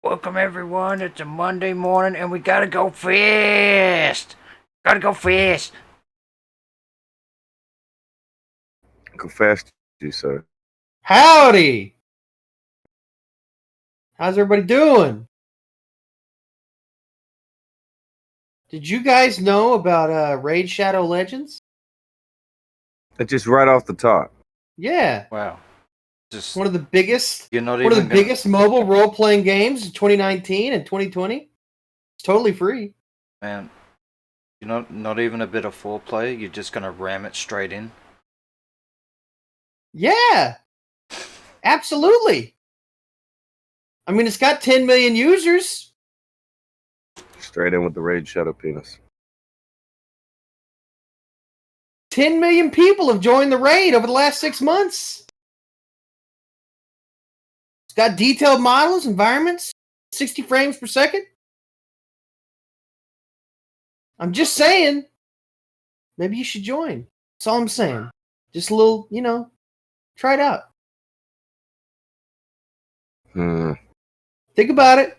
Welcome everyone, it's a Monday morning and we gotta go fast! Gotta go fast! Go fast, you sir. Howdy! How's everybody doing? Did you guys know about Raid Shadow Legends? Just right off the top. Yeah. Wow. Just One of the biggest. you're not One of even the biggest mobile role-playing games in 2019 and 2020. It's totally free. man. You're not even a bit of foreplay. You're just gonna ram it straight in. Yeah, absolutely. I mean, it's got 10 million users. Straight in with the Raid Shadow Penis. 10 million people have joined the raid over the last 6 months. It's got detailed models, environments, 60 frames per second. I'm just saying, maybe you should join. That's all I'm saying. Just a little, try it out. Think about it.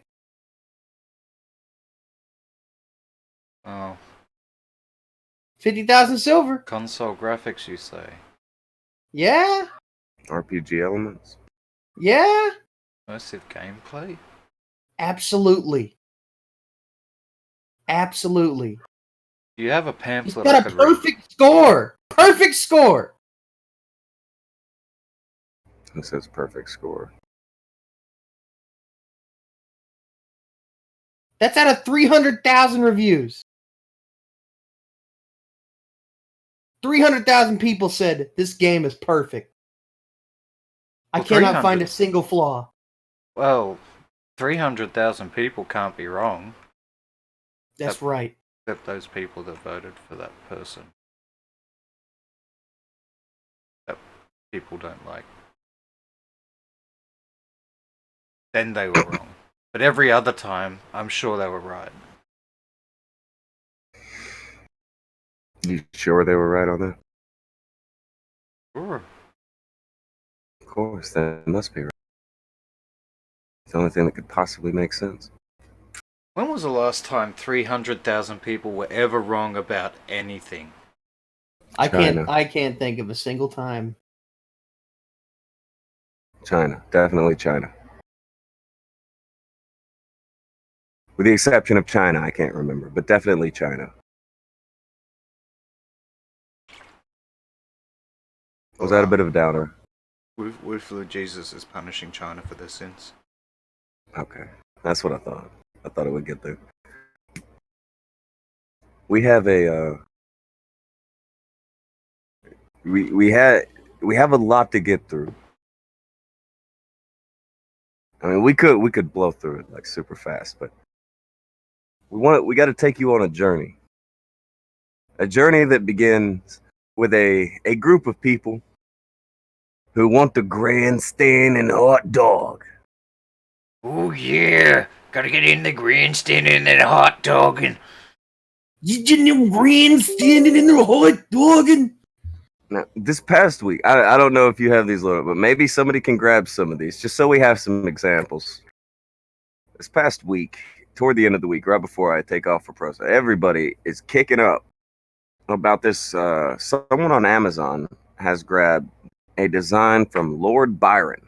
Oh, 50,000 silver. console graphics, you say? Yeah. RPG elements. Yeah. Immersive gameplay? Absolutely. Absolutely. Do you have a It's pamphlet I got a could read? perfect score. Perfect score. Who says perfect score? That's out of 300,000 reviews. 300,000 people said this game is perfect. I Well, cannot find 300 a single flaw. Well, 300,000 people can't be wrong. That's right. Except those people that voted for that person. That people don't like. Then they were wrong. But every other time, I'm sure they were right. You sure they were right on that? Sure. Of course, that must be right. It's the only thing that could possibly make sense. When was the last time 300,000 people were ever wrong about anything? I China. can't think of a single time. China. Definitely China. With the exception of China, I can't remember, but definitely China. Was that a bit of a downer? Wolflord Jesus is punishing China for their sins. Okay. That's what I thought. I thought it would get there. We have a we have a lot to get through. I mean, we could blow through it like super fast, but we got to take you on a journey that begins with a group of people who want the grandstand and hot dog. Oh yeah, gotta get in the grandstand and that hot dog and... Grandstanding in the hot dogging. Now, this past week, I don't know if you have these loaded, but maybe somebody can grab some of these just so we have some examples. This past week, toward the end of the week, right before I take off for Pro, everybody is kicking up about this. Someone on Amazon has grabbed a design from Lord Byron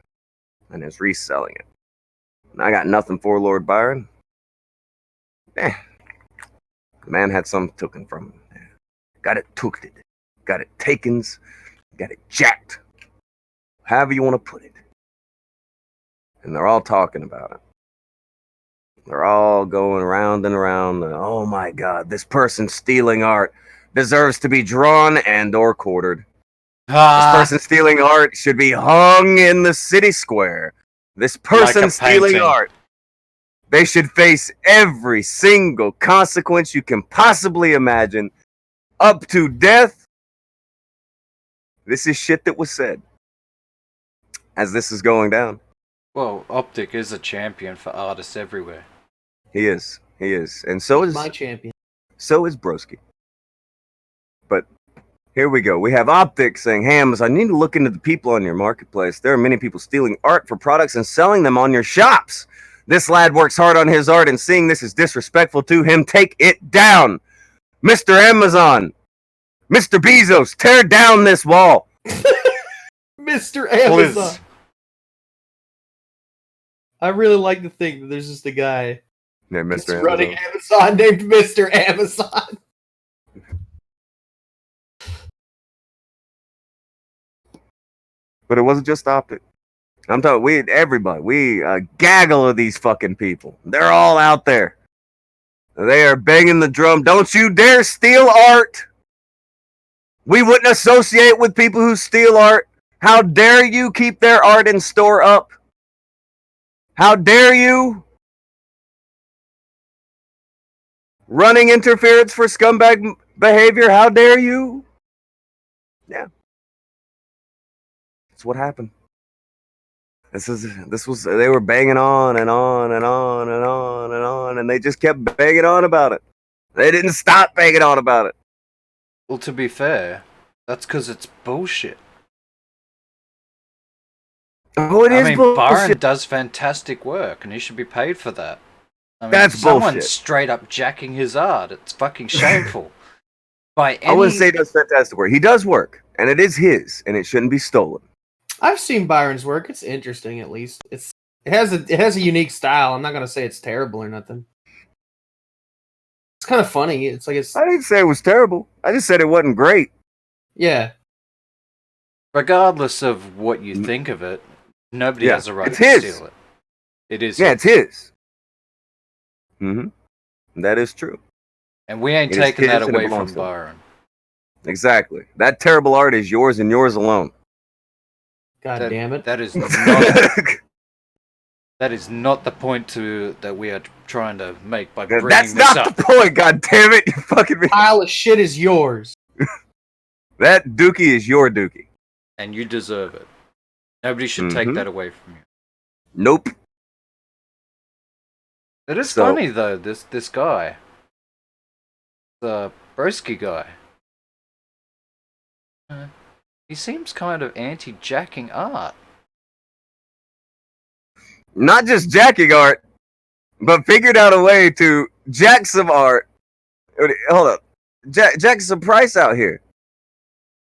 and is reselling it. And I got nothing for Lord Byron. The man had something taken from him. Got it tooked it. Got it takens. Got it jacked. However you want to put it. And they're all talking about it. They're all going around and around. Oh my God, this person stealing art deserves to be drawn and or quartered. This person stealing art should be hung in the city square. This person stealing art, they should face every single consequence you can possibly imagine, up to death. This is shit that was said as this is going down. Well, Optic is a champion for artists everywhere. He is. And so is my champion. So is Broski. But here we go. We have Optic saying, "Hey, Amazon, you need to look into the people on your marketplace. There are many people stealing art for products and selling them on your shops. This lad works hard on his art, and seeing this is disrespectful to him. Take it down. Mr. Amazon, Mr. Bezos, tear down this wall." Mr. Amazon. Please. I really like to think that there's just a guy Yeah, that's Mr. running Amazon. Amazon named Mr. Amazon. But it wasn't just Optic. I'm talking everybody. A gaggle of these fucking people. They're all out there. They are banging the drum. Don't you dare steal art. We wouldn't associate with people who steal art. How dare you keep their art and store up? How dare you? Running interference for scumbag behavior. How dare you? Yeah. That's what happened. This was they were banging on and on and on and on and on, and they just kept banging on about it. They didn't stop banging on about it. Well, to be fair, that's because it's bullshit. Oh, it is bullshit. Byron does fantastic work, and he should be paid for that. That's someone's bullshit. Straight up jacking his art. It's fucking shameful. I wouldn't say he does fantastic work. He does work, and it is his, and it shouldn't be stolen. I've seen Byron's work. It's interesting, at least. It has a unique style. I'm not gonna say it's terrible or nothing. It's kind of funny. I didn't say it was terrible. I just said it wasn't great. Yeah. Regardless of what you think of it, nobody has a right to steal it. It is. Yeah, it's his. That is true. And we ain't taking that away from Byron. Exactly. That terrible art is yours and yours alone. God damn it. That is not. That is not the point that we are trying to make by bringing this up. That's not the point. God damn it! You fucking. Pile of shit is yours. That dookie is your dookie, and you deserve it. Nobody should take that away from you. Nope. It is funny though. This guy, the Broski guy. He seems kind of anti-jacking art. Not just jacking art, but figured out a way to jack some art. Hold up. Jack some price out here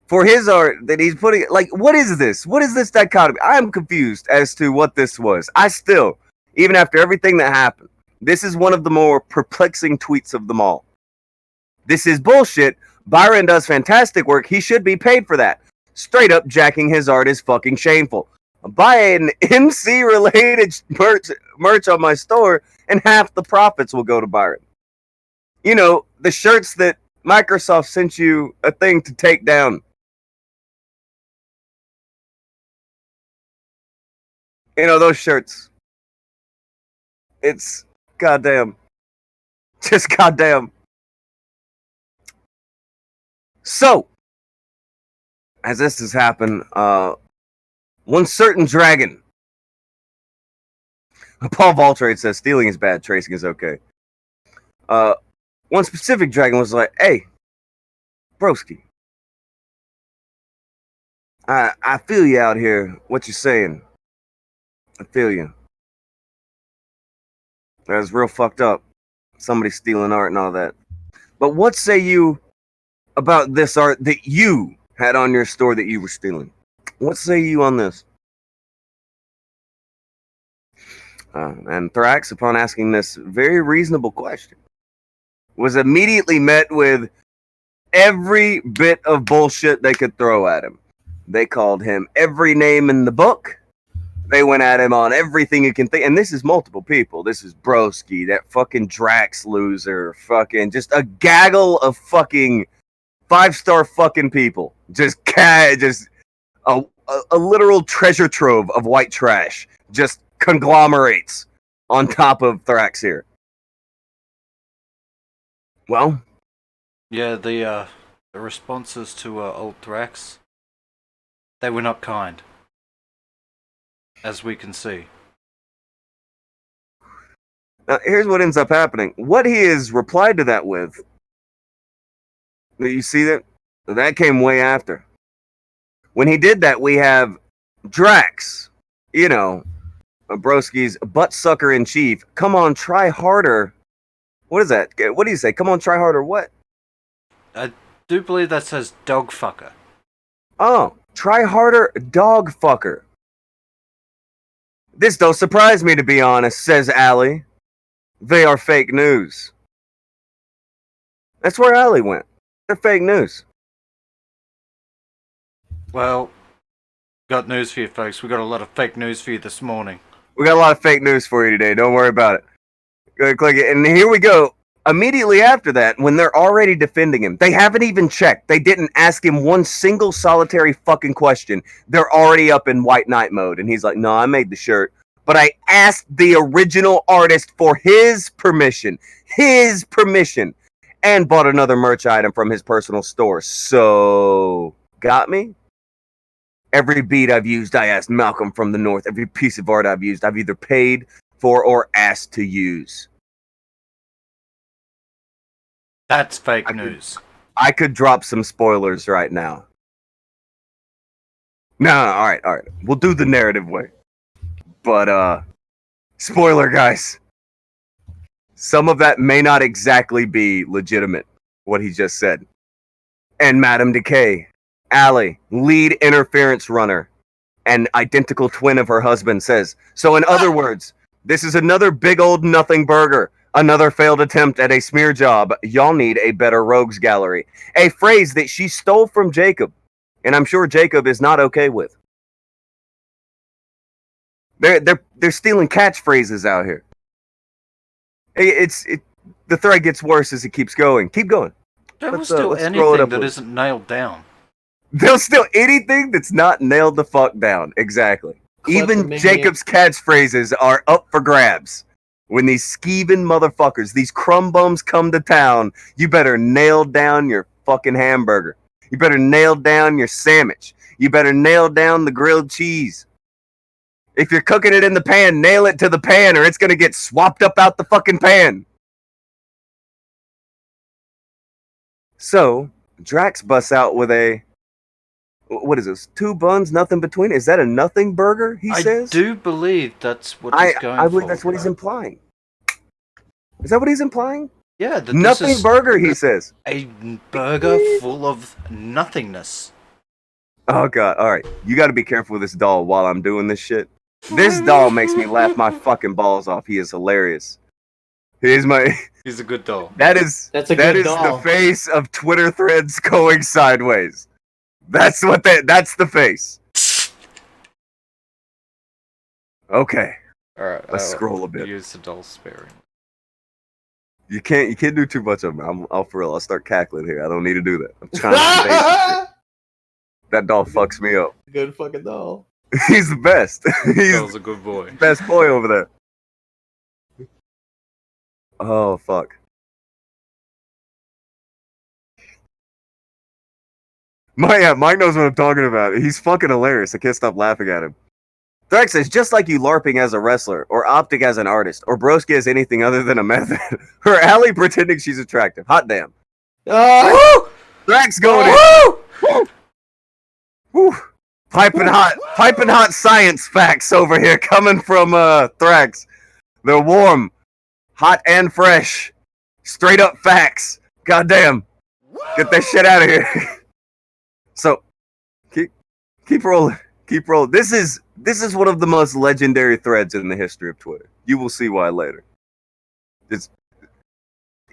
for his art that he's putting. Like, what is this? What is this dichotomy? I am confused as to what this was. I still, even after everything that happened, this is one of the more perplexing tweets of them all. This is bullshit. Byron does fantastic work. He should be paid for that. Straight up jacking his art is fucking shameful. Buy an MC-related merch on my store, and half the profits will go to Byron. You know, the shirts that Microsoft sent you a thing to take down. You know, those shirts. It's goddamn. Just goddamn. So, as this has happened, one certain dragon. Paul Valtrade says stealing is bad, tracing is okay. One specific dragon was like, "Hey, broski, I feel you out here. What you're saying, I feel you. That's real fucked up. Somebody stealing art and all that. But what say you about this art that you had on your store that you were stealing? What say you on this?" And Thrax, upon asking this very reasonable question, was immediately met with every bit of bullshit they could throw at him. They called him every name in the book. They went at him on everything you can think. And this is multiple people. This is Broski, that fucking Thrax loser, fucking just a gaggle of fucking 5-star fucking people. Just a literal treasure trove of white trash. Just conglomerates on top of Thrax here. Well, yeah, the responses to old Thrax, they were not kind, as we can see. Now, here's what ends up happening. What he has replied to that with, you see that? That came way after. When he did that, we have Thrax, you know, Broski's butt sucker in chief. Come on, try harder. What is that? What do you say? Come on, try harder. What? I do believe that says dog fucker. Oh, try harder, dog fucker. This don't surprise me, to be honest, says Allie. They are fake news. That's where Allie went. They're fake news. Well, Got news for you, folks. We got a lot of fake news for you this morning. We got a lot of fake news for you today. Don't worry about it. Go ahead, click it. And here we go. Immediately after that, when they're already defending him, they haven't even checked. They didn't ask him one single solitary fucking question. They're already up in White Knight mode. And he's like, no, I made the shirt. But I asked the original artist for his permission. And bought another merch item from his personal store. So, got me? Every beat I've used, I asked Malcolm from the North. Every piece of art I've used, I've either paid for or asked to use. That's fake news. I could drop some spoilers right now. No, all right. We'll do the narrative way. But, spoiler, guys. Some of that may not exactly be legitimate, what he just said. And Madame Decay, Allie, lead interference runner, and identical twin of her husband, says, so in other words, this is another big old nothing burger. Another failed attempt at a smear job. Y'all need a better rogues gallery. A phrase that she stole from Jacob, and I'm sure Jacob is not okay with. They're stealing catchphrases out here. The thread gets worse as it keeps going. Keep going. There was Let's still scroll it anything up that a isn't nailed down. There's still anything that's not nailed the fuck down. Exactly. Even Jacob's catchphrases are up for grabs. When these skeeving motherfuckers, these crumb bums come to town, you better nail down your fucking hamburger. You better nail down your sandwich. You better nail down the grilled cheese. If you're cooking it in the pan, nail it to the pan or it's going to get swapped up out the fucking pan. So, Thrax busts out with what is this? 2 buns, nothing between? Is that a nothing burger, he says? I do believe that's what he's going for. I believe that's what he's implying. Is that what he's implying? Yeah. Nothing burger, he says. A burger full of nothingness. Oh, God. All right. You got to be careful with this doll while I'm doing this shit. This doll makes me laugh my fucking balls off. He is hilarious. He's a good doll. That's a good doll. The face of Twitter threads going sideways. That's the face. Okay. All right. Let's scroll a bit. Use the doll sparing. You can't do too much of them. I'll for real. I'll start cackling here. I don't need to do that. I'm trying to that doll fucks me up. Good fucking doll. He's the best. He's a good boy. Best boy over there. Oh fuck. Mike knows what I'm talking about. He's fucking hilarious. I can't stop laughing at him. Thrax says, just like you LARPing as a wrestler, or Optic as an artist, or Broski as anything other than a method, or Allie pretending she's attractive. Hot damn. Thrax going in. Woo. Piping hot science facts over here coming from Thrax. They're warm, hot and fresh. Straight up facts. Goddamn. Get that shit out of here. So, keep rolling. Keep rolling. This is one of the most legendary threads in the history of Twitter. You will see why later. It's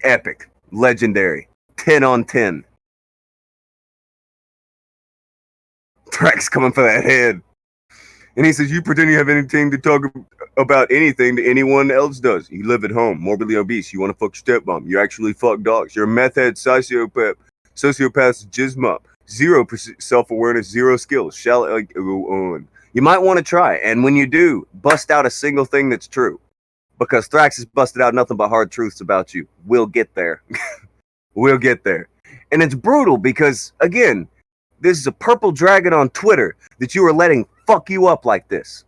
epic. Legendary. 10 on 10. Thrax coming for that head. And he says, you pretend you have anything to talk about anything that anyone else does. You live at home, morbidly obese. You want to fuck stepmom. You actually fuck dogs. You're a meth head sociopath's jizz mop. 0% self-awareness, 0 skills. Shall I go on? You might want to try. And when you do, bust out a single thing that's true. Because Thrax has busted out nothing but hard truths about you. We'll get there. We'll get there. And it's brutal because, again, this is a purple dragon on Twitter that you are letting fuck you up like this.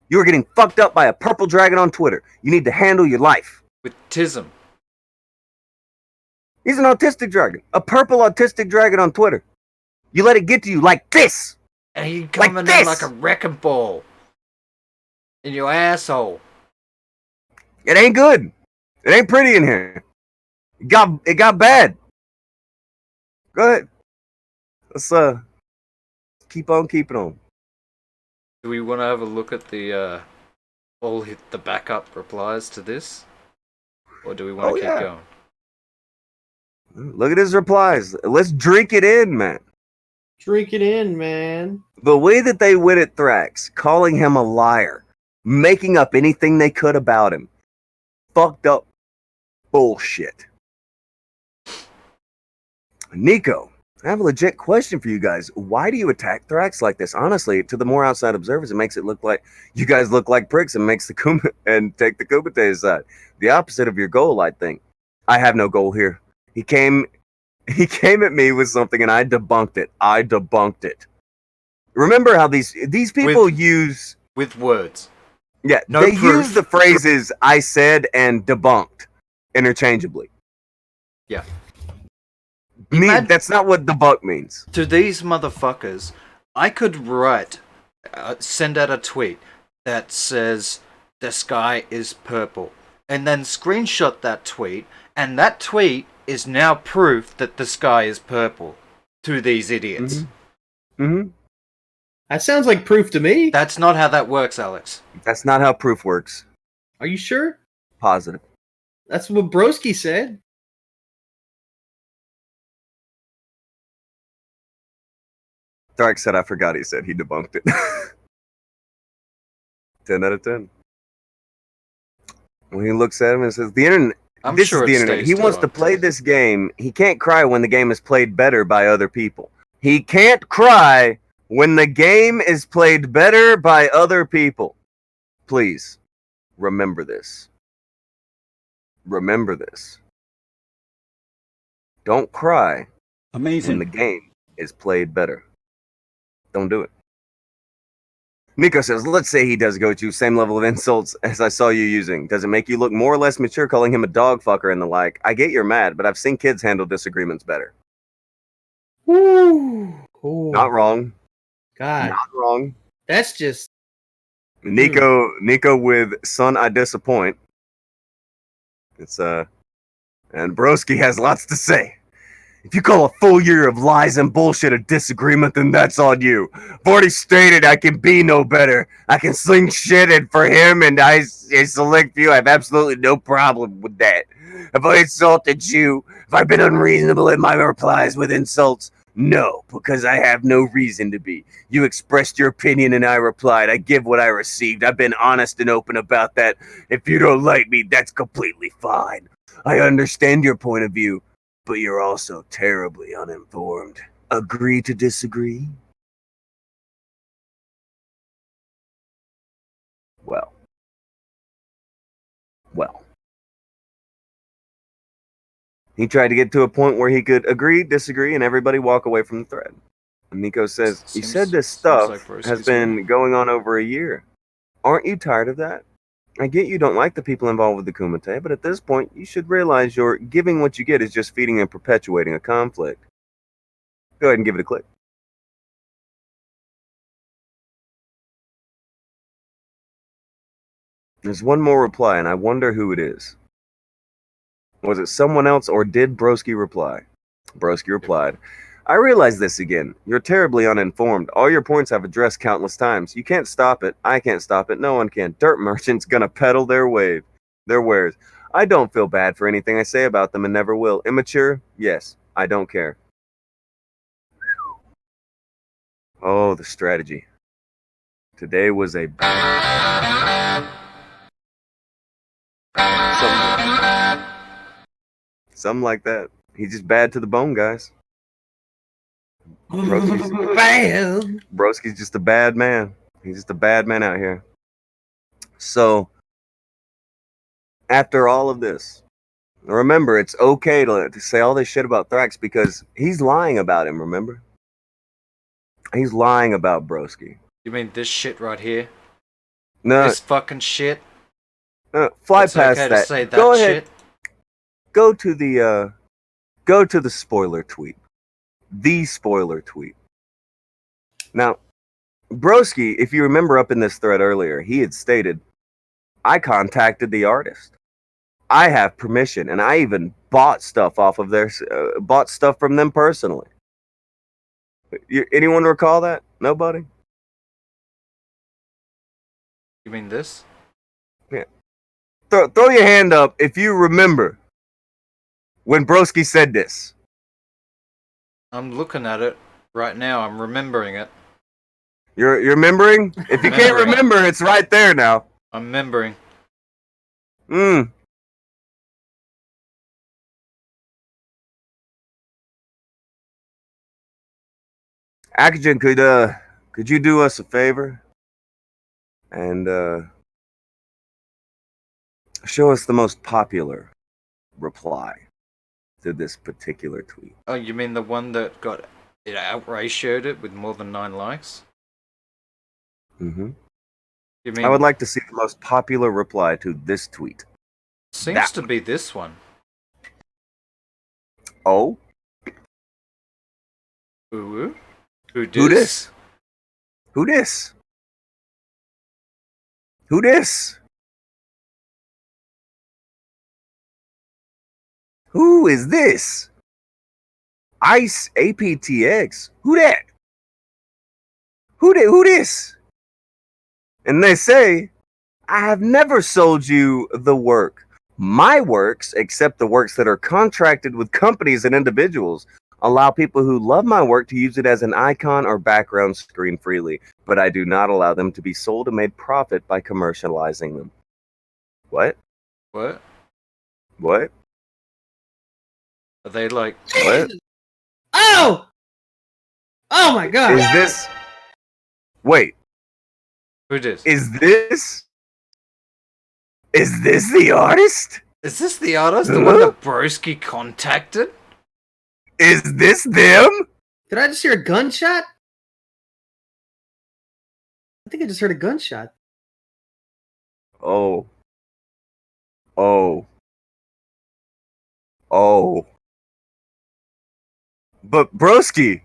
You are getting fucked up by a purple dragon on Twitter. You need to handle your life. With tism. He's an autistic dragon. A purple autistic dragon on Twitter. You let it get to you like this. And he coming in like a wrecking ball. In your asshole. It ain't good. It ain't pretty in here. It got bad. Go ahead. Let's keep on keeping on. Do we want to have a look at the backup replies to this, or do we want to keep going? Look at his replies. Let's drink it in, man. Drink it in, man. The way that they went at Thrax, calling him a liar, making up anything they could about him, fucked up bullshit. Nico, I have a legit question for you guys. Why do you attack Thrax like this? Honestly, to the more outside observers, it makes it look like you guys look like pricks and makes the and take the Kumite aside. The opposite of your goal, I think. I have no goal here. He came at me with something and I debunked it. Remember how these people use with words. Yeah, No they proof. use the phrases "I said" and "debunked" interchangeably. Yeah. That's not what debunk means. To these motherfuckers, I could send out a tweet that says the sky is purple, and then screenshot that tweet, and that tweet is now proof that the sky is purple to these idiots. Mm-hmm. That sounds like proof to me. That's not how that works, Alex. That's not how proof works. Are you sure? Positive. That's what Broski said. Thrax said, I forgot he said he debunked it. 10 out of 10. When he looks at him and says, the internet, I'm this sure is the it internet. stays He to wants to us. play this game. He can't cry when the game is played better by other people. He can't cry when the game is played better by other people. Please, remember this. Remember this. Don't cry when the game is played better. Don't do it. Nico says, let's say he does go to same level of insults as I saw you using. Does it make you look more or less mature calling him a dog fucker and the like? I get you're mad, but I've seen kids handle disagreements better. Woo. Ooh. Not wrong. God. Not wrong. That's just Nico with son, I disappoint. It's and Broski has lots to say. If you call a full year of lies and bullshit a disagreement, then that's on you. I've already stated I can be no better. I can sling shit, and for him and I select you, I have absolutely no problem with that. Have I insulted you? Have I been unreasonable in my replies with insults? No, because I have no reason to be. You expressed your opinion and I replied. I give what I received. I've been honest and open about that. If you don't like me, that's completely fine. I understand your point of view, but you're also terribly uninformed. Agree to disagree? Well. He tried to get to a point where he could agree, disagree, and everybody walk away from the thread. And Nico says, you said this stuff like Broski's has been going on over a year. Aren't you tired of that? I get you don't like the people involved with the Kumite, but at this point, you should realize your giving what you get is just feeding and perpetuating a conflict. Go ahead and give it a click. There's one more reply, and I wonder who it is. Was it someone else, or did Broski reply? Broski replied, I realize this again. You're terribly uninformed. All your points I've addressed countless times. You can't stop it. I can't stop it. No one can. Dirt merchants gonna peddle their wares. I don't feel bad for anything I say about them and never will. Immature? Yes. I don't care. Oh, the strategy. Today was a something like that. He's just bad to the bone, guys. Broski's just a bad man. He's just a bad man out here. So, after all of this, remember, it's okay to say all this shit about Thrax because he's lying about him, remember? He's lying about Broski. You mean this shit right here? No. This fucking shit? Fly It's past okay that. To say that. Go ahead. Shit? Go to the spoiler tweet. The spoiler tweet. Now, Broski, if you remember up in this thread earlier, he had stated, I contacted the artist. I have permission, and I even bought stuff off of bought stuff from them personally. Anyone recall that? Nobody? You mean this? Yeah. Throw your hand up if you remember when Broski said this. I'm looking at it. Right now, I'm remembering it. You're remembering? If you can't remember, it's right there now. I'm remembering. Mm. Akujin, could you do us a favor and show us the most popular reply to this particular tweet? Oh, you mean the one that got it outraged it with more than 9 likes? Mm-hmm. You mean I would like to see the most popular reply to this tweet. seems to be this one. Oh? Ooh. Who Who this? Who this? Who this? Who is this? Ice APTX. Who that? Who this? And they say, I have never sold you the work. My works, except the works that are contracted with companies and individuals, allow people who love my work to use it as an icon or background screen freely, but I do not allow them to be sold and made profit by commercializing them. What? What? What? Are they like... What? Oh! Oh my god! Is this... Wait. Who did? Is this the artist? Is this the artist? The one that Broski contacted? Is this them? Did I just hear a gunshot? I think I just heard a gunshot. Oh. Oh. Oh. But Broski,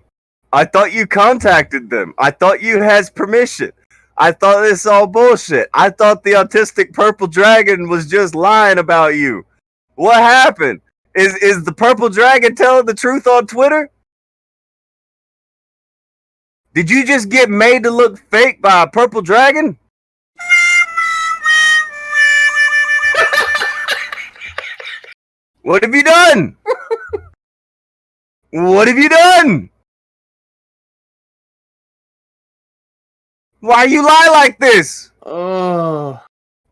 I thought you contacted them. I thought you had permission. I thought this all bullshit. I thought the autistic purple dragon was just lying about you. What happened? Is the purple dragon telling the truth on Twitter? Did you just get made to look fake by a purple dragon? What have you done? What have you done? Why you lie like this? Oh.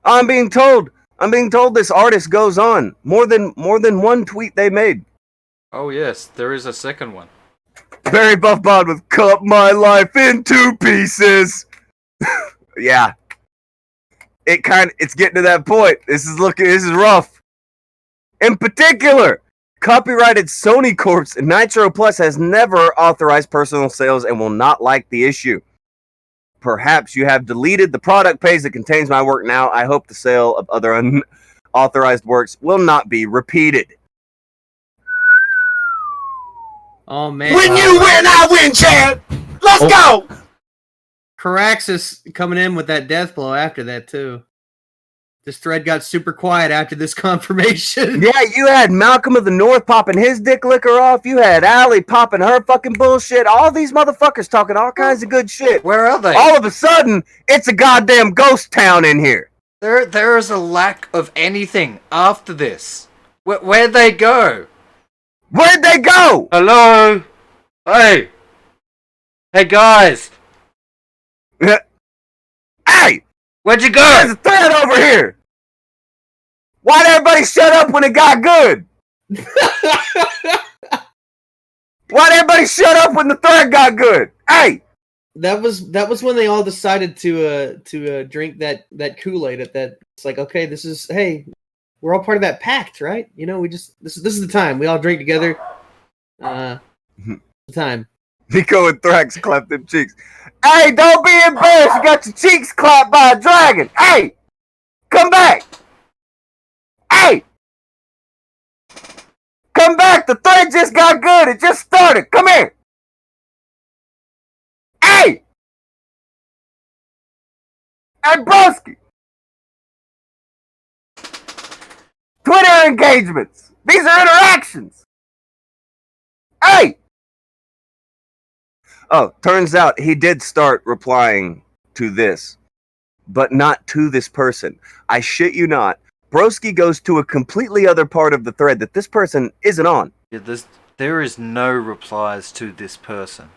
I'm being told this artist goes on. More than one tweet they made. Oh yes, there is a second one. Barry Buff Bod with cut my life in 2 pieces. Yeah. It's getting to that point. This is rough. In particular, copyrighted Sony Corp's Nitro Plus has never authorized personal sales and will not like the issue. Perhaps you have deleted the product page that contains my work now. I hope the sale of other unauthorized works will not be repeated. Oh man. When you win, I win, Chad. Let's go. Thrax is coming in with that death blow after that too. This thread got super quiet after this confirmation. Yeah, you had Malcolm of the North popping his dick liquor off. You had Allie popping her fucking bullshit. All these motherfuckers talking all kinds of good shit. Where are they? All of a sudden, it's a goddamn ghost town in here. There is a lack of anything after this. Where'd they go? Where'd they go? Hello? Hey! Hey guys! Hey! Where'd you There's go? a thread over here. Why'd everybody shut up when it got good? Why'd everybody shut up when the thread got good? Hey! That was when they all decided to drink that Kool-Aid at that. It's like, okay, we're all part of that pact, right? You know, this is the time. We all drink together. The time. Nico and Thrax clapped them cheeks. Hey, don't be embarrassed. You got your cheeks clapped by a dragon. Hey! Come back! Hey! Come back! The thread just got good. It just started. Come here! Hey! Hey, broski! Twitter engagements. These are interactions. Hey! Oh, turns out he did start replying to this, but not to this person. I shit you not. Broski goes to a completely other part of the thread that this person isn't on. Yeah, there is no replies to this person.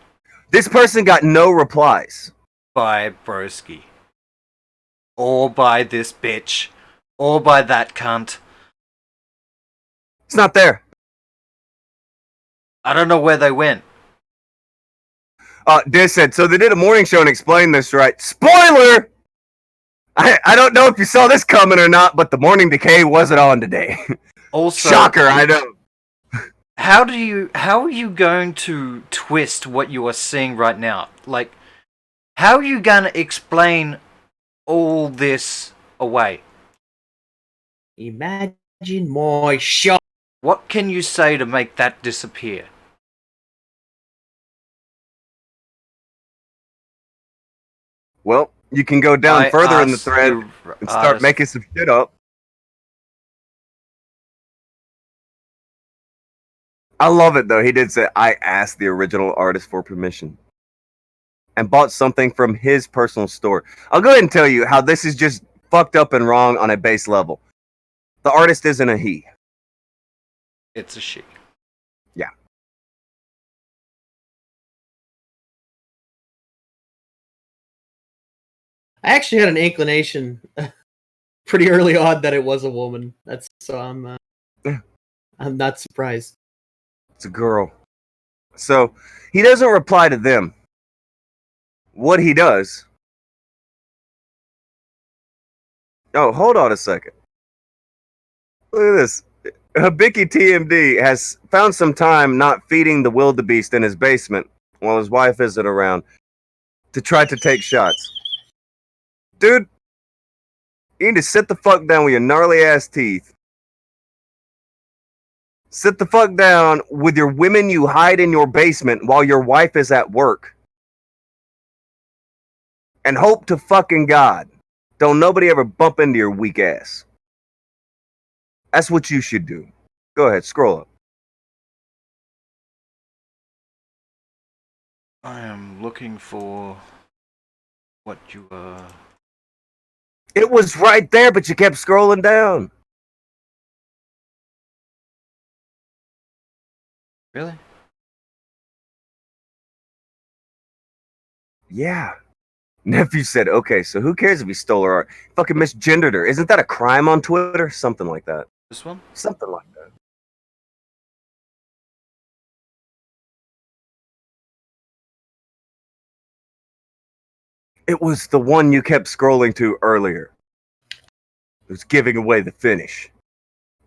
This person got no replies. By Broski. Or by this bitch. Or by that cunt. It's not there. I don't know where they went. Diz said, so they did a morning show and explained this, right? Spoiler! I don't know if you saw this coming or not, but the morning decay wasn't on today. Also, Shocker, I know. How are you going to twist what you are seeing right now? Like, how are you gonna explain all this away? Imagine my shot. What can you say to make that disappear? Well, you can go down further in the thread and start making some shit up. I love it, though. He did say, I asked the original artist for permission and bought something from his personal store. I'll go ahead and tell you how this is just fucked up and wrong on a base level. The artist isn't a he. It's a she. Yeah. I actually had an inclination pretty early on that it was a woman. I'm not surprised. It's a girl. So he doesn't reply to them. What he does. Oh, hold on a second. Look at this. Habiki TMD has found some time not feeding the wildebeest in his basement while his wife isn't around to try to take shots. Dude, you need to sit the fuck down with your gnarly ass teeth. Sit the fuck down with your women you hide in your basement while your wife is at work. And hope to fucking God don't nobody ever bump into your weak ass. That's what you should do. Go ahead, scroll up. I am looking for what you It was right there, but you kept scrolling down. Really? Yeah. Nephew said, okay, so who cares if he stole her art? Fucking misgendered her. Isn't that a crime on Twitter? Something like that. This one? Something like that. It was the one you kept scrolling to earlier. It was giving away the finish.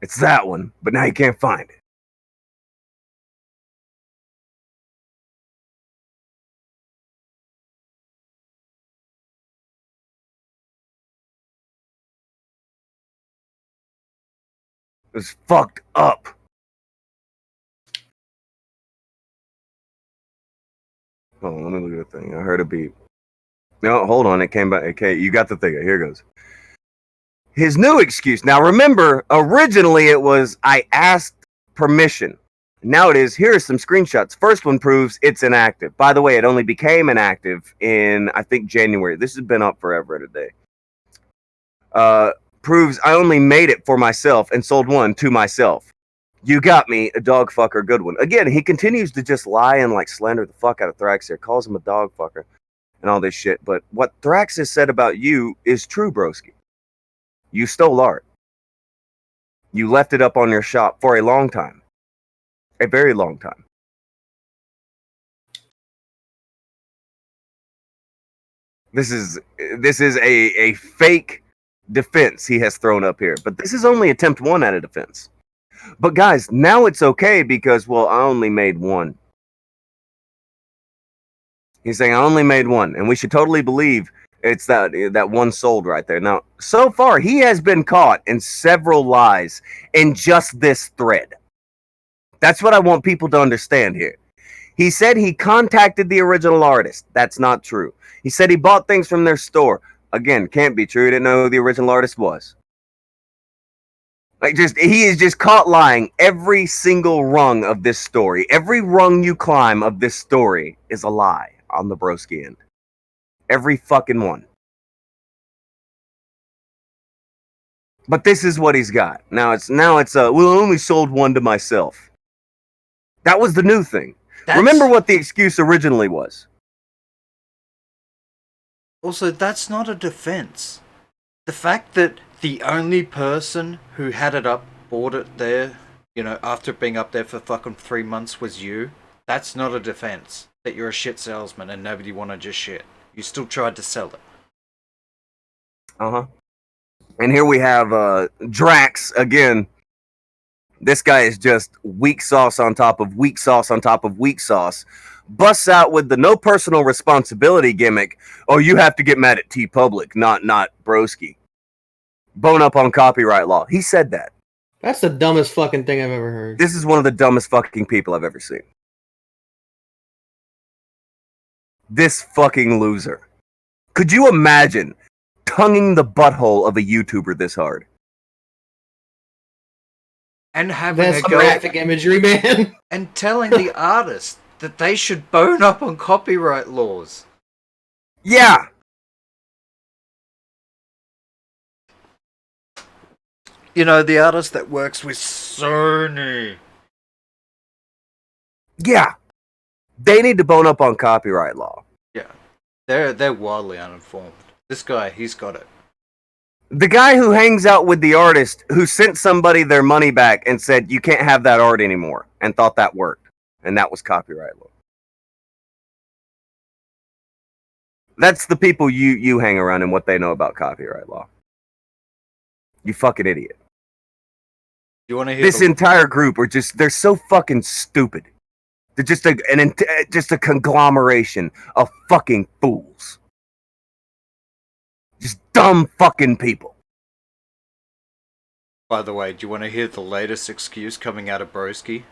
It's that one, but now you can't find it. It was fucked up. Hold on, let me look at the thing. I heard a beep. No, hold on. It came back. Okay, you got the thing. Here it goes. His new excuse. Now, remember, originally it was, I asked permission. Now it is, here are some screenshots. First one proves it's inactive. By the way, it only became inactive in, I think, January. This has been up forever today. Proves I only made it for myself and sold one to myself. You got me, a dog fucker, good one. Again, he continues to just lie and like slander the fuck out of Thrax here. Calls him a dog fucker and all this shit. But what Thrax has said about you is true, broski. You stole art. You left it up on your shop for a long time. A very long time. This is a fake defense he has thrown up here. But this is only attempt one at a defense. But guys, now it's okay because, well, I only made one. He's saying I only made one, and we should totally believe it's that one sold right there. Now, so far, he has been caught in several lies in just this thread. That's what I want people to understand here. He said he contacted the original artist. That's not true. He said he bought things from their store. Again, can't be true. He didn't know who the original artist was. He is just caught lying every single rung of this story. Every rung you climb of this story is a lie on the broski end. Every fucking one. But this is what he's got. Now it's well, I only sold one to myself. That was the new thing. Remember what the excuse originally was. Also, that's not a defense. The fact that the only person who had it up, bought it there, after being up there for fucking 3 months was you, that's not a defense. That you're a shit salesman and nobody wanted your shit. You still tried to sell it. Uh-huh. And here we have Thrax again. This guy is just weak sauce on top of weak sauce on top of weak sauce. Busts out with the no personal responsibility gimmick. Oh, you have to get mad at T Public, not Broski. Bone up on copyright law. He said that. That's the dumbest fucking thing I've ever heard. This is one of the dumbest fucking people I've ever seen. This fucking loser. Could you imagine tonguing the butthole of a YouTuber this hard? And having That's a go graphic imagery, man. and telling the artist that they should bone up on copyright laws. Yeah. The artist that works with Sony. Yeah. They need to bone up on copyright law. Yeah. They're wildly uninformed. This guy, he's got it. The guy who hangs out with the artist who sent somebody their money back and said, you can't have that art anymore, and thought that worked. And that was copyright law. That's the people you hang around and what they know about copyright law. You fucking idiot. You want to hear This entire group are they're so fucking stupid. They're just a conglomeration of fucking fools. Just dumb fucking people. By the way, do you want to hear the latest excuse coming out of Broski?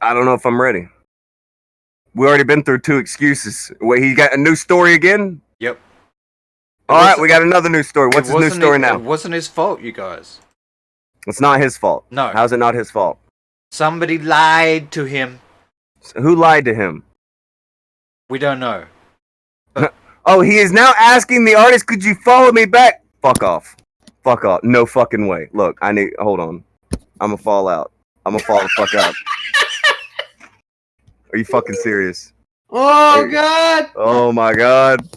I don't know if I'm ready. We already been through 2 excuses. Wait, he got a new story again? Yep. Alright, we got another new story. What's his new story now? It wasn't his fault, you guys. It's not his fault. No. How's it not his fault? Somebody lied to him. Who lied to him? We don't know. Oh, he is now asking the artist, could you follow me back? Fuck off. Fuck off. No fucking way. Look, hold on. I'm gonna fall out. I'm gonna fall the fuck out. Are you fucking serious? Oh God! Oh my God.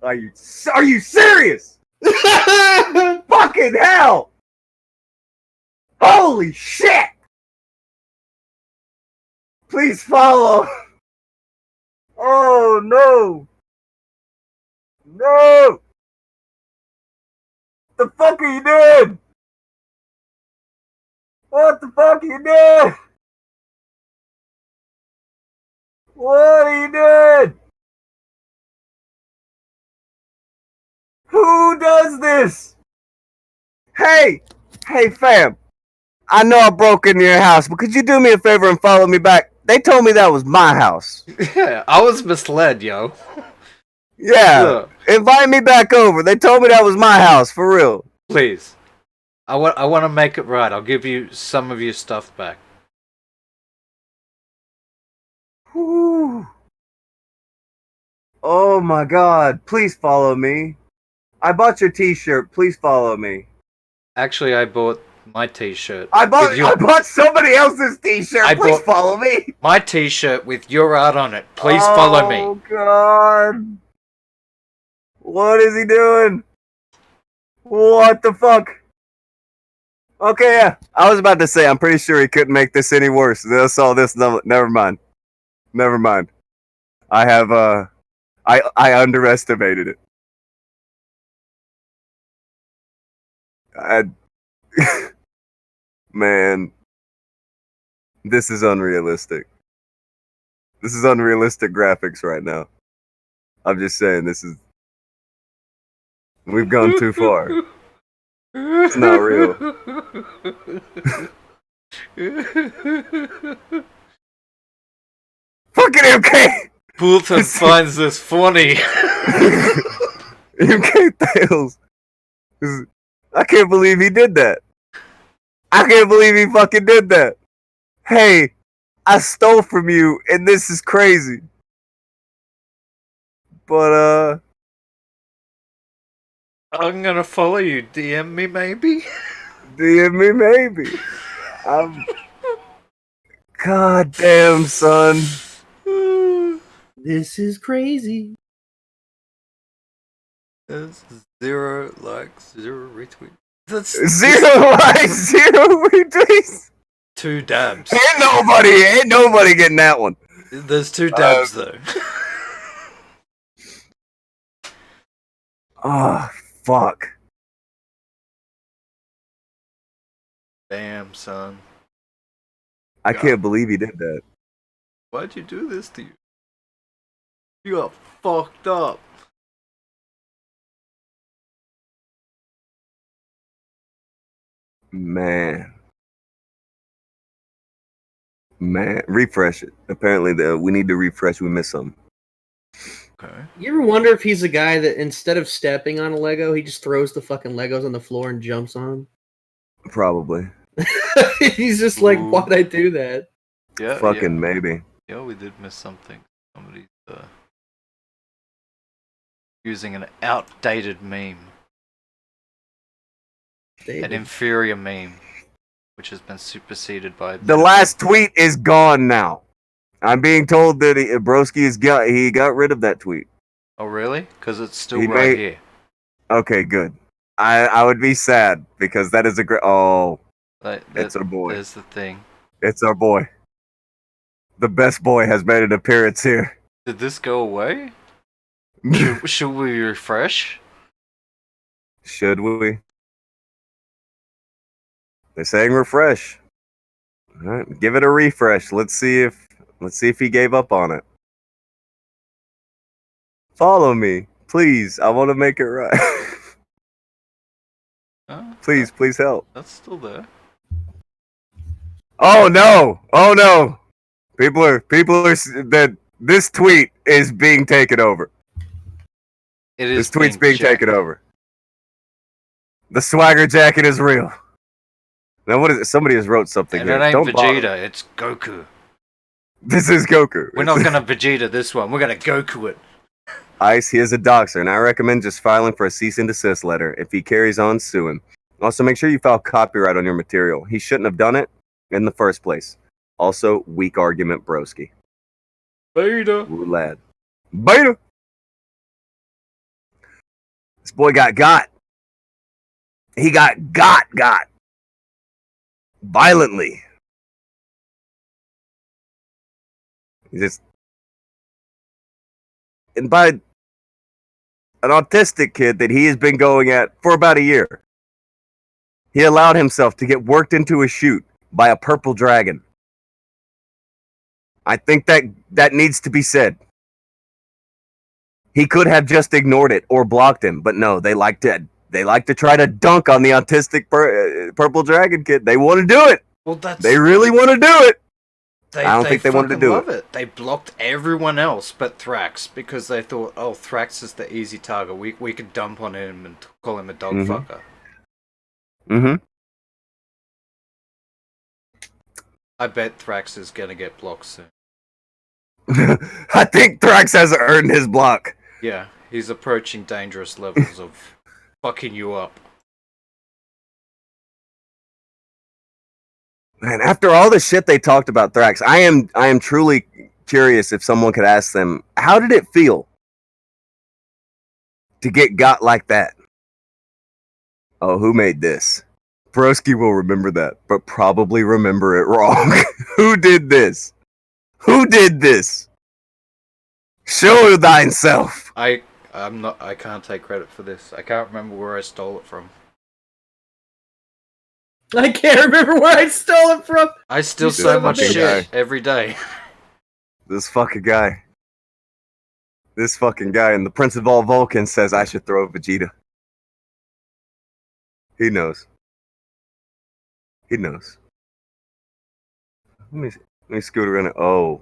Are you serious? Fucking hell! Holy shit! Please follow. Oh no! No! The fuck are you doing? What the fuck are you doing? What are you doing? Who does this? Hey fam. I know I broke into your house, but could you do me a favor and follow me back? They told me that was my house. Yeah, I was misled, yo. Yeah. Invite me back over. They told me that was my house, for real. Please. I want to make it right. I'll give you some of your stuff back. Whew. Oh my God. Please follow me. I bought your t-shirt. Please follow me. Actually, I bought my t-shirt. I bought somebody else's t-shirt. Please follow me. My t-shirt with your art on it. Please follow me. Oh God. What is he doing? What the fuck? Okay, yeah. I was about to say, I'm pretty sure he couldn't make this any worse. I saw this. Never mind. I have, I underestimated it. Man. This is unrealistic. This is unrealistic graphics right now. I'm just saying, we've gone too far. It's not real. Fucking MK! Poulton finds this funny. MK Thales. I can't believe he did that. I can't believe he fucking did that. Hey, I stole from you, and this is crazy. But, I'm gonna follow you. DM me, maybe? DM me, maybe. God damn, son. This is crazy. There's 0 likes, 0 retweets. That's 0 likes, 0 retweets. 2 dabs. Ain't nobody getting that one. There's 2 dabs though. Oh, fuck. Damn, son. I can't believe he did that. Why'd you do this to you? You got fucked up. Man, refresh it. Apparently, we need to refresh. We missed something. Okay. You ever wonder if he's a guy that instead of stepping on a Lego, he just throws the fucking Legos on the floor and jumps on Probably. them? He's just like, Ooh. why'd I do that? Yeah. Fucking maybe. Yeah, we did miss something. Somebody's using an outdated meme. An inferior meme, which has been superseded by The last tweet is gone now. I'm being told that he got rid of that tweet. Oh, really? Because it's still He right made- here. Okay, good. I would be sad because that is a great. Oh, it's our boy. There's the thing. It's our boy. The best boy has made an appearance here. Did this go away? Should we refresh? Should we? They're saying refresh. All right, give it a refresh. Let's see if he gave up on it. Follow me, please. I want to make it right. Please help. That's still there. Oh no! Oh no! People are that this tweet is being taken over. It is. This tweet's being taken over. The swagger jacket is real. Now what is it? Somebody has wrote something And here. it ain't Don't Vegeta, bother. it's Goku. This is Goku. We're not gonna Vegeta this one. We're gonna Goku it. Ice, he is a doxer, and I recommend just filing for a cease and desist letter. If he carries on, sue him. Also, make sure you file copyright on your material. He shouldn't have done it in the first place. Also, weak argument, broski. Beta. Ooh, lad. Beta! This boy got. He got. Violently. He just. And by an autistic kid that he has been going at for about a year. He allowed himself to get worked into a shoot by a purple dragon. I think that needs to be said. He could have just ignored it or blocked him, but no, they like to try to dunk on the autistic purple dragon kid. They want to do it. Well, They really want to do it. I don't think they wanted to fucking do love it. They blocked everyone else but Thrax because they thought, oh, Thrax is the easy target. We could dump on him and call him a dog fucker. Mm-hmm. I bet Thrax is gonna get blocked soon. I think Thrax has earned his block. Yeah, he's approaching dangerous levels of fucking you up. Man, after all the shit they talked about Thrax, I am truly curious if someone could ask them, how did it feel to get got like that? Oh, who made this? Broski will remember that, but probably remember it wrong. Who did this? Who did this? Show thyself. I can't take credit for this. I can't remember where I stole it from. I can't remember where I stole it from. I steal You so son of a much bitch. shit every day. This fucking guy. And the Prince of all Vulcans says I should throw Vegeta. He knows. Let me scoot around. Oh,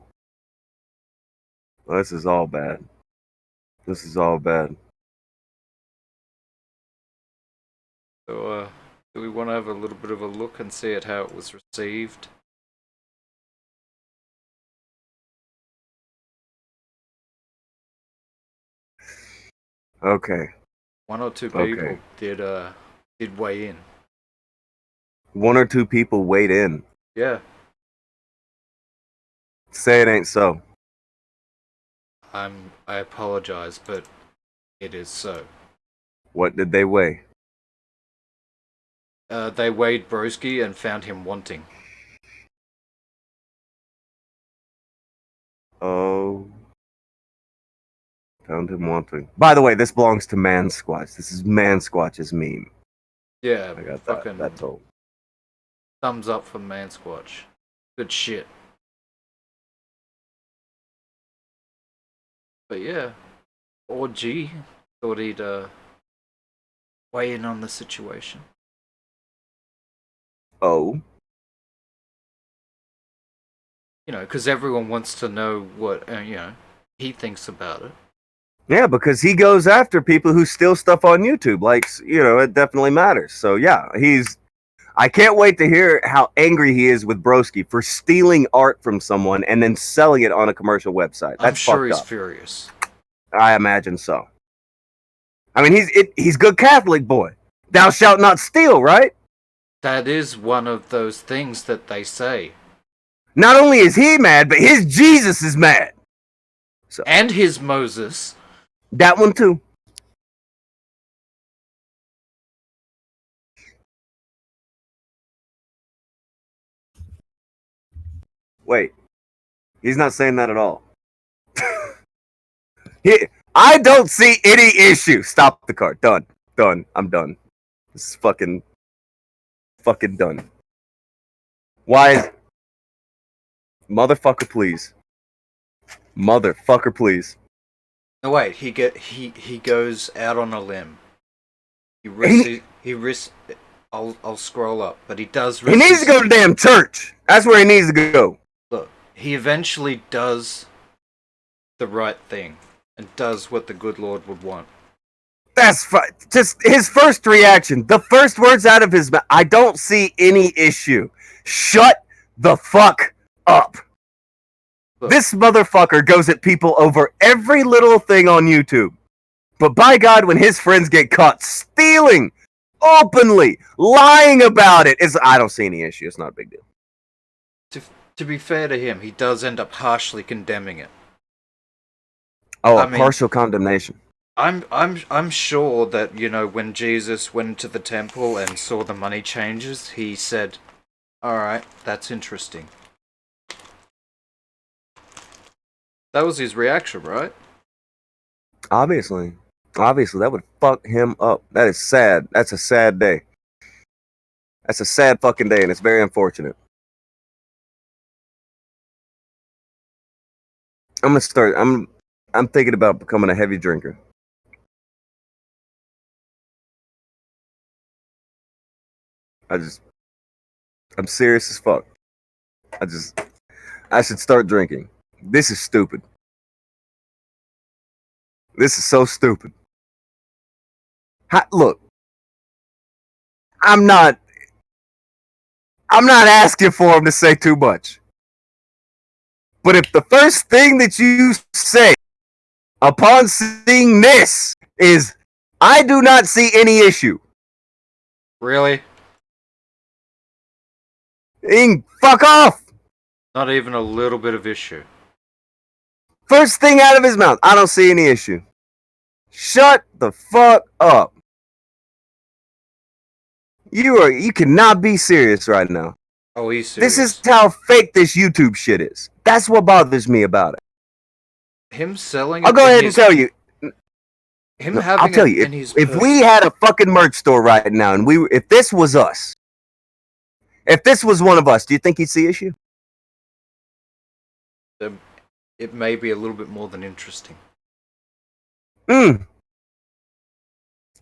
this is all bad. So, do we want to have a little bit of a look and see at how it was received? Okay. One or two Okay. people did weigh in. One or two people weighed in. Yeah, Say it ain't so. I apologize, but it is so. What did they weigh? They weighed Broski and found him wanting. Oh. Found him wanting. By the way, this belongs to Man Squatch. This is Man Squatch's meme. Yeah, I got fucking that told. thumbs up for Man Squatch. Good shit. But yeah, or G thought he'd weigh in on the situation. Oh. You know, because everyone wants to know what he thinks about it. Yeah, because he goes after people who steal stuff on YouTube. Like, it definitely matters. So yeah, I can't wait to hear how angry he is with Broski for stealing art from someone and then selling it on a commercial website. That's I'm sure he's fucked up. furious. I imagine so. I mean, he's good Catholic boy. Thou shalt not steal, right? That is one of those things that they say. Not only is he mad, but his Jesus is mad. So And his Moses. that one too. Wait, he's not saying that at all. I don't see any issue. Stop the car. Done. I'm done. This is fucking done. Why is... Motherfucker, please. Motherfucker, please. No, wait. He goes out on a limb. He risks. I'll scroll up, but he does. He needs to go to damn church. That's where he needs to go. Look, he eventually does the right thing and does what the good Lord would want. That's just his first reaction. The first words out of his mouth. I don't see any issue. Shut the fuck up. Look, This motherfucker goes at people over every little thing on YouTube. But by God, when his friends get caught stealing openly, lying about it, I don't see any issue. It's not a big deal. to be fair to him, he does end up harshly condemning it. Oh, I mean, partial condemnation. I'm sure that, when Jesus went to the temple and saw the money changes, he said, "Alright, that's interesting." That was his reaction, right? Obviously, that would fuck him up. That is sad. That's a sad day. That's a sad fucking day, and it's very unfortunate. I'm thinking about becoming a heavy drinker. I'm serious as fuck. I should start drinking. This is stupid. This is so stupid. Look, I'm not asking for him to say too much. But if the first thing that you say upon seeing this is, I do not see any issue. Really? Fuck off. Not even a little bit of issue. First thing out of his mouth, I don't see any issue. Shut the fuck up. You cannot be serious right now. Oh, he's serious. This is how fake this YouTube shit is. That's what bothers me about it. Him selling. I'll go ahead and tell you. Him having. I'll tell you. In his If we had a fucking merch store right now, and if this was us, if this was one of us, do you think he'd see issue? It may be a little bit more than interesting.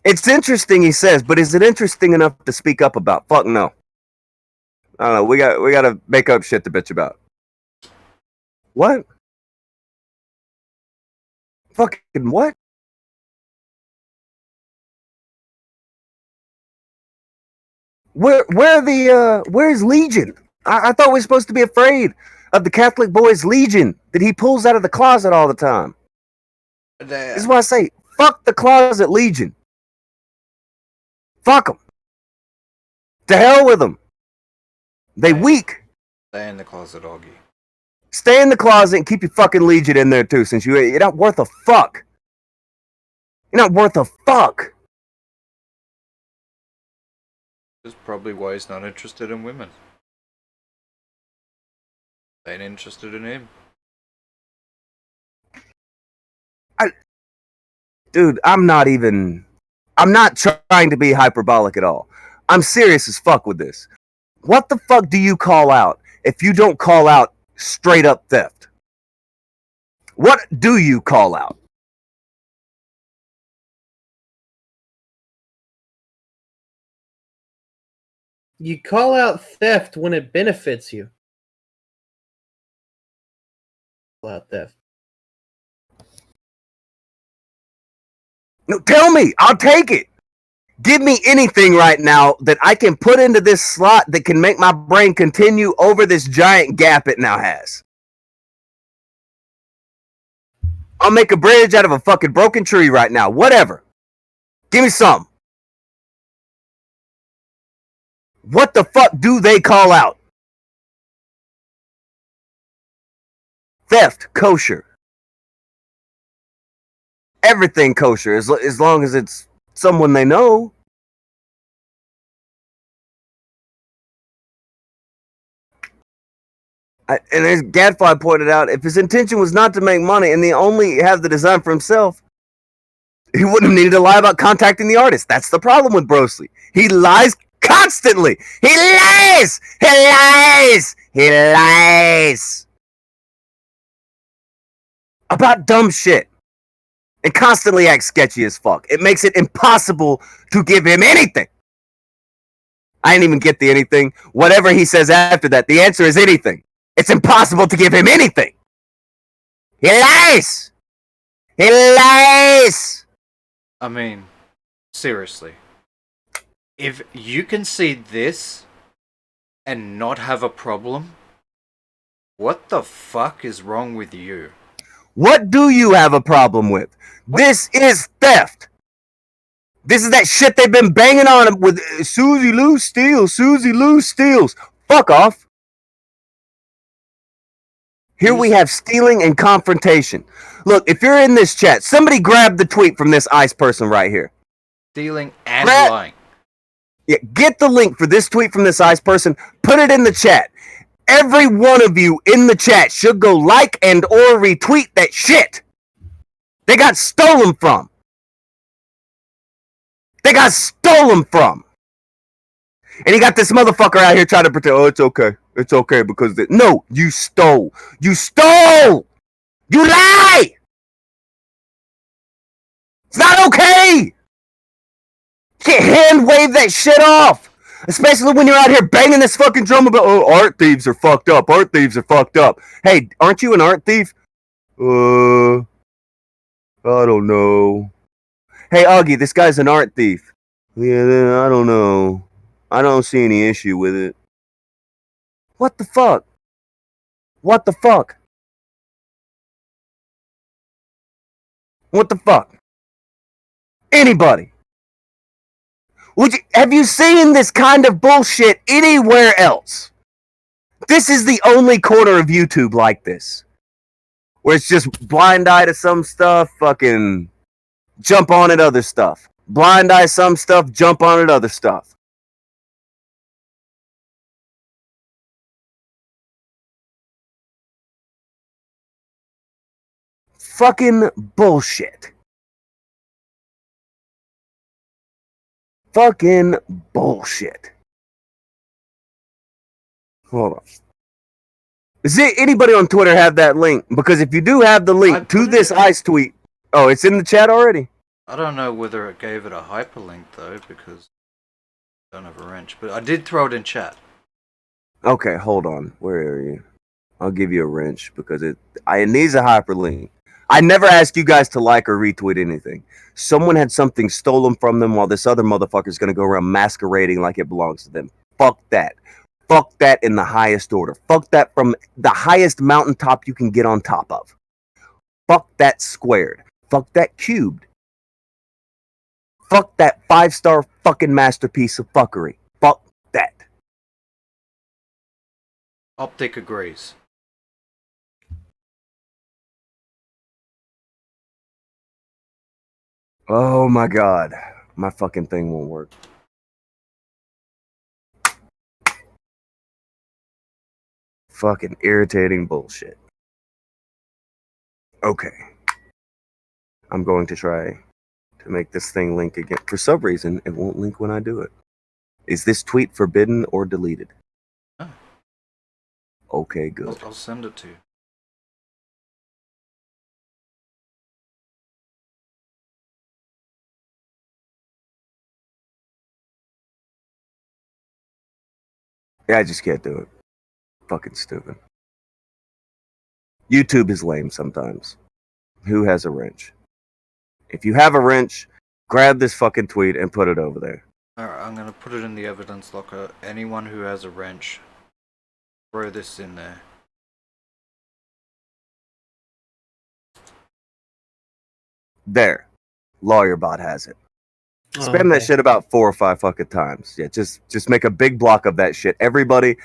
It's interesting, he says, but is it interesting enough to speak up about? Fuck no. I don't know. We got to make up shit to bitch about. What? Fucking what? Where's Legion? I thought we were supposed to be afraid of the Catholic boys Legion that he pulls out of the closet all the time. This is why I say, fuck the closet Legion. Fuck them. To hell with them. They weak. Stay in the closet, Augie. Stay in the closet and keep your fucking Legion in there too, since you're not worth a fuck. You're not worth a fuck. That's probably why he's not interested in women. They ain't interested in him. Dude, I'm not trying to be hyperbolic at all. I'm serious as fuck with this. What the fuck do you call out if you don't call out straight up theft? What do you call out? You call out theft when it benefits you. Call out theft. No, tell me. I'll take it. Give me anything right now that I can put into this slot that can make my brain continue over this giant gap it now has. I'll make a bridge out of a fucking broken tree right now. Whatever. Give me some. What the fuck do they call out? Theft, kosher. Everything kosher, as long as it's someone they know. And as Gadfly pointed out, if his intention was not to make money and he only have the design for himself, he wouldn't have needed to lie about contacting the artist. That's the problem with Brosley. He lies constantly. He lies. He lies. He lies about dumb shit and constantly acts sketchy as fuck. It makes it impossible to give him anything. I didn't even get the anything. Whatever he says after that, the answer is anything. It's impossible to give him anything. He lies. He lies. I mean, seriously. If you can see this and not have a problem, what the fuck is wrong with you? What do you have a problem with? This is theft. This is that shit they've been banging on with Susie Lou steals, Susie Lou steals. Fuck off. Here we have stealing and confrontation. Look, if you're in this chat, somebody grab the tweet from this ICE person right here. Stealing and lying. Yeah, get the link for this tweet from this ICE person, put it in the chat. Every one of you in the chat should go like and or retweet that shit. They got stolen from. They got stolen from. And you got this motherfucker out here trying to pretend, oh, it's okay. It's okay because no, you stole. You stole. You lie. It's not okay. You can't hand wave that shit off. Especially when you're out here banging this fucking drum about, oh, art thieves are fucked up. Art thieves are fucked up. Hey, aren't you an art thief? I don't know. Hey, Augie, this guy's an art thief. Yeah, I don't know. I don't see any issue with it. What the fuck? What the fuck? What the fuck? Anybody? Have you seen this kind of bullshit anywhere else? This is the only corner of YouTube like this. Where it's just blind eye to some stuff, fucking jump on at other stuff. Blind eye some stuff, jump on at other stuff. Fucking bullshit. Fucking bullshit. Hold on. Does anybody on Twitter have that link? Because if you do have the link to this ICE tweet, oh, it's in the chat already? I don't know whether it gave it a hyperlink though, because I don't have a wrench. But I did throw it in chat. Okay, hold on. Where are you? I'll give you a wrench because it needs a hyperlink. I never ask you guys to like or retweet anything. Someone had something stolen from them while this other motherfucker's gonna go around masquerading like it belongs to them. Fuck that. Fuck that in the highest order. Fuck that from the highest mountaintop you can get on top of. Fuck that squared. Fuck that cubed. Fuck that 5-star fucking masterpiece of fuckery. Fuck that. Optic agrees. Oh my god. My fucking thing won't work. Fucking irritating bullshit. Okay. I'm going to try to make this thing link again. For some reason, it won't link when I do it. Is this tweet forbidden or deleted? Oh. Okay, good. I'll send it to you. Yeah, I just can't do it. Fucking stupid. YouTube is lame sometimes. Who has a wrench? If you have a wrench, grab this fucking tweet and put it over there. Alright, I'm gonna put it in the evidence locker. Anyone who has a wrench, throw this in there. There. LawyerBot has it. Oh, Spam that shit about 4 or 5 fucking times. Yeah, just make a big block of that shit. Everybody,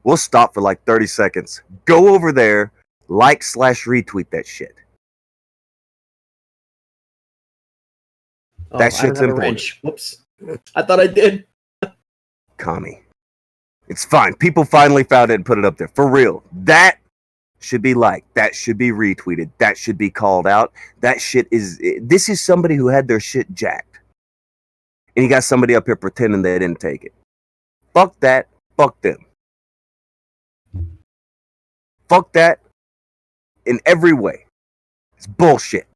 we'll stop for like 30 seconds. Go over there, like/retweet that shit. Oh, That I shit's don't have a important. wrench. Whoops. I thought I did. Commie. It's fine. People finally found it and put it up there. For real. That should be liked. That should be retweeted. That should be called out. That shit is... This is somebody who had their shit jacked. And you got somebody up here pretending they didn't take it. Fuck that. Fuck them. Fuck that in every way. It's bullshit.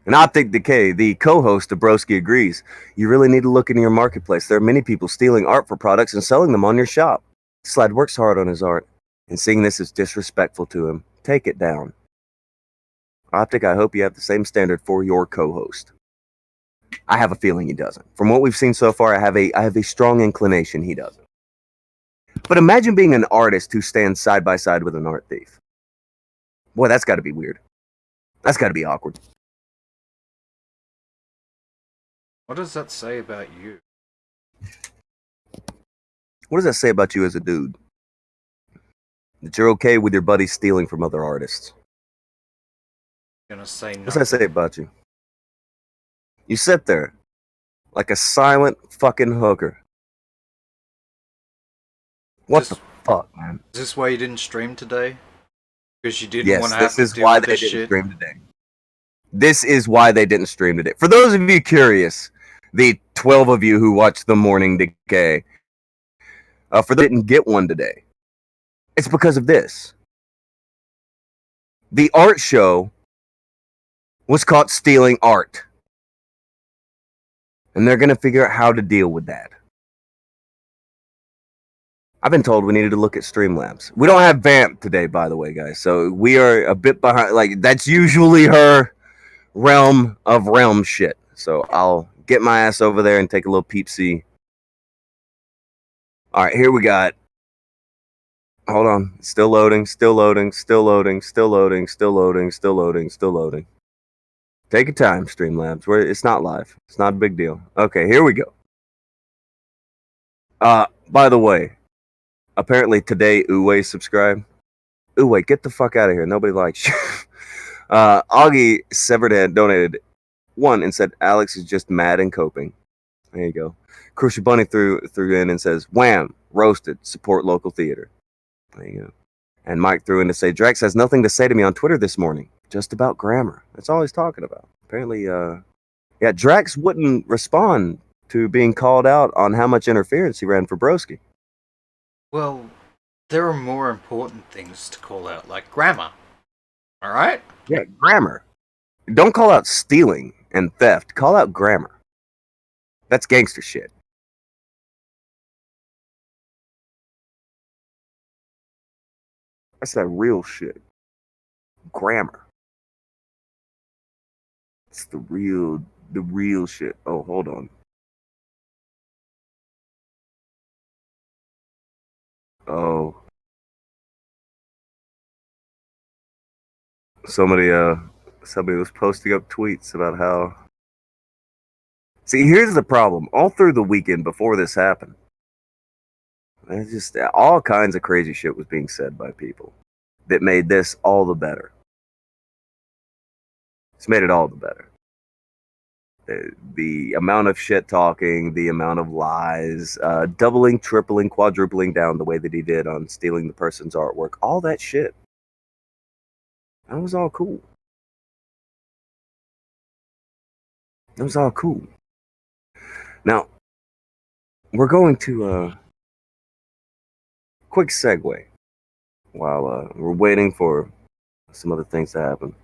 And Optic Decay, the co-host of Broski Agrees, you really need to look into your marketplace. There are many people stealing art for products and selling them on your shop. This lad works hard on his art, and seeing this is disrespectful to him. Take it down. Optic, I hope you have the same standard for your co-host. I have a feeling he doesn't. From what we've seen so far, I have a strong inclination he doesn't. But imagine being an artist who stands side by side with an art thief. Boy, that's got to be weird. That's got to be awkward. What does that say about you? What does that say about you as a dude? That you're okay with your buddies stealing from other artists. Gonna say nothing. What's that say about you? You sit there like a silent fucking hooker. What the fuck, man? Is this why you didn't stream today? Because you didn't Yes, want to have this to is deal why with they this didn't shit? stream today. This is why they didn't stream today. For those of you curious, the 12 of you who watched the morning decay, for those who didn't get one today, it's because of this. The art show was caught stealing art. And they're going to figure out how to deal with that. I've been told we needed to look at Streamlabs. We don't have Vamp today, by the way, guys. So we are a bit behind. Like, that's usually her realm of realm shit. So I'll get my ass over there and take a little peep-see. All right, here we got. Hold on. Still loading, still loading, still loading, still loading, still loading, still loading, still loading. Take your time, Streamlabs. It's not live. It's not a big deal. Okay, here we go. By the way, apparently today Uwe subscribed. Uwe, get the fuck out of here. Nobody likes you. Augie Severed donated 1 and said Alex is just mad and coping. There you go. Crucial Bunny threw in and says, wham, roasted, support local theater. There you go. And Mike threw in to say, Drax has nothing to say to me on Twitter this morning. Just about grammar. That's all he's talking about. Apparently, Drax wouldn't respond to being called out on how much interference he ran for Broski. Well, there are more important things to call out, like grammar. Alright? Yeah, grammar. Don't call out stealing and theft. Call out grammar. That's gangster shit. That's that real shit. Grammar. It's the real shit. Oh, hold on. Oh. Somebody was posting up tweets about how. See, here's the problem. All through the weekend before this happened, there's just all kinds of crazy shit was being said by people that made this all the better. It's made it all the better. The amount of shit talking, the amount of lies, doubling, tripling, quadrupling down the way that he did on stealing the person's artwork, all that shit. That was all cool. That was all cool. Now, we're going to quick segue while we're waiting for some other things to happen.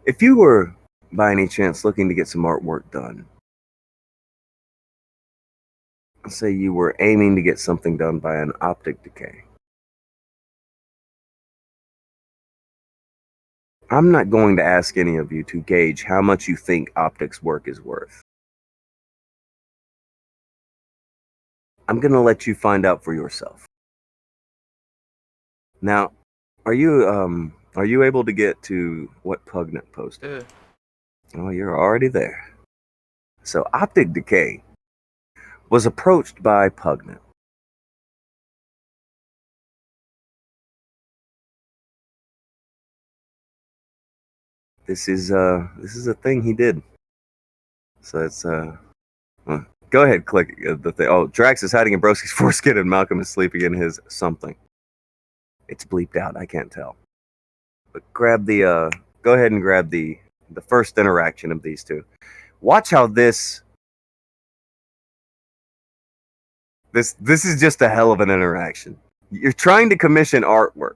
If you were, by any chance, looking to get some artwork done, let's say you were aiming to get something done by an Optic decay, I'm not going to ask any of you to gauge how much you think Optic's work is worth. I'm going to let you find out for yourself. Now, are you able to get to what Pugnant posted? Oh, you're already there. So Optic Decay was approached by Pugnant. This is a thing he did. So it's go ahead, click the thing. Oh, Thrax is hiding in Broski's foreskin and Malcolm is sleeping in his something. It's bleeped out. I can't tell. But grab the go ahead and grab the first interaction of these two. Watch how this is just a hell of an interaction. You're trying to commission artwork.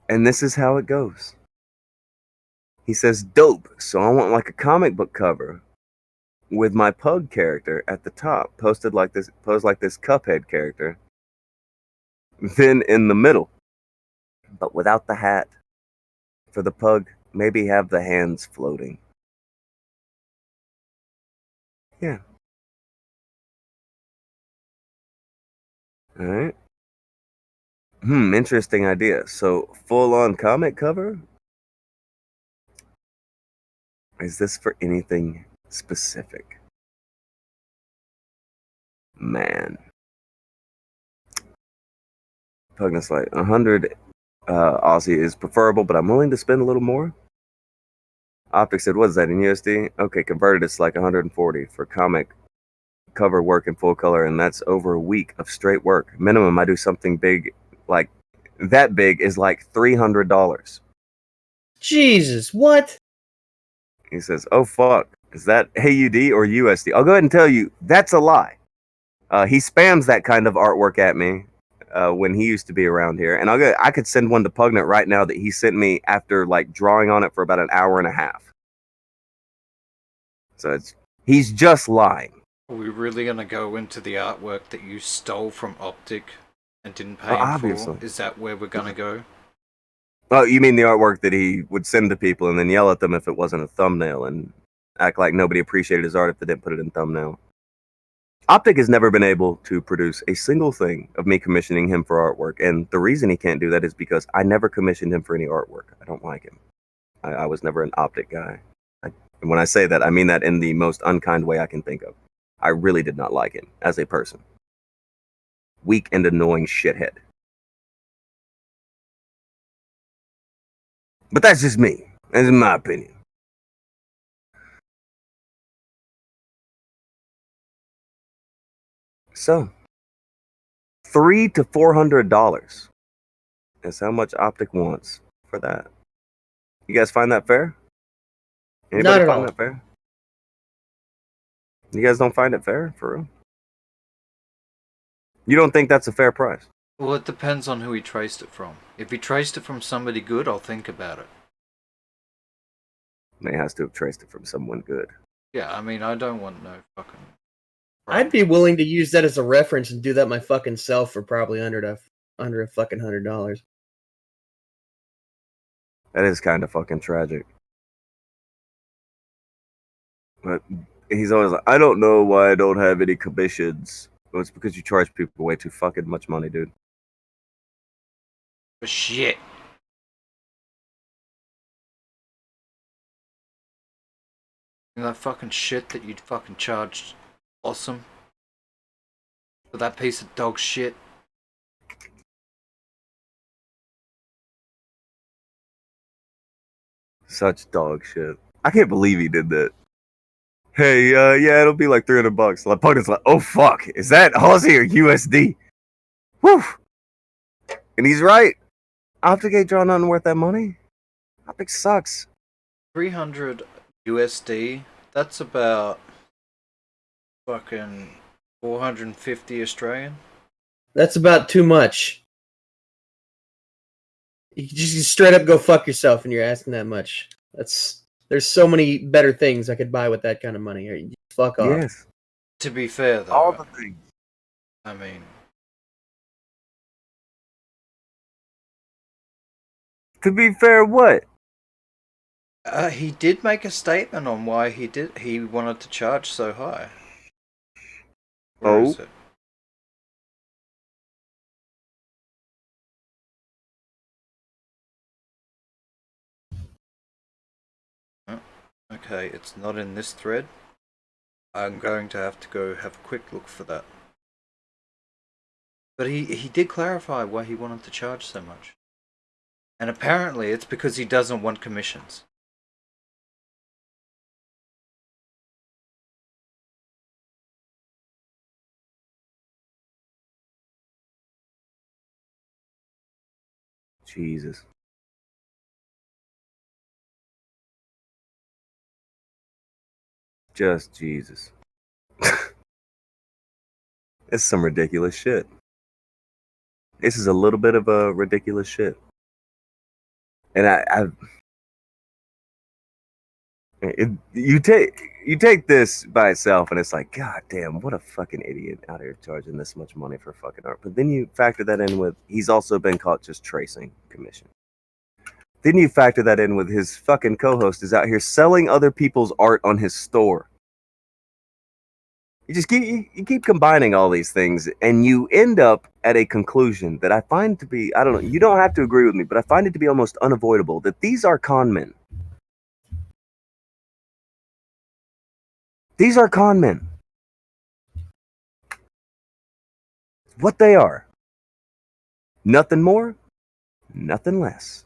And this is how it goes. He says, dope, so I want like a comic book cover with my pug character at the top, posed like this Cuphead character. Then in the middle, but without the hat. For the pug, maybe have the hands floating. Yeah. Alright. Interesting idea. So, full-on comic cover? Is this for anything specific? Man. Pugnant's like, 100 Aussie is preferable, but I'm willing to spend a little more. Optic said, what is that in USD? Okay, converted, it's like 140 for comic cover work in full color, and that's over a week of straight work. Minimum, I do something big, like that big is like $300. Jesus, what? He says, oh fuck, is that AUD or USD? I'll go ahead and tell you, that's a lie. He spams that kind of artwork at me when he used to be around here, and I could send one to Pugnant right now that he sent me after like drawing on it for about an hour and a half. So he's just lying. Are we really gonna go into the artwork that you stole from Optic and didn't pay him obviously. for? Is that where we're gonna go? Oh, you mean the artwork that he would send to people and then yell at them if it wasn't a thumbnail and act like nobody appreciated his art if they didn't put it in thumbnail? Optic has never been able to produce a single thing of me commissioning him for artwork, and the reason he can't do that is because I never commissioned him for any artwork. I don't like him. I was never an Optic guy. And when I say that, I mean that in the most unkind way I can think of. I really did not like him as a person. Weak and annoying shithead. But that's just me. That's my opinion. So, $300 to $400 is how much Optic wants for that. You guys find that fair? Anybody Not at find all. that fair? You guys don't find it fair, for real? You don't think that's a fair price? Well, it depends on who he traced it from. If he traced it from somebody good, I'll think about it. He has to have traced it from someone good. Yeah, I mean, I don't want no fucking... I'd be willing to use that as a reference and do that my fucking self for probably under a fucking $100. That is kind of fucking tragic. But he's always like, I don't know why I don't have any commissions. Well, it's because you charge people way too fucking much money, dude. But shit. You know that fucking shit that you'd fucking charged awesome? For that piece of dog shit? Such dog shit. I can't believe he did that. Hey, yeah, it'll be like $300. Like, Pug's like, oh fuck, is that Aussie or USD? Whew. And he's right. Optic ain't drawing nothing worth that money. Optic sucks. 300 USD. That's about fucking 450 Australian. That's about too much. You just straight up go fuck yourself, and you're asking that much. There's so many better things I could buy with that kind of money. You fuck off. Yes. To be fair, though, All the things. I mean, To be fair, what? he did make a statement on why he wanted to charge so high. Where is it? Oh, okay, it's not in this thread. I'm going to have to go have a quick look for that. But he did clarify why he wanted to charge so much. And apparently it's because he doesn't want commissions. Jesus. Just Jesus. It's some ridiculous shit. This is a little bit of a ridiculous shit. And you take this by itself, and it's like, God damn, what a fucking idiot out here charging this much money for fucking art. But then you factor that in with he's also been caught just tracing commission. Then you factor that in with his fucking co-host is out here selling other people's art on his store. You just keep combining all these things, and you end up at a conclusion that I find to be, I don't know, you don't have to agree with me, but I find it to be almost unavoidable that these are con men. These are con men. What they are. Nothing more, nothing less.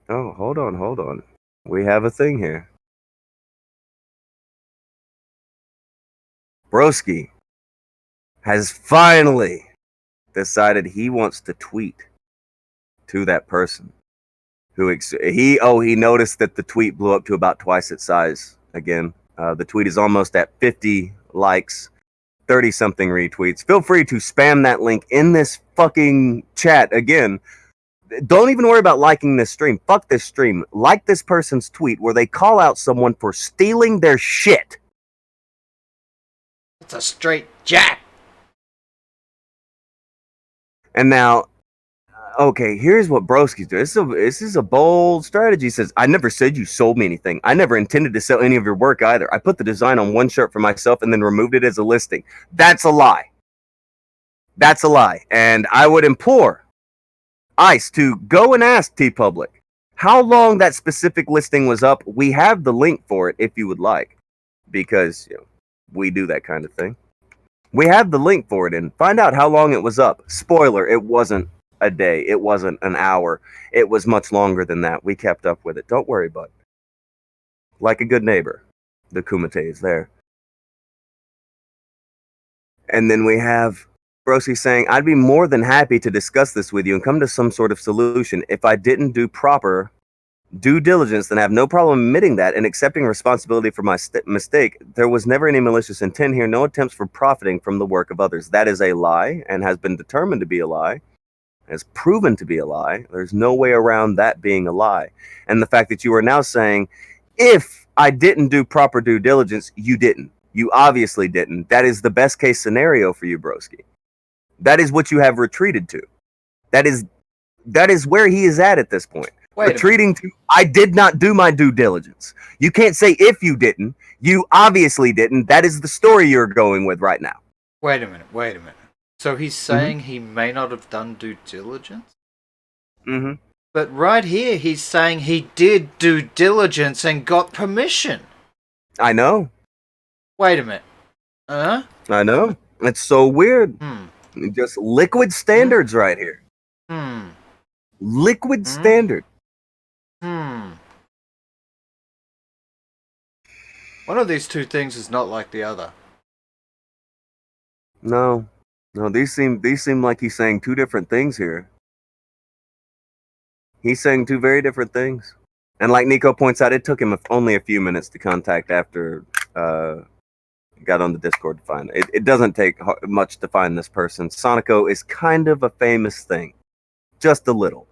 Oh, hold on. We have a thing here. Broski has finally decided he wants to tweet to that person. He noticed that the tweet blew up to about twice its size again. The tweet is almost at 50 likes, 30 something retweets. Feel free to spam that link in this fucking chat again. Don't even worry about liking this stream. Fuck this stream. Like this person's tweet where they call out someone for stealing their shit. It's a straight jack. And now, okay, here's what Broski's doing. This is a bold strategy. He says, I never said you sold me anything. I never intended to sell any of your work either. I put the design on one shirt for myself and then removed it as a listing. That's a lie. That's a lie. And I would implore ICE to go and ask TeePublic how long that specific listing was up. We have the link for it if you would like, because we do that kind of thing. We have the link for it and find out how long it was up. Spoiler, it wasn't a day. It wasn't an hour. It was much longer than that. We kept up with it. Don't worry, bud. Like a good neighbor, the Kumite is there. And then we have Broski saying, I'd be more than happy to discuss this with you and come to some sort of solution. If I didn't do proper due diligence, then I have no problem admitting that and accepting responsibility for my mistake. There was never any malicious intent here, no attempts for profiting from the work of others. That is a lie and has been determined to be a lie, has proven to be a lie. There's no way around that being a lie. And the fact that you are now saying, if I didn't do proper due diligence, you didn't. You obviously didn't. That is the best case scenario for you, Broski. That is what you have retreated to. That is where he is at this point. Retreating to, I did not do my due diligence. You can't say if you didn't. You obviously didn't. That is the story you're going with right now. Wait a minute. So he's saying he may not have done due diligence? Mm-hmm. But right here, he's saying he did due diligence and got permission. I know. Wait a minute. I know. It's so weird. Just liquid standards right here. Liquid standard. One of these two things is not like the other. No, these seem like he's saying two different things here. He's saying two very different things. And like Nico points out, it took him only a few minutes to contact after got on the Discord to find it. It doesn't take much to find this person. Sonico is kind of a famous thing, just a little.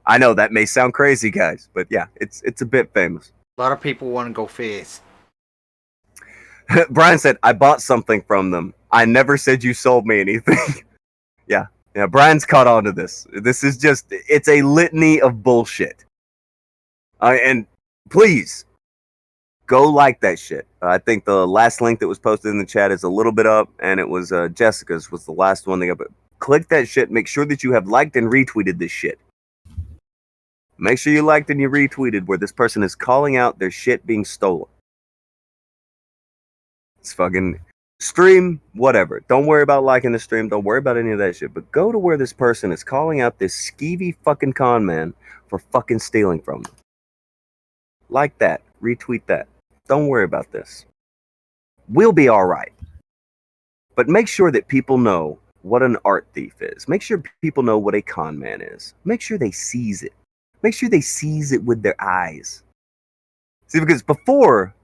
I know that may sound crazy, guys, but yeah, it's a bit famous. A lot of people want to go fast. Brian said, "I bought something from them. I never said you sold me anything." Yeah, Brian's caught on to this. This is it's a litany of bullshit. And please, go like that shit. I think the last link that was posted in the chat is a little bit up, and it was Jessica's was the last one. Click that shit. Make sure that you have liked and retweeted this shit. Make sure you liked and you retweeted where this person is calling out their shit being stolen. It's fucking stream, whatever. Don't worry about liking the stream. Don't worry about any of that shit. But go to where this person is calling out this skeevy fucking con man for fucking stealing from them. Like that. Retweet that. Don't worry about this. We'll be all right. But make sure that people know what an art thief is. Make sure people know what a con man is. Make sure they seize it. Make sure they seize it with their eyes. See, because before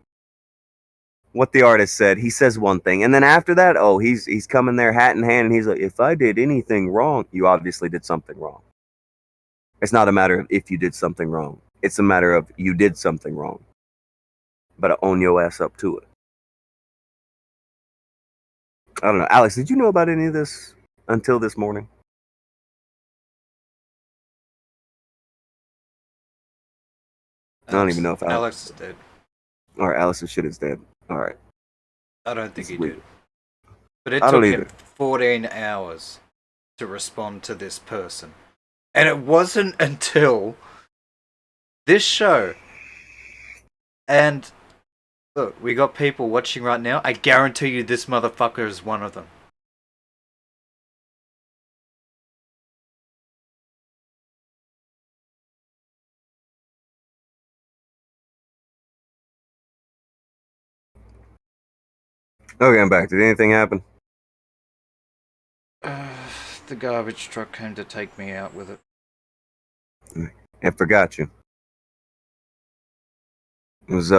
what the artist said, he says one thing, and then after that, he's coming there hat in hand, and he's like, if I did anything wrong, you obviously did something wrong. It's not a matter of if you did something wrong. It's a matter of you did something wrong. But own your ass up to it. I don't know. Alex, did you know about any of this until this morning? I don't even know if Alex is dead. Or Alice's shit is dead. All right. I don't think he weird. did. But it I took don't him 14 hours to respond to this person. And it wasn't until this show. And look, we got people watching right now. I guarantee you this motherfucker is one of them. Okay, I'm back. Did anything happen? The garbage truck came to take me out with it. It forgot you. It was,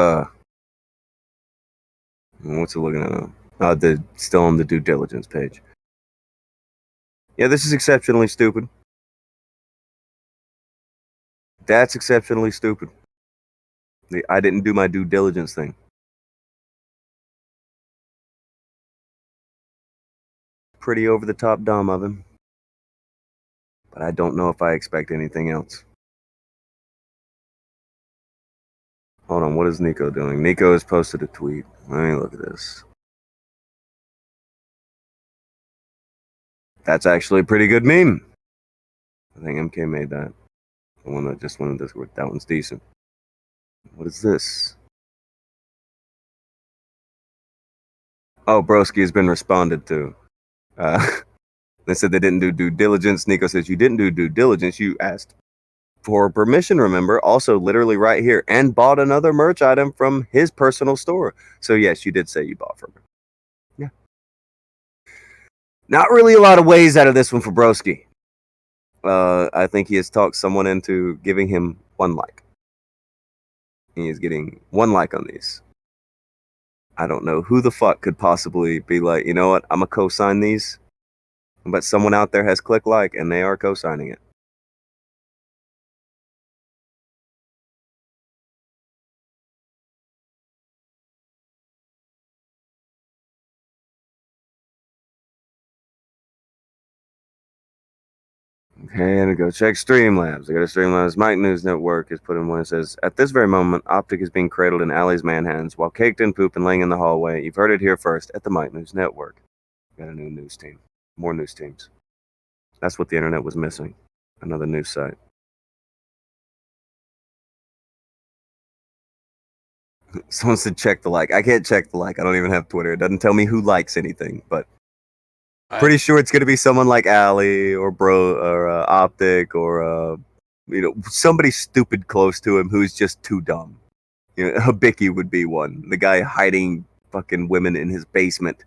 what's it looking at? Still on the due diligence page. Yeah, this is exceptionally stupid. That's exceptionally stupid. I didn't do my due diligence thing. Pretty over the top dumb of him. But I don't know if I expect anything else. Hold on, what is Nico doing? Nico has posted a tweet. Let me look at this. That's actually a pretty good meme. I think MK made that. The one that just went in Discord. That one's decent. What is this? Oh, Broski has been responded to. They said they didn't do due diligence. Nico says you didn't do due diligence. You asked for permission, remember? Also, literally right here. And bought another merch item from his personal store. So, yes, you did say you bought from him. Yeah. Not really a lot of ways out of this one for Broski. I think he has talked someone into giving him 1 like. He is getting 1 like on these. I don't know who the fuck could possibly be like, you know what, I'm going to co-sign these. But someone out there has clicked like, and they are co-signing it. Okay, and go check Streamlabs. I got a Streamlabs. Mike News Network is put in one that says, at this very moment, Optic is being cradled in Allie's manhands while caked in poop and laying in the hallway. You've heard it here first at the Mike News Network. Got a new news team. More news teams. That's what the internet was missing. Another news site. Someone said check the like. I can't check the like. I don't even have Twitter. It doesn't tell me who likes anything, but Pretty sure it's gonna be someone like Allie or Bro or Optic or somebody stupid close to him who's just too dumb. Habiki would be one. The guy hiding fucking women in his basement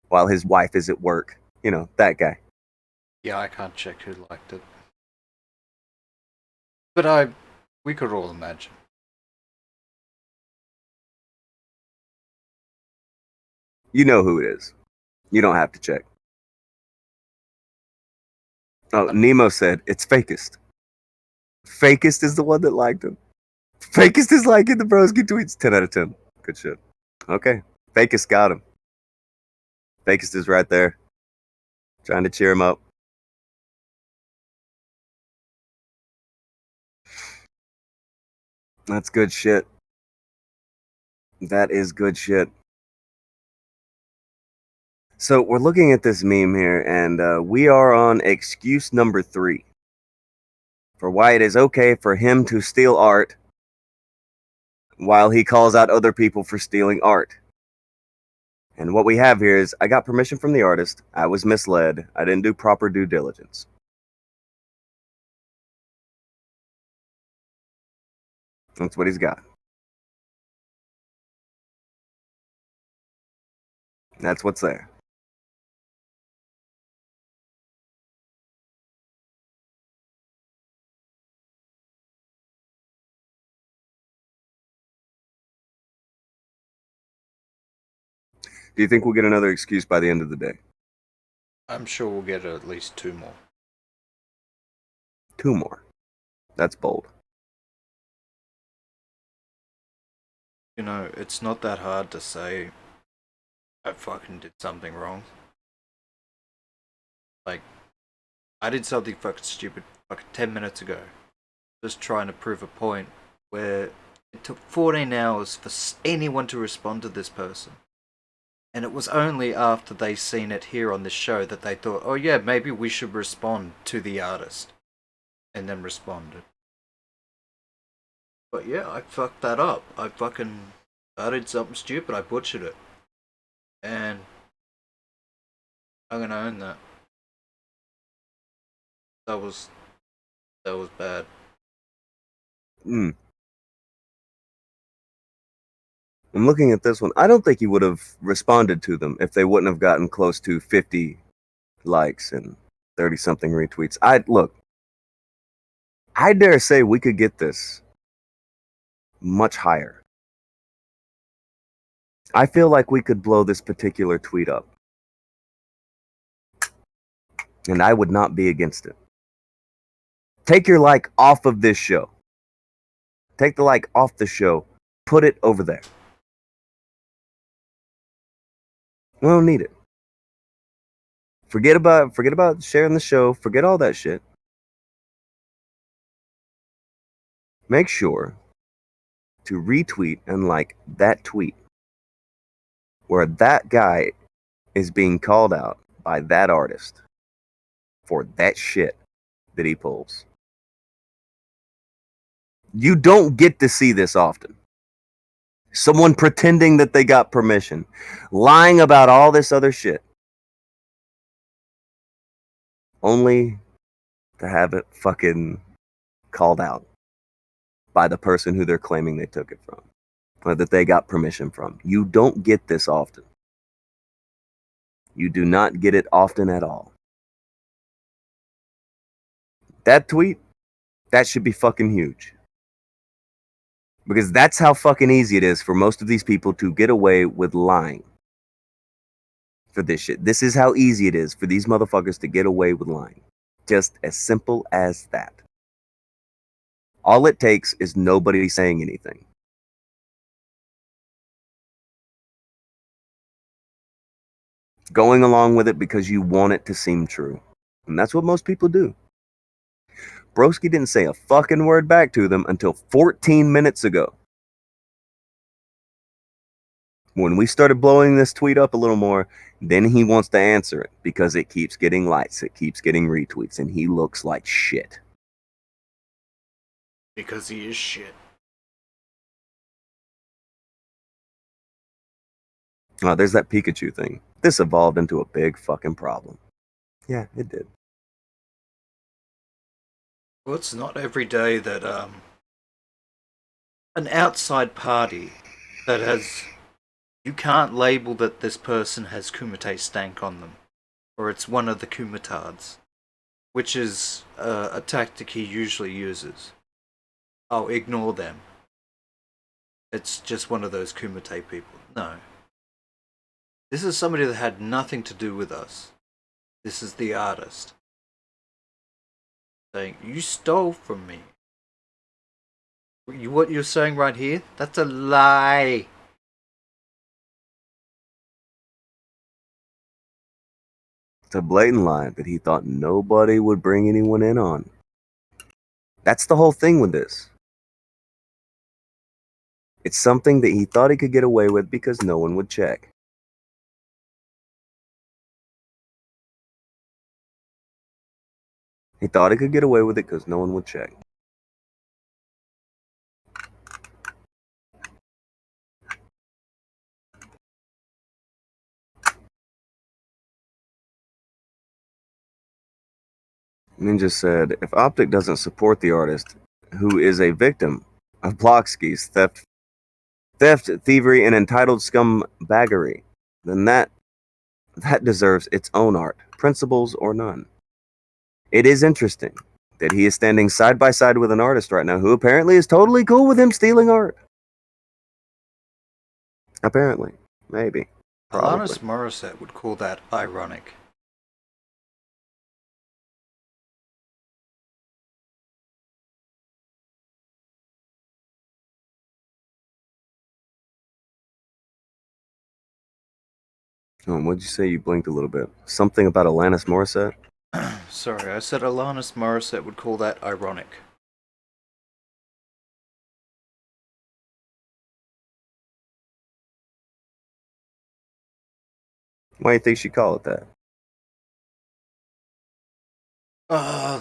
while his wife is at work. That guy. Yeah, I can't check who liked it. But we could all imagine. You know who it is. You don't have to check. Oh, Nemo said it's Fakest. Fakest is the one that liked him. Fakest is liking the broski tweets. 10 out of 10. Good shit. Okay. Fakest got him. Fakest is right there. Trying to cheer him up. That's good shit. That is good shit. So we're looking at this meme here, and we are on excuse number 3 for why it is okay for him to steal art while he calls out other people for stealing art. And what we have here is, I got permission from the artist, I was misled, I didn't do proper due diligence. That's what he's got. That's what's there. Do you think we'll get another excuse by the end of the day? I'm sure we'll get at least 2 more. 2 more. That's bold. It's not that hard to say I fucking did something wrong. Like, I did something fucking stupid 10 minutes ago. Just trying to prove a point where it took 14 hours for anyone to respond to this person. And it was only after they seen it here on this show that they thought, oh yeah, maybe we should respond to the artist. And then responded. But yeah, I fucked that up. I did something stupid, I butchered it. And I'm gonna own that. That was bad. I'm looking at this one. I don't think he would have responded to them if they wouldn't have gotten close to 50 likes and 30-something retweets. I dare say we could get this much higher. I feel like we could blow this particular tweet up. And I would not be against it. Take your like off of this show. Take the like off the show. Put it over there. We don't need it. Forget about sharing the show. Forget all that shit. Make sure to retweet and like that tweet where that guy is being called out by that artist for that shit that he pulls. You don't get to see this often. Someone pretending that they got permission, lying about all this other shit, only to have it fucking called out by the person who they're claiming they took it from, or that they got permission from. You don't get this often. You do not get it often at all. That tweet, that should be fucking huge. Because that's how fucking easy it is for most of these people to get away with lying for this shit. This is how easy it is for these motherfuckers to get away with lying. Just as simple as that. All it takes is nobody saying anything. Going along with it because you want it to seem true. And that's what most people do. Broski didn't say a fucking word back to them until 14 minutes ago. When we started blowing this tweet up a little more, then he wants to answer it because it keeps getting likes, it keeps getting retweets, and he looks like shit. Because he is shit. Oh, there's that Pikachu thing. This evolved into a big fucking problem. Yeah, it did. Well, it's not every day that an outside party that has, you can't label that this person has Kumite stank on them, or it's one of the Kumitards, which is a tactic he usually uses. Oh, ignore them. It's just one of those Kumite people. No. This is somebody that had nothing to do with us. This is the artist saying, you stole from me. What you're saying right here? That's a lie. It's a blatant lie that he thought nobody would bring anyone in on. That's the whole thing with this. It's something that he thought he could get away with because no one would check. He thought he could get away with it because no one would check. Ninja said, if Optic doesn't support the artist, who is a victim of Blocksky's theft, thievery, and entitled scumbaggery, then that deserves its own art, principles or none. It is interesting that he is standing side by side with an artist right now who apparently is totally cool with him stealing art. Apparently. Maybe. Probably. Alanis Morissette would call that ironic. Oh, what'd you say? You blinked a little bit. Something about Alanis Morissette? Sorry, I said Alanis Morissette would call that ironic. Why do you think she call it that?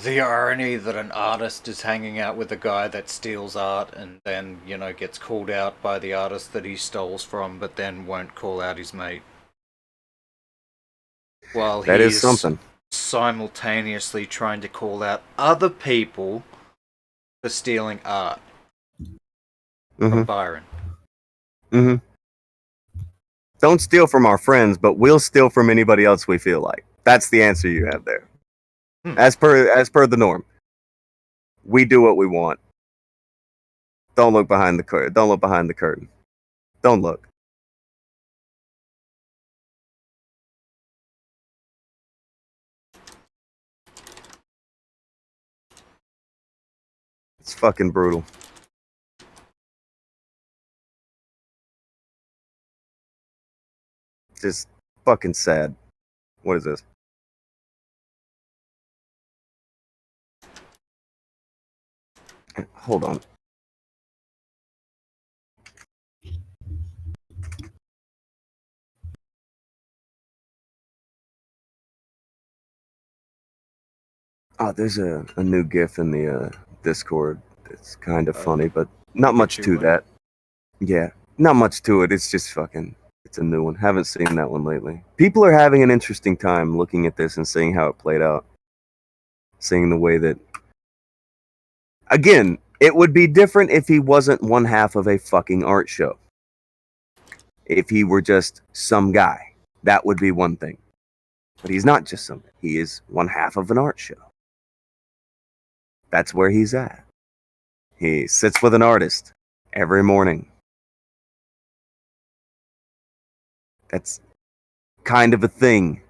The irony that an artist is hanging out with a guy that steals art and then, gets called out by the artist that he stoles from, but then won't call out his mate. While That is he's something. simultaneously trying to call out other people for stealing art from Byron. Mm-hmm. Don't steal from our friends, but we'll steal from anybody else we feel like. That's the answer you have there. As per the norm. We do what we want. Don't look behind the curtain. Don't look behind the curtain. Don't look. It's fucking brutal. Just fucking sad. What is this? Hold on. Oh, there's a new GIF in the Discord. It's kind of funny, but not much to that. Yeah, not much to it. It's just fucking. It's a new one. Haven't seen that one lately. People are having an interesting time looking at this and seeing how it played out. Seeing the way that. Again, it would be different if he wasn't one half of a fucking art show. If he were just some guy, that would be one thing. But he's not just some. He is one half of an art show. That's where he's at. He sits with an artist every morning. That's kind of a thing.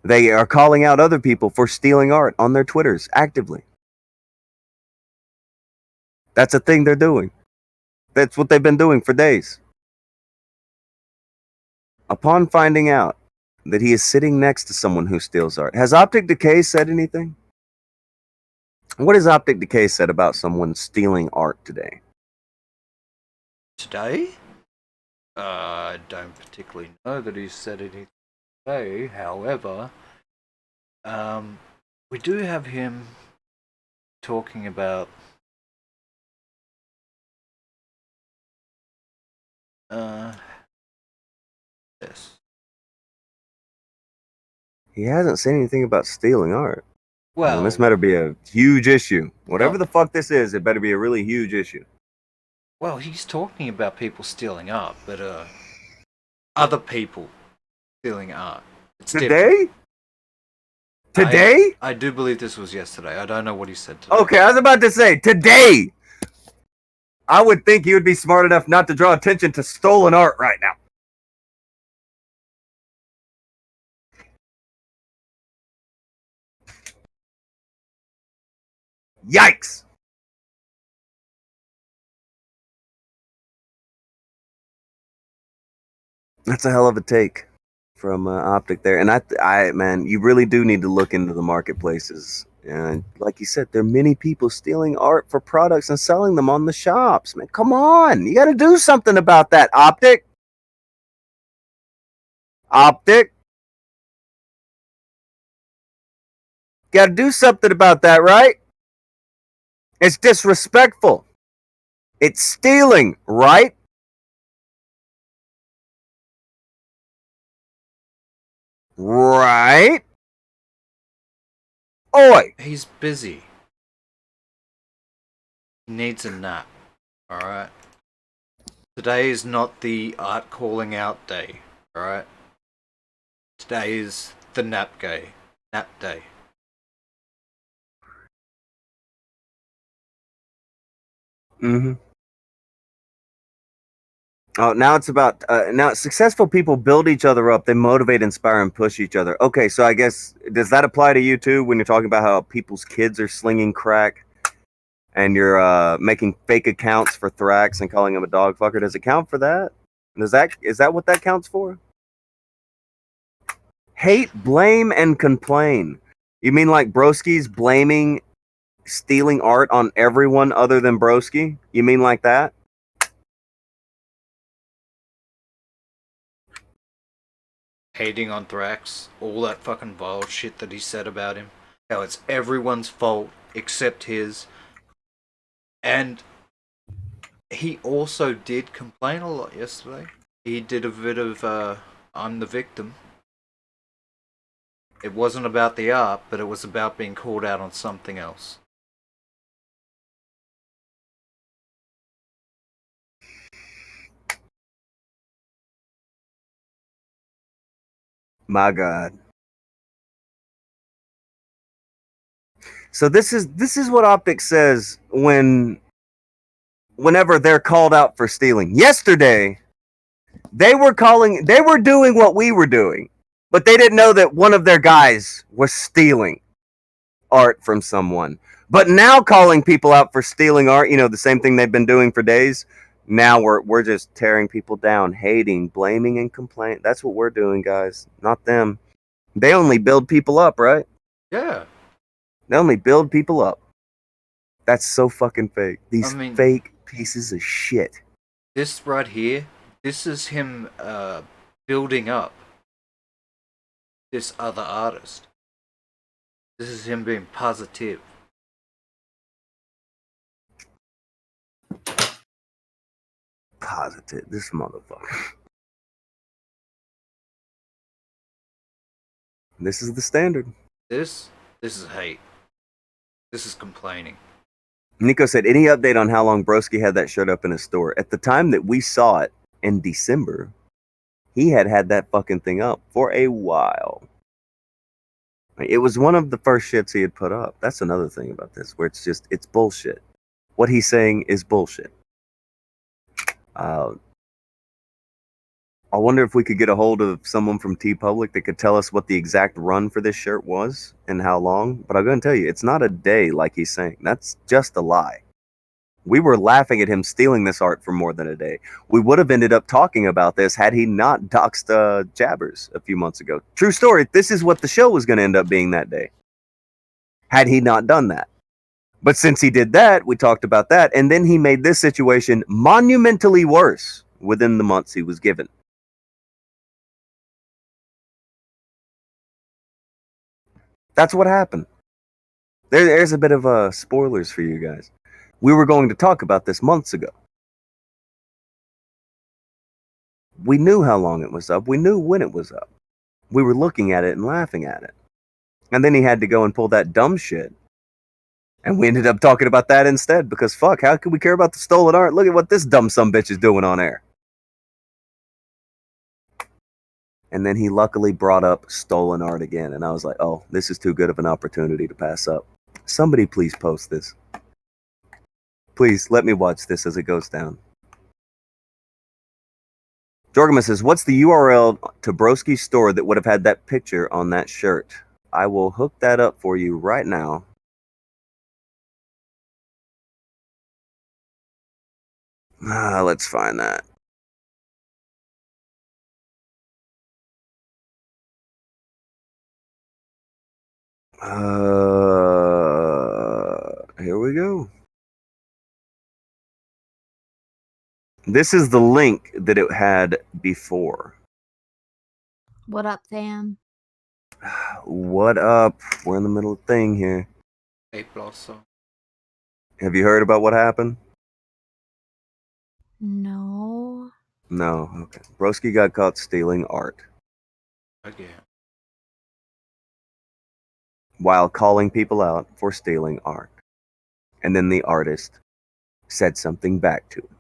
They are calling out other people for stealing art on their Twitters actively. That's a thing they're doing. That's what they've been doing for days. Upon finding out that he is sitting next to someone who steals art, has Optic Decay said anything? What has Optic Decay said about someone stealing art today? Today? I don't particularly know that he's said anything today. However, we do have him talking about this. He hasn't said anything about stealing art. Well, This better be a huge issue. Whatever No. the fuck this is, it better be a really huge issue. well, he's talking about people stealing art, but other people stealing art. It's different. Today? Today? I do believe this was yesterday. I don't know what he said today. Okay, I was about to say, today! I would think he would be smart enough not to draw attention to stolen art right now. Yikes! That's a hell of a take from Optic there. And man, you really do need to look into the marketplaces. And like you said, there are many people stealing art for products and selling them on the shops. Man, come on. You got to do something about that, Optic. Optic. Got to do something about that, right? It's disrespectful. It's stealing, right? Right? Oi! He's busy. He needs a nap. Alright? Today is not the art calling out day. Alright? Today is the nap day. Nap day. Mm-hmm. Oh, now it's about now successful people build each other up. They motivate, inspire, and push each other. Okay, so I guess does that apply to you too when you're talking about how people's kids are slinging crack and you're making fake accounts for Thrax and calling him a dog fucker? Does it count for that? Is that what that counts for? Hate, blame, and complain. You mean like Broski's blaming stealing art on everyone other than Broski? You mean like that? Hating on Thrax. All that fucking vile shit that he said about him. How it's everyone's fault except his. And he also did complain a lot yesterday. He did a bit of, I'm the victim. It wasn't about the art, but it was about being called out on something else. My God. So this is what Optic says whenever they're called out for stealing. Yesterday, they were doing what we were doing, but they didn't know that one of their guys was stealing art from someone. But now calling people out for stealing art, the same thing they've been doing for days. Now we're just tearing people down, hating, blaming, and complaining. That's what we're doing, guys, not them. They only build people up, right? Yeah. They only build people up. That's so fucking fake. These I mean, fake pieces of shit. This right here, this is him building up this other artist. This is him being positive. Positive. This motherfucker. This is the standard. This is hate. This is complaining. Nico said, any update on how long Broski had that shirt up in his store? At the time that we saw it in December, he had that fucking thing up for a while. It was one of the first shits he had put up. That's another thing about this, where it's bullshit. What he's saying is bullshit. I wonder if we could get a hold of someone from TeePublic that could tell us what the exact run for this shirt was and how long. But I'm going to tell you, it's not a day like he's saying. That's just a lie. We were laughing at him stealing this art for more than a day. We would have ended up talking about this had he not doxed Jabbers a few months ago. True story, this is what the show was going to end up being that day. Had he not done that. But since he did that, we talked about that. And then he made this situation monumentally worse within the months he was given. That's what happened. There's a bit of spoilers for you guys. We were going to talk about this months ago. We knew how long it was up. We knew when it was up. we were looking at it and laughing at it. And then he had to go and pull that dumb shit. And we ended up talking about that instead because fuck, how could we care about the stolen art? Look at what this dumb sumbitch is doing on air. And then he luckily brought up stolen art again. And I was like, oh, this is too good of an opportunity to pass up. Somebody please post this. Please let me watch this as it goes down. Jorgama says, what's the URL to Broski's store that would have had that picture on that shirt? I will hook that up for you right now. Let's find that. Here we go. This is the link that it had before. What up, fam? What up? We're in the middle of the thing here. A blossom. Have you heard about what happened? No. No. Okay. Broski got caught stealing art Again. while calling people out for stealing art. And then the artist said something back to him.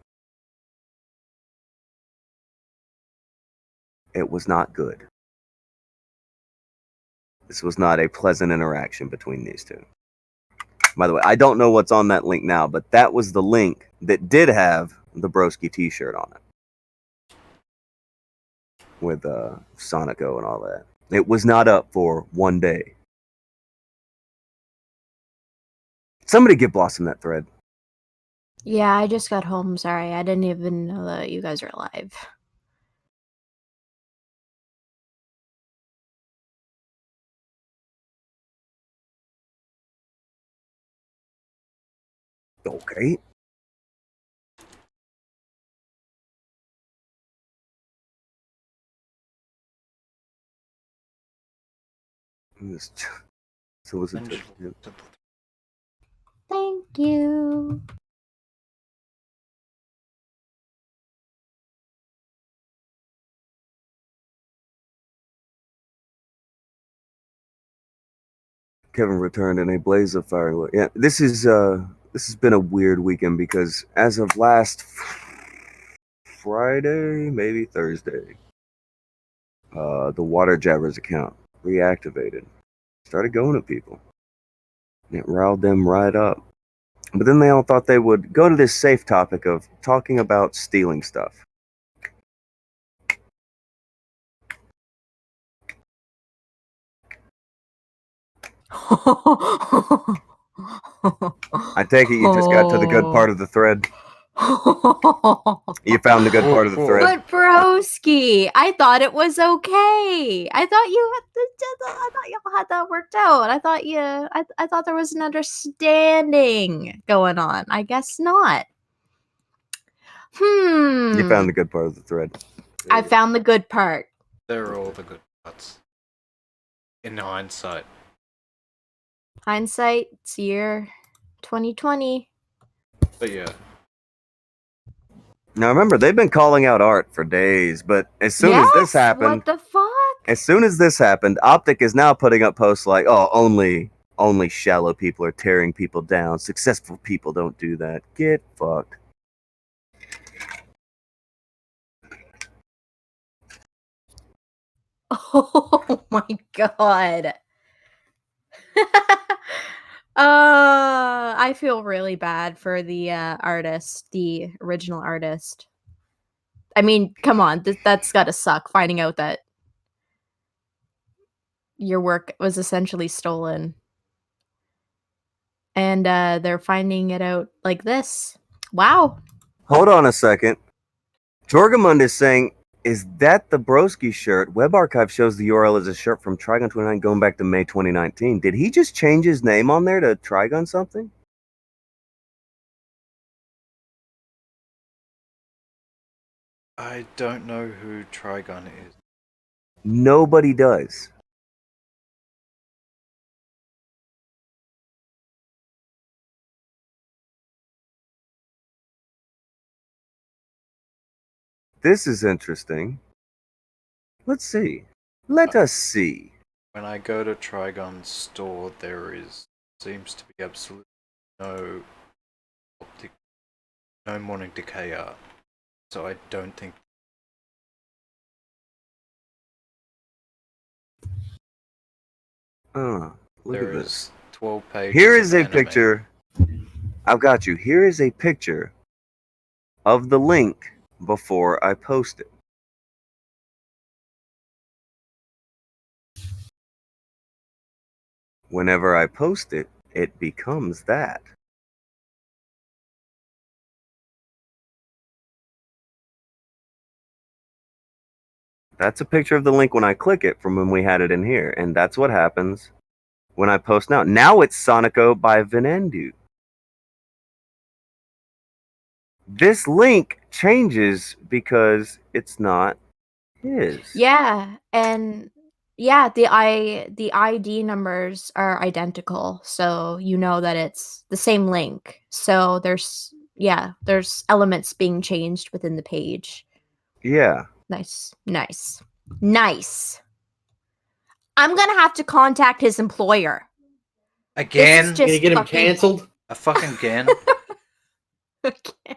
It was not good. This was not a pleasant interaction between these two. By the way, I don't know what's on that link now, but that was the link that did have the Broski t-shirt on it. With Sonico and all that. It was not up for one day. Somebody give Blossom that thread. Yeah, I just got home. Sorry, I didn't even know that you guys are alive. Okay. Solicitude. Thank you. Kevin returned in a blaze of firewood. Yeah, this has been a weird weekend because as of last Friday, maybe Thursday, the Water Jabbers account reactivated. Started going to people. And it riled them right up. But then they all thought they would go to this safe topic of talking about stealing stuff. I take it you just got to the good part of the thread. You found the good part of the thread. But broski, I thought it was okay. I thought you had that worked out. I thought there was an understanding going on. I guess not. You found the good part of the thread. I found the good part. They're all the good parts. In hindsight. Hindsight, it's year 2020. But yeah. Now remember, they've been calling out art for days, but as soon as this happened, What the fuck? as soon as this happened, Optic is now putting up posts like, "Oh, only shallow people are tearing people down. Successful people don't do that. Get fucked." Oh my god. I feel really bad for the artist, the original artist. I mean, come on, that's gotta suck, finding out that your work was essentially stolen. And they're finding it out like this. Wow. Hold on a second. Jorgamund is saying, "Is that the Broski shirt? Web Archive shows the URL as a shirt from Trigun 29 going back to May 2019. Did he just change his name on there to Trigun something?" I don't know who Trigun is. Nobody does. This is interesting. Let's see. Let us see. When I go to Trigon's store, seems to be absolutely no optic, no morning decay art. So I don't think. Look There at this. is 12 pages. Here is of a anime. picture. I've got you. Here is a picture of the link before I post it. Whenever I post it, it becomes that. That's a picture of the link when I click it from when we had it in here. And that's what happens when I post now. Now it's Sonico by Venendu. This link changes because it's not his. Yeah, and yeah, the ID numbers are identical, so you know that it's the same link. So there's elements being changed within the page. Yeah. Nice. I'm gonna have to contact his employer. Again? This is Gonna just get him fucking canceled? A fucking again? again.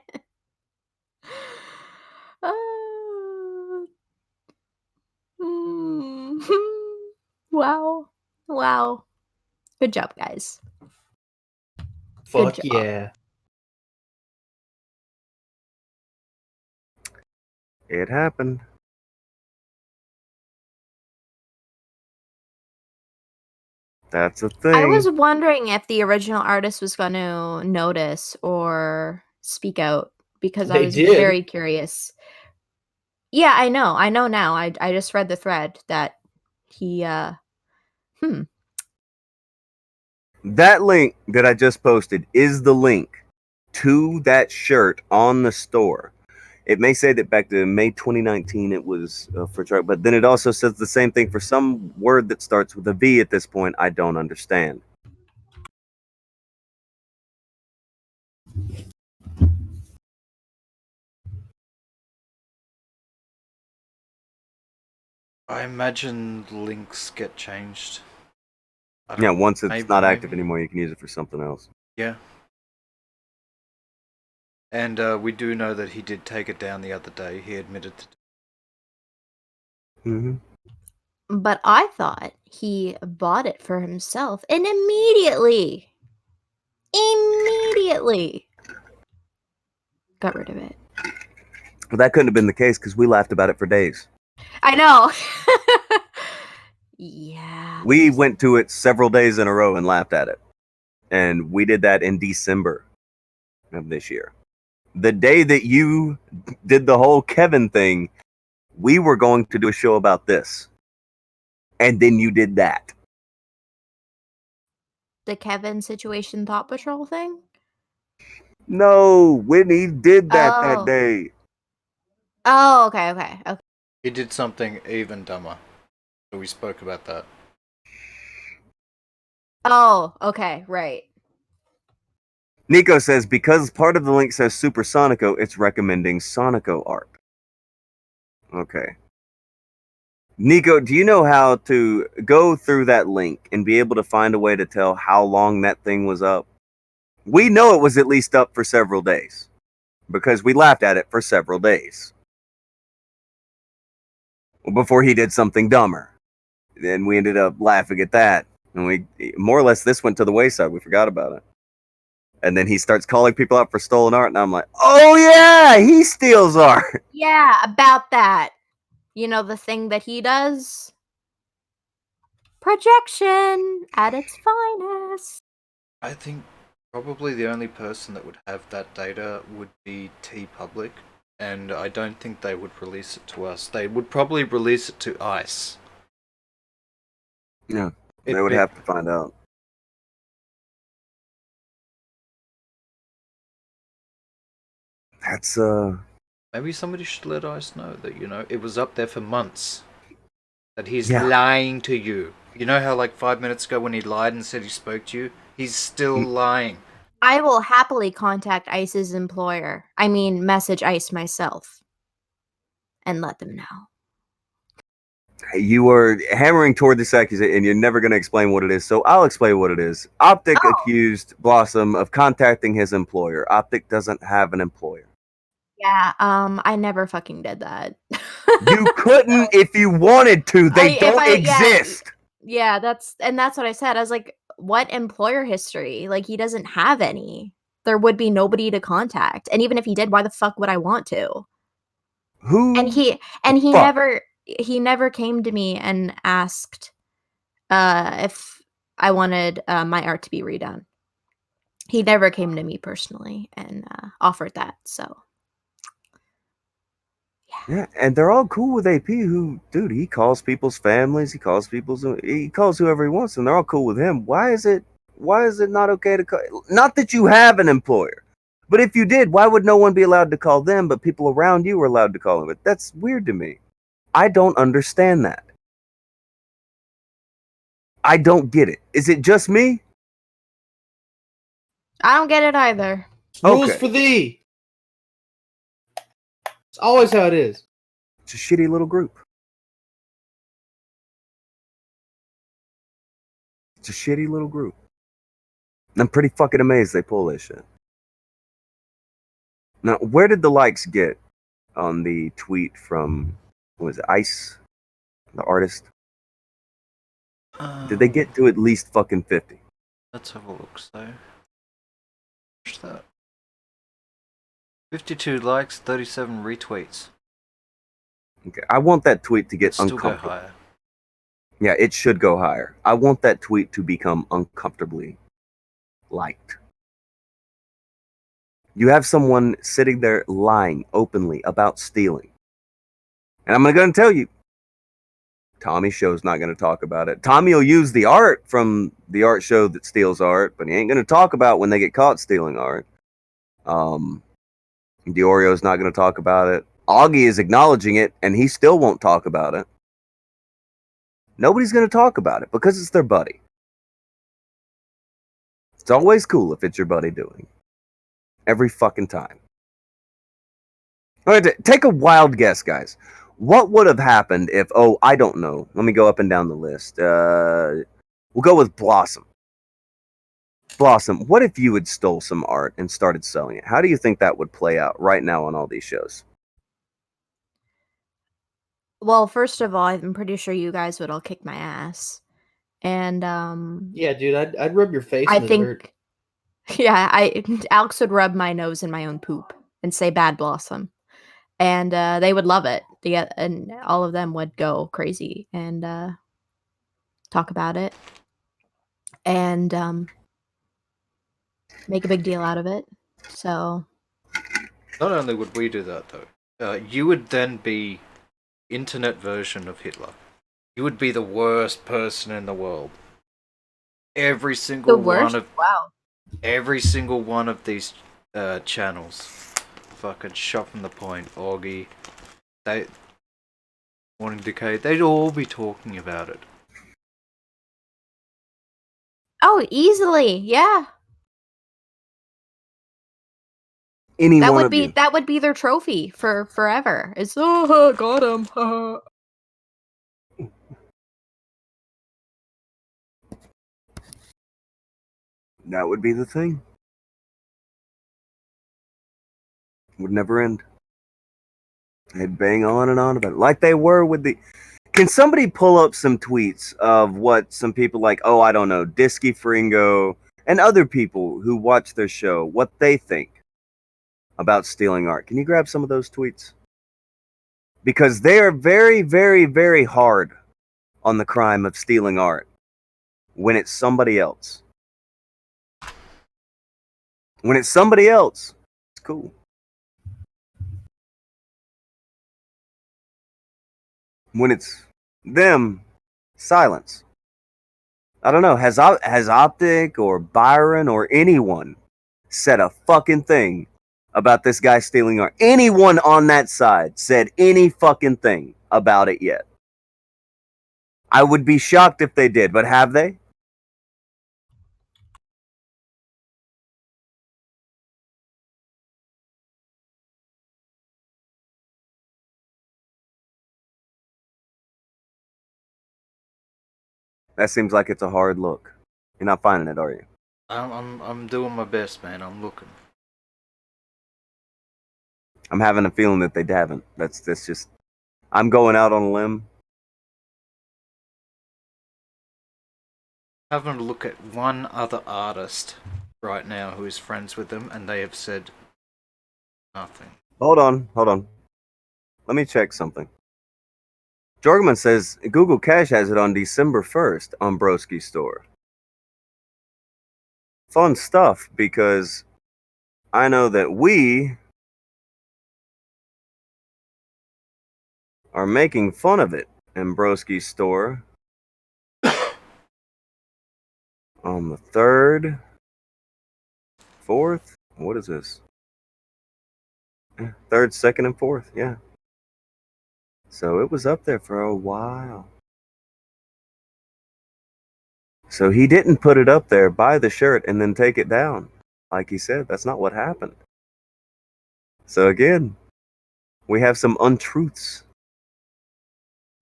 Uh, mm, wow. Good job, guys. Fuck job. yeah. It happened. That's a thing. I was wondering if the original artist was going to notice or speak out because I They was did. very curious. Yeah, I know now. I just read the thread that he That link that I just posted is the link to that shirt on the store. It may say that back to May 2019 it was for truck, but then it also says the same thing for some word that starts with a V at this point. I don't understand. I imagine links get changed. I don't Yeah, know, once it's maybe- not active maybe. anymore, you can use it for something else. Yeah. And we do know that he did take it down the other day. He admitted to. Mm-hmm. but I thought he bought it for himself and immediately got rid of it. But that couldn't have been the case because we laughed about it for days. I know. Yeah. We went to it several days in a row and laughed at it. And we did that in December of this year. The day that you did the whole Kevin thing, we were going to do a show about this. And then you did that. The Kevin situation thought patrol thing? No, Whitney did that Oh. day. Oh, okay. He did something even dumber. So we spoke about that. Oh, okay, right. Nico says, because part of the link says Super Sonico, it's recommending Sonico art. Okay. Nico, do you know how to go through that link and be able to find a way to tell how long that thing was up? We know it was at least up for several days because we laughed at it for several days before he did something dumber. Then we ended up laughing at that. And we more or less this went to the wayside. We forgot about it. And then he starts calling people out for stolen art, and I'm like, oh yeah, he steals art. Yeah, about that. You know the thing that he does? Projection at its finest. I think probably the only person that would have that data would be T Public, and I don't think they would release it to us. They would probably release it to ICE. Yeah, they would have to find out. That's Maybe somebody should let ICE know that, it was up there for months. That he's Yeah. lying to you. You know how like 5 minutes ago when he lied and said he spoke to you? He's still lying. I will happily contact ICE's employer. I mean, message ICE myself and let them know. You are hammering toward this accusation, and you're never going to explain what it is. So I'll explain what it is. Optic Oh. accused Blossom of contacting his employer. Optic doesn't have an employer. Yeah, I never fucking did that. You couldn't if you wanted to. They don't exist. Yeah, that's what I said. I was like, what employer history? Like, he doesn't have any. There would be nobody to contact. And even if he did, why the fuck would I want to? Who? And he fuck? never came to me and asked if I wanted my art to be redone. He never came to me personally and offered that. So Yeah, and they're all cool with AP. Who, dude? He calls people's families. He calls whoever he wants, and they're all cool with him. Why is it? Why is it not okay to call? Not that you have an employer, but if you did, why would no one be allowed to call them, but people around you are allowed to call them? But that's weird to me. I don't understand that. I don't get it. Is it just me? I don't get it either. Rules Okay. for thee. It's always how it is. It's a shitty little group. It's a shitty little group. And I'm pretty fucking amazed they pull this shit. Now, where did the likes get on the tweet from, what was it, Ice, the artist? Did they get to at least fucking 50? Let's have a look. So, what's that? 52 likes, 37 retweets. Okay, I want that tweet to get Let's still go uncomfortable. higher. Yeah, it should go higher. I want that tweet to become uncomfortably liked. You have someone sitting there lying openly about stealing. And I'm going to tell you, Tommy's show's not going to talk about it. Tommy will use the art from the art show that steals art, but he ain't going to talk about when they get caught stealing art. Diorio's not going to talk about it. Augie is acknowledging it, and he still won't talk about it. Nobody's going to talk about it because it's their buddy. It's always cool if it's your buddy doing. Every fucking time. All right, take a wild guess, guys. What would have happened if, I don't know. Let me go up and down the list. We'll go with Blossom. Blossom, what if you had stole some art and started selling it? How do you think that would play out right now on all these shows? Well, first of all, I'm pretty sure you guys would all kick my ass. And Yeah, dude, I'd rub your face I in the dirt. think yeah, Alex would rub my nose in my own poop and say bad Blossom. And they would love it. And all of them would go crazy and talk about it and make a big deal out of it. So Not only would we do that, though, you would then be internet version of Hitler. You would be the worst person in the world. Every single one of these channels, fucking shot from the point, Augie, they wanting decay, they'd all be talking about it. Oh, easily, yeah. Any That one would of be you. that would be their trophy for forever. It's got him. That would be the thing. Would never end. They'd bang on and on about it. Like they were with the... Can somebody pull up some tweets of what some people like, I don't know, Disky Fringo, and other people who watch their show, what they think about stealing art? Can you grab some of those tweets? Because they are very, very, very hard on the crime of stealing art when it's somebody else. When it's somebody else, it's cool. When it's them, silence. I don't know. Has Optic or Byron or anyone said a fucking thing about this guy stealing art? Anyone on that side said any fucking thing about it yet? I would be shocked if they did, but have they? That seems like it's a hard look. You're not finding it, are you? I'm doing my best, man. I'm looking. I'm having a feeling that they haven't. That's just. I'm going out on a limb. Having a look at one other artist right now who is friends with them, and they have said nothing. Hold on. Let me check something. Jorgman says Google Cash has it on December 1st on Broski Store. Fun stuff, because I know that we are making fun of it in Broski's Store on the 3rd, 4th. What is this? 3rd, 2nd, and 4th. Yeah. So it was up there for a while. So he didn't put it up there, buy the shirt, and then take it down. Like he said, that's not what happened. So again, we have some untruths.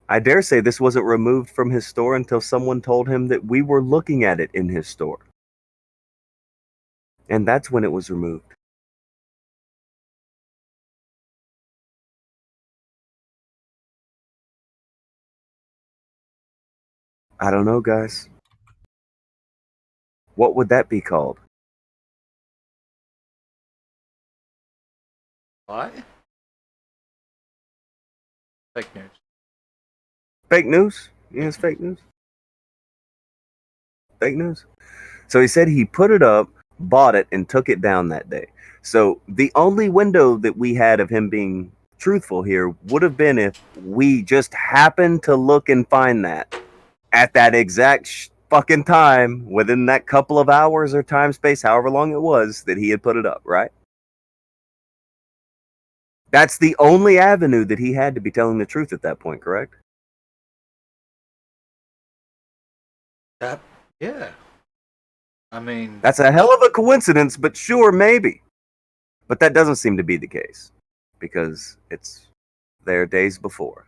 I dare say this wasn't removed from his store until someone told him that we were looking at it in his store. And that's when it was removed. I don't know, guys. What would that be called? Why? Fake news. Fake news? Yeah, it's fake news. Fake news. So he said he put it up, bought it, and took it down that day. So the only window that we had of him being truthful here would have been if we just happened to look and find that at that exact fucking time, within that couple of hours or time space, however long it was, that he had put it up, right? That's the only avenue that he had to be telling the truth at that point, correct? Yeah. I mean, That's a hell of a coincidence, but sure, maybe. But that doesn't seem to be the case, because it's there days before.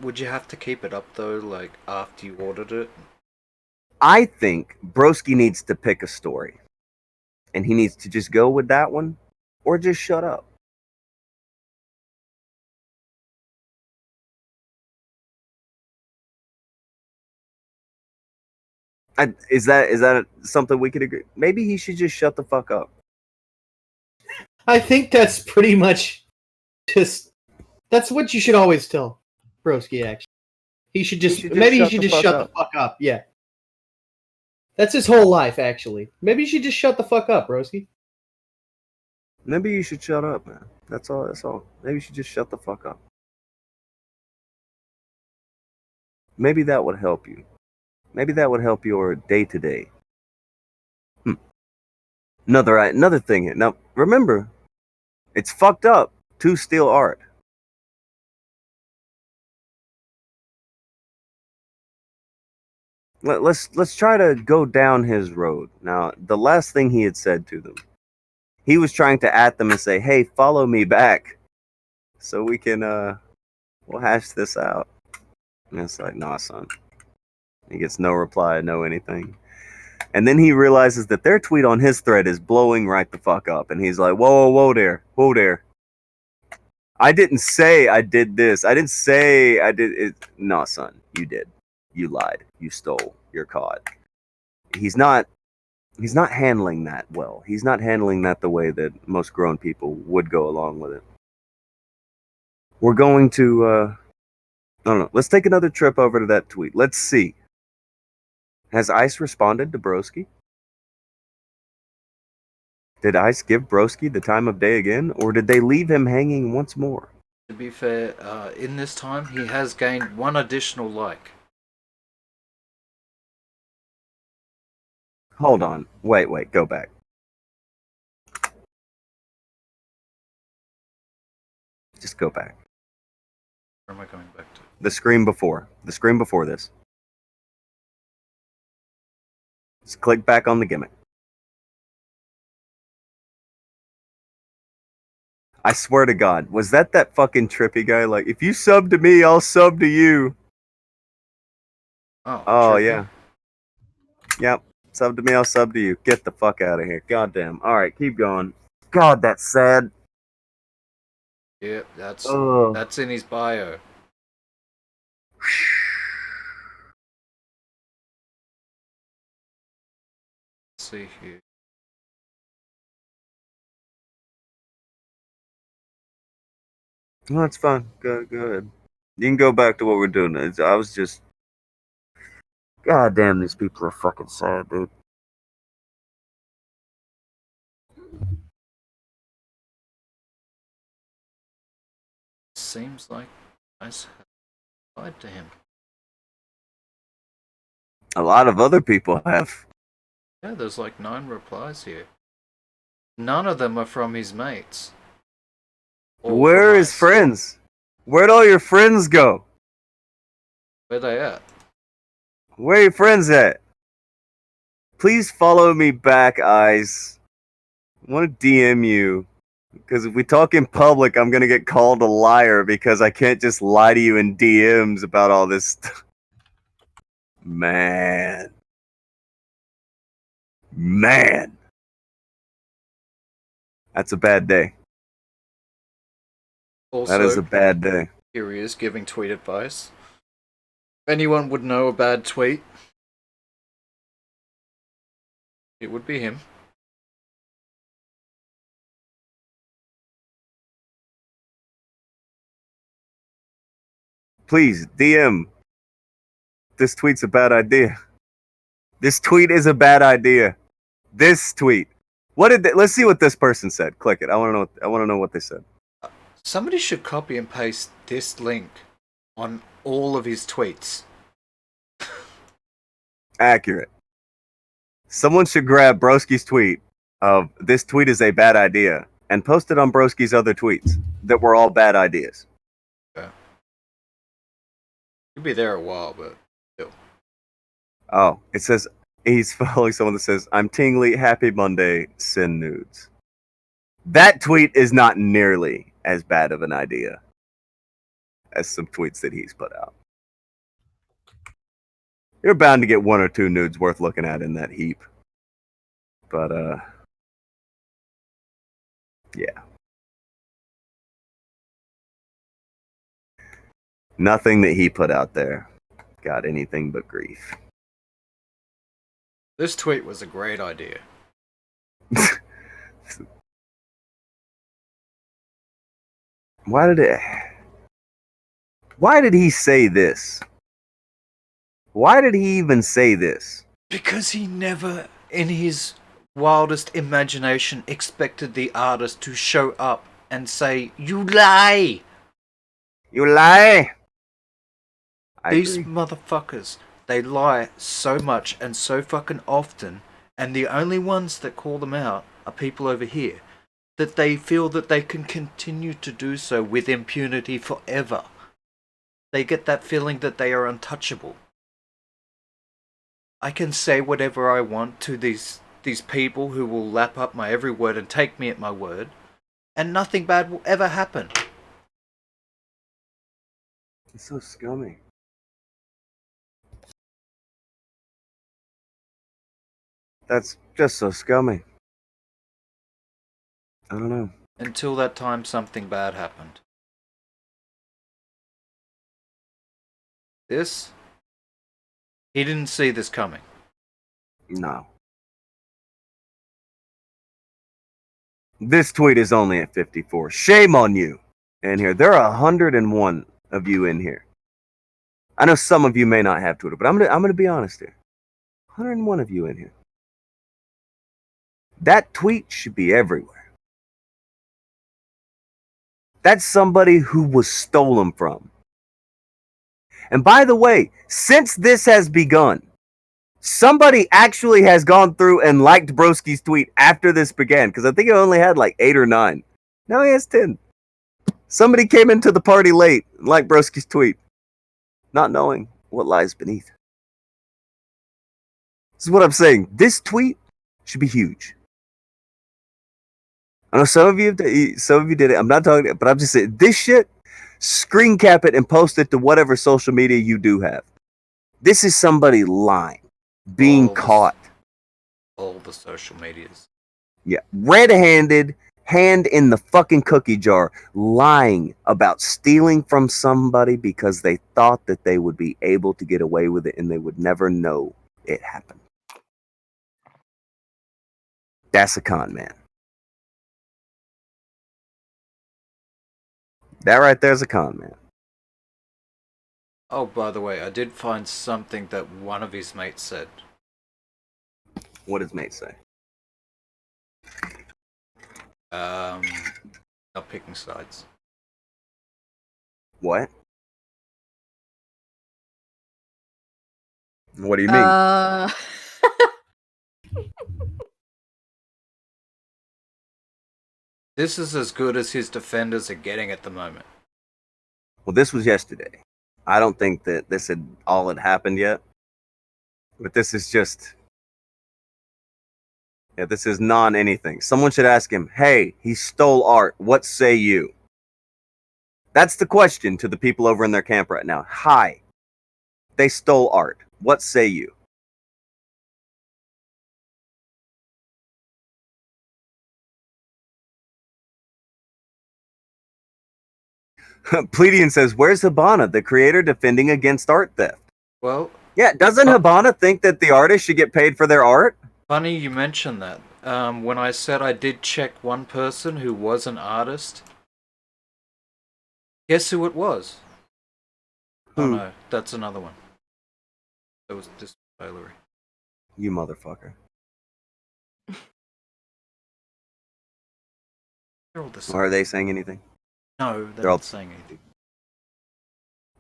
would you have to keep it up though, like after you ordered it? I think Broski needs to pick a story. And he needs to just go with that one, or just shut up. Is that something we could agree? Maybe he should just shut the fuck up. I think that's pretty much just that's what you should always tell Broski. Actually, he should just shut the fuck up. Yeah, that's his whole life. Actually, maybe you should just shut the fuck up, Broski. Maybe you should shut up, man. That's all. Maybe you should just shut the fuck up. Maybe that would help you. Maybe that would help your day to day. Another thing here. Now, remember, it's fucked up to steal art. Let's try to go down his road. Now, the last thing he had said to them, he was trying to at them and say, "Hey, follow me back, so we can we'll hash this out." And it's like, "Nah, son." He gets no reply, no anything. And then he realizes that their tweet on his thread is blowing right the fuck up, and he's like, whoa there. I didn't say I did this. I didn't say I did it. No, son, you did. You lied. You stole. You're caught. He's not handling that well. He's not handling that the way that most grown people would go along with it. We're going to I don't know. Let's take another trip over to that tweet. Let's see. Has Ice responded to Broski? Did Ice give Broski the time of day again, or did they leave him hanging once more? To be fair, in this time he has gained one additional like. Hold on. Wait, go back. Just go back. Where am I going back to? The screen before this. Just click back on the gimmick. I swear to God, was that fucking trippy guy? Like, if you sub to me, I'll sub to you. Oh, Oh, Trippy? yeah. Yep. Sub to me, I'll sub to you. Get the fuck out of here. Goddamn. All right, keep going. God, that's sad. Yep, Oh. that's in his bio. Let's see here. No, it's fine. Go ahead. You can go back to what we're doing. I was just... God damn, these people are fucking sad, dude. Seems like I lied to him. A lot of other people have. Yeah, there's like 9 replies here. None of them are from his mates. All Where from is us. friends? Where'd all your friends go? Where they at? Where are your friends at? Please follow me back, eyes. I want to DM you. Because if we talk in public, I'm going to get called a liar because I can't just lie to you in DMs about all this stuff. Man. That's a bad day. Also, That is a bad day. here he is giving tweet advice. If anyone would know a bad tweet, it would be him. Please, DM. This tweet's a bad idea. This tweet is a bad idea. This tweet. Let's see what this person said. Click it. I want to know what they said. Somebody should copy and paste this link on all of his tweets. Accurate. Someone should grab Broski's tweet of this tweet is a bad idea and post it on Broski's other tweets that were all bad ideas. Yeah. He'll be there a while, but still. Oh, it says he's following someone that says, I'm tingly, happy Monday, send nudes. That tweet is not nearly as bad of an idea as some tweets that he's put out. You're bound to get 1 or 2 nudes worth looking at in that heap. But, yeah. Nothing that he put out there got anything but grief. This tweet was a great idea. Why did he say this? Why did he even say this? Because he never, in his wildest imagination, expected the artist to show up and say, "You lie!" You lie! These motherfuckers, they lie so much and so fucking often, and the only ones that call them out are people over here, that they feel that they can continue to do so with impunity forever. They get that feeling that they are untouchable. I can say whatever I want to these people who will lap up my every word and take me at my word, and nothing bad will ever happen. It's so scummy. That's just so scummy. I don't know. Until that time something bad happened. This? He didn't see this coming. No. This tweet is only at 54. Shame on you. In here. There are 101 of you in here. I know some of you may not have Twitter, but I'm gonna be honest here. 101 of you in here. That tweet should be everywhere. That's somebody who was stolen from. And by the way, since this has begun, somebody actually has gone through and liked Broski's tweet after this began, because I think it only had like 8 or 9. Now he has 10. Somebody came into the party late and liked Broski's tweet, not knowing what lies beneath. This is what I'm saying. This tweet should be huge. I know some of you did it. I'm not talking, but I'm just saying this shit. Screen cap it and post it to whatever social media you do have. This is somebody lying, being caught. All the social medias. Yeah, red-handed, hand in the fucking cookie jar, lying about stealing from somebody because they thought that they would be able to get away with it and they would never know it happened. That's a con man. That right there's a con man. Oh, by the way, I did find something that one of his mates said. What does mate say? Not picking sides. What? What do you mean? This is as good as his defenders are getting at the moment. Well, this was yesterday. I don't think that this had happened yet. But this is just... Yeah, this is non-anything. Someone should ask him, hey, he stole art. What say you? That's the question to the people over in their camp right now. Hi. They stole art. What say you? Pledian says, where's Hibana, the creator defending against art theft? Well... Yeah, doesn't Hibana think that the artist should get paid for their art? Funny you mentioned that. When I said I did check one person who was an artist, guess who it was? Who? Oh no, that's another one. That was this Valerie. You motherfucker. They're all the same. Or are they saying anything? No, they're They're all not saying anything.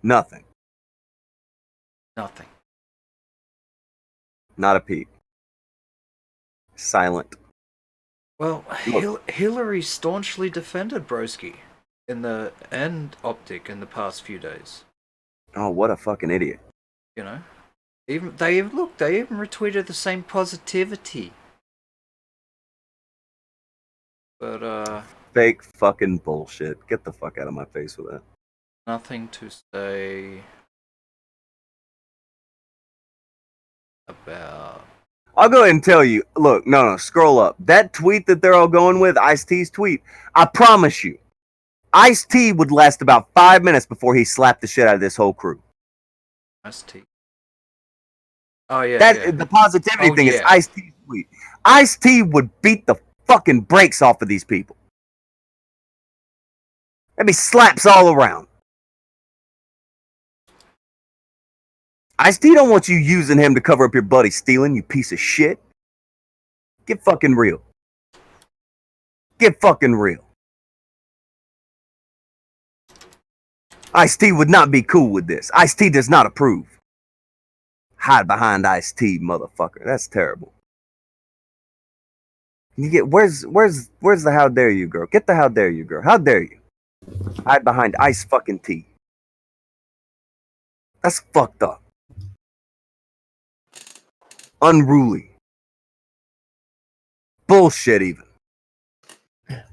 Nothing. Nothing. Not a peep. Silent. Well, Hillary staunchly defended Broski and Optic in the past few days. Oh, what a fucking idiot. You know? They even retweeted the same positivity. But Fake fucking bullshit. Get the fuck out of my face with that. nothing to say about... I'll go ahead and tell you. Look, no, scroll up. That tweet that they're all going with, Ice-T's tweet, I promise you, Ice-T would last about 5 minutes before he slapped the shit out of this whole crew. Ice-T. Oh, yeah, The positivity thing is Ice-T's tweet. Ice-T would beat the fucking brakes off of these people. That'd be slaps all around. Ice-T don't want you using him to cover up your buddy stealing, you piece of shit. Get fucking real. Get fucking real. Ice-T would not be cool with this. Ice-T does not approve. Hide behind Ice-T, motherfucker. That's terrible. You get where's the how dare you girl? Get the how dare you girl. How dare you? Hide behind Ice fucking T. That's fucked up. Unruly. Bullshit even.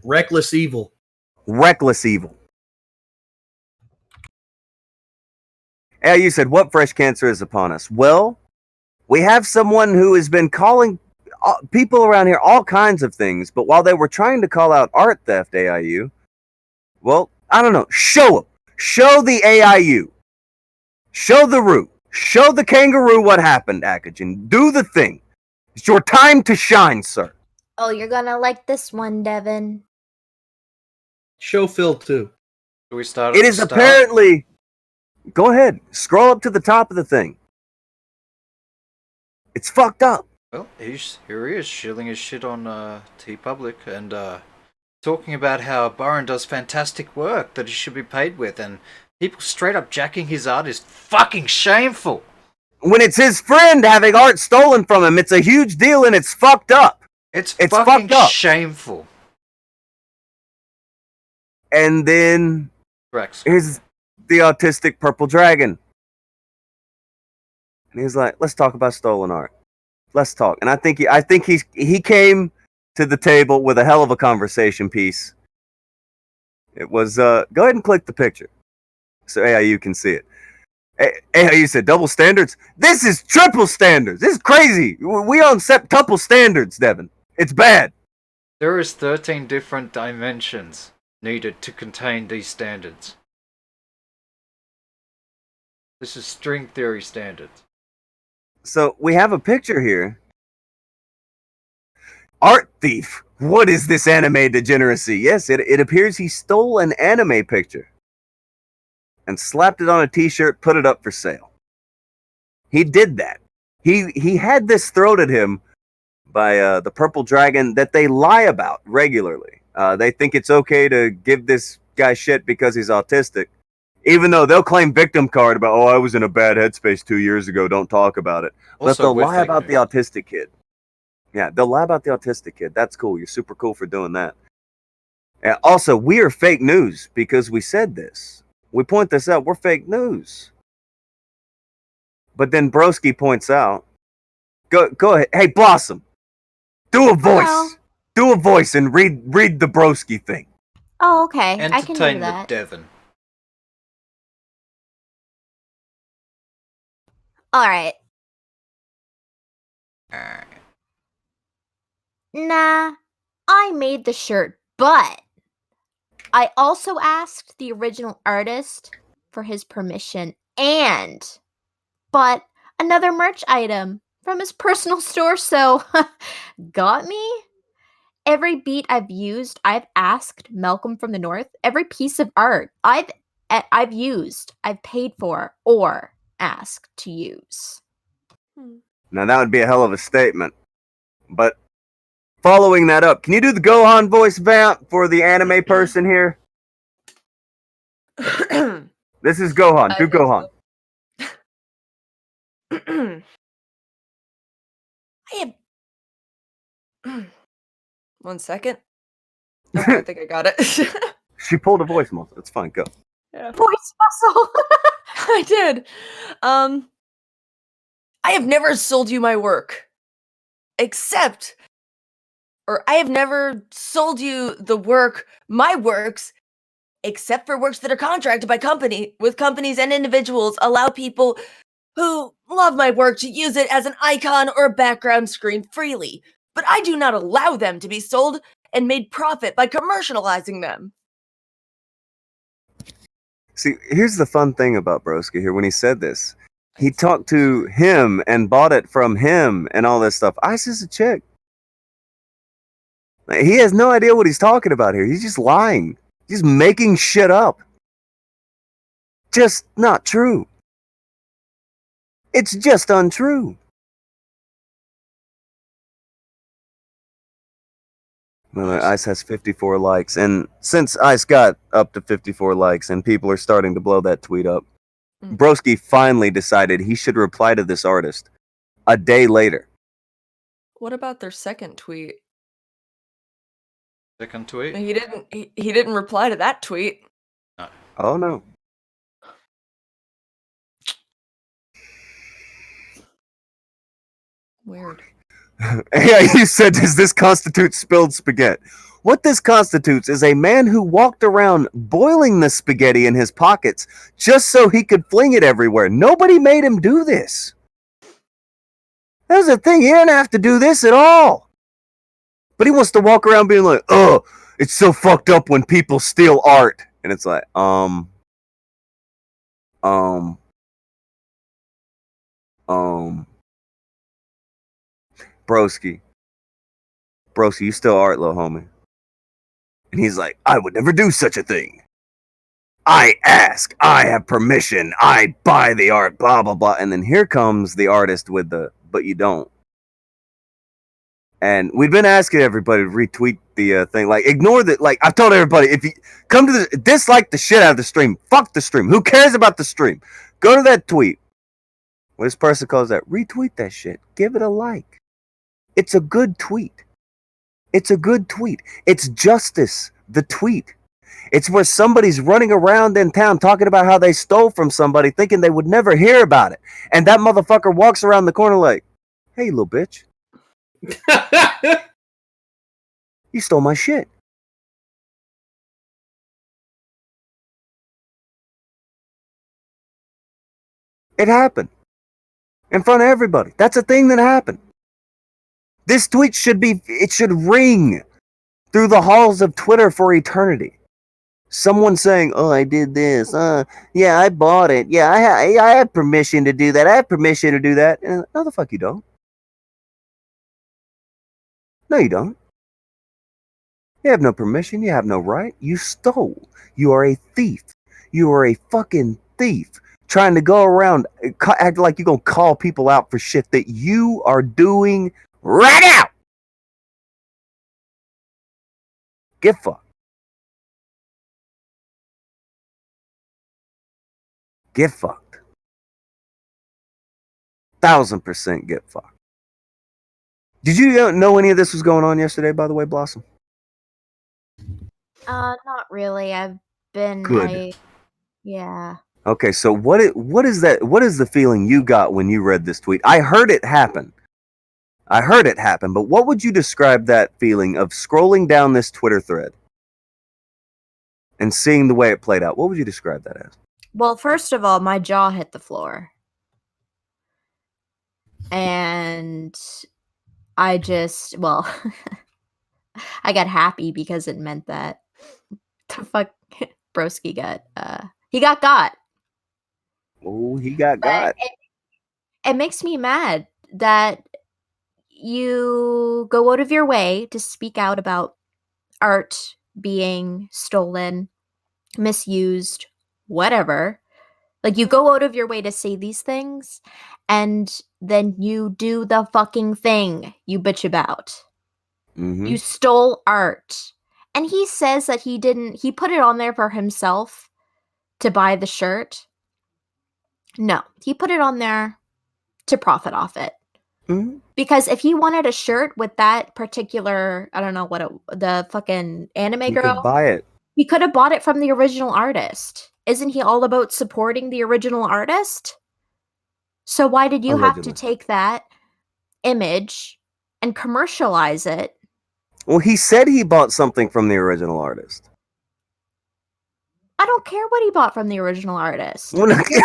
Reckless evil. Reckless evil. Yeah, you said, what fresh cancer is upon us? Well, we have someone who has been calling people around here all kinds of things, but while they were trying to call out art theft, AIU, well, I don't know. Show them. Show the AIU. Show the root. Show the kangaroo what happened, Akujin. Do the thing. It's your time to shine, sir. Oh, you're gonna like this one, Devin. Show Phil too. Do we start? It is apparently... Go ahead. Scroll up to the top of the thing. It's fucked up. Well, here he is, shilling his shit on T-Public and talking about how Byron does fantastic work that he should be paid with, and people straight up jacking his art is fucking shameful. When it's his friend having art stolen from him, it's a huge deal and it's fucked up. It's fucked fucking up. Shameful. And then Thrax. here's the autistic purple dragon. And he's like, let's talk about stolen art. Let's talk. And I think he came to the table with a hell of a conversation piece. It was, go ahead and click the picture so AIU can see it. AIU said, double standards? This is triple standards. This is crazy. We on septuple standards, Devin. It's bad. There is 13 different dimensions needed to contain these standards. This is string theory standards. So we have a picture here. Art thief. What is this anime degeneracy? Yes, it appears he stole an anime picture and slapped it on a t-shirt, put it up for sale. He did that. He had this thrown at him by the Purple Dragon that they lie about regularly. They think it's okay to give this guy shit because he's autistic, even though they'll claim victim card about, oh, I was in a bad headspace 2 years ago, don't talk about it. But they'll lie about the autistic kid. Yeah, they'll lie about the autistic kid. That's cool. You're super cool for doing that. And also, we are fake news because we said this. We point this out. We're fake news. But then Broski points out, go ahead. Hey, Blossom, do a voice. Hello. Do a voice and read the Broski thing. Oh, okay. I can do Entertain that. with Devin. All right. Nah, I made the shirt, but I also asked the original artist for his permission and bought another merch item from his personal store, so got me? Every beat I've used, I've asked Malcolm from the North. Every piece of art I've used, I've paid for, or asked to use. Now, that would be a hell of a statement. But following that up, can you do the Gohan voice, Vamp, for the anime person here? This is Gohan. Do Gohan. I have... 1 second. Okay, I think I got it. She pulled a voice muscle. It's fine. Go. Yeah. Voice muscle. I did. I have never sold you my work. Except... Or I have never sold you the work, my works, except for works that are contracted by with companies and individuals allow people who love my work to use it as an icon or a background screen freely. But I do not allow them to be sold and made profit by commercializing them. See, here's the fun thing about Broski here. When he said this, he talked to him and bought it from him and all this stuff. Ice is a chick. He has no idea what he's talking about here. He's just lying. He's making shit up. Just not true. It's just untrue. Well, Ice has 54 likes, and since Ice got up to 54 likes and people are starting to blow that tweet up, Broski finally decided he should reply to this artist a day later. What about their second tweet? Second tweet? He didn't reply to that tweet. Oh no. Weird. Yeah, you said, does this constitute spilled spaghetti? What this constitutes is a man who walked around boiling the spaghetti in his pockets just so he could fling it everywhere. Nobody made him do this. That's the thing. He didn't have to do this at all. But he wants to walk around being like, oh, it's so fucked up when people steal art. And it's like, Broski, you still art, little homie. And he's like, I would never do such a thing. I ask, I have permission, I buy the art, blah, blah, blah. And then here comes the artist with the, but you don't. And we've been asking everybody to retweet the thing. Like, ignore the, like, I've told everybody, if you come to the, dislike the shit out of the stream, fuck the stream. Who cares about the stream? Go to that tweet. What this person calls that, retweet that shit. Give it a like. It's a good tweet. It's a good tweet. It's justice, the tweet. It's where somebody's running around in town talking about how they stole from somebody thinking they would never hear about it. And that motherfucker walks around the corner like, hey, little bitch. You stole my shit. It happened. In front of everybody. That's a thing that happened. This tweet should ring through the halls of Twitter for eternity. Someone saying, "Oh, I did this. Yeah, I bought it. Yeah, I have permission to do that. I have permission to do that." And, no, the fuck you don't. No, you don't. You have no permission. You have no right. You stole. You are a thief. You are a fucking thief. Trying to go around act like you're gonna call people out for shit that you are doing right now. Get fucked. Get fucked. 1000% get fucked. Did you know any of this was going on yesterday, by the way, Blossom? Not really. I've been. Good. Yeah. Okay, so what is that? What is the feeling you got when you read this tweet? I heard it happen. But what would you describe that feeling of scrolling down this Twitter thread and seeing the way it played out? What would you describe that as? Well, first of all, my jaw hit the floor. And I just, well, I got happy because it meant that the fuck broski he got. Oh, he got. It makes me mad that you go out of your way to speak out about art being stolen, misused, whatever. Like, you go out of your way to say these things, and then you do the fucking thing you bitch about. Mm-hmm. You stole art. And he says that he put it on there for himself to buy the shirt. No, he put it on there to profit off it. Mm-hmm. Because if he wanted a shirt with that particular, I don't know the fucking anime girl, could buy it. He could have bought it from the original artist. Isn't he all about supporting the original artist? So why did you have to take that image and commercialize it? Well, he said he bought something from the original artist. I don't care what he bought from the original artist. Well, he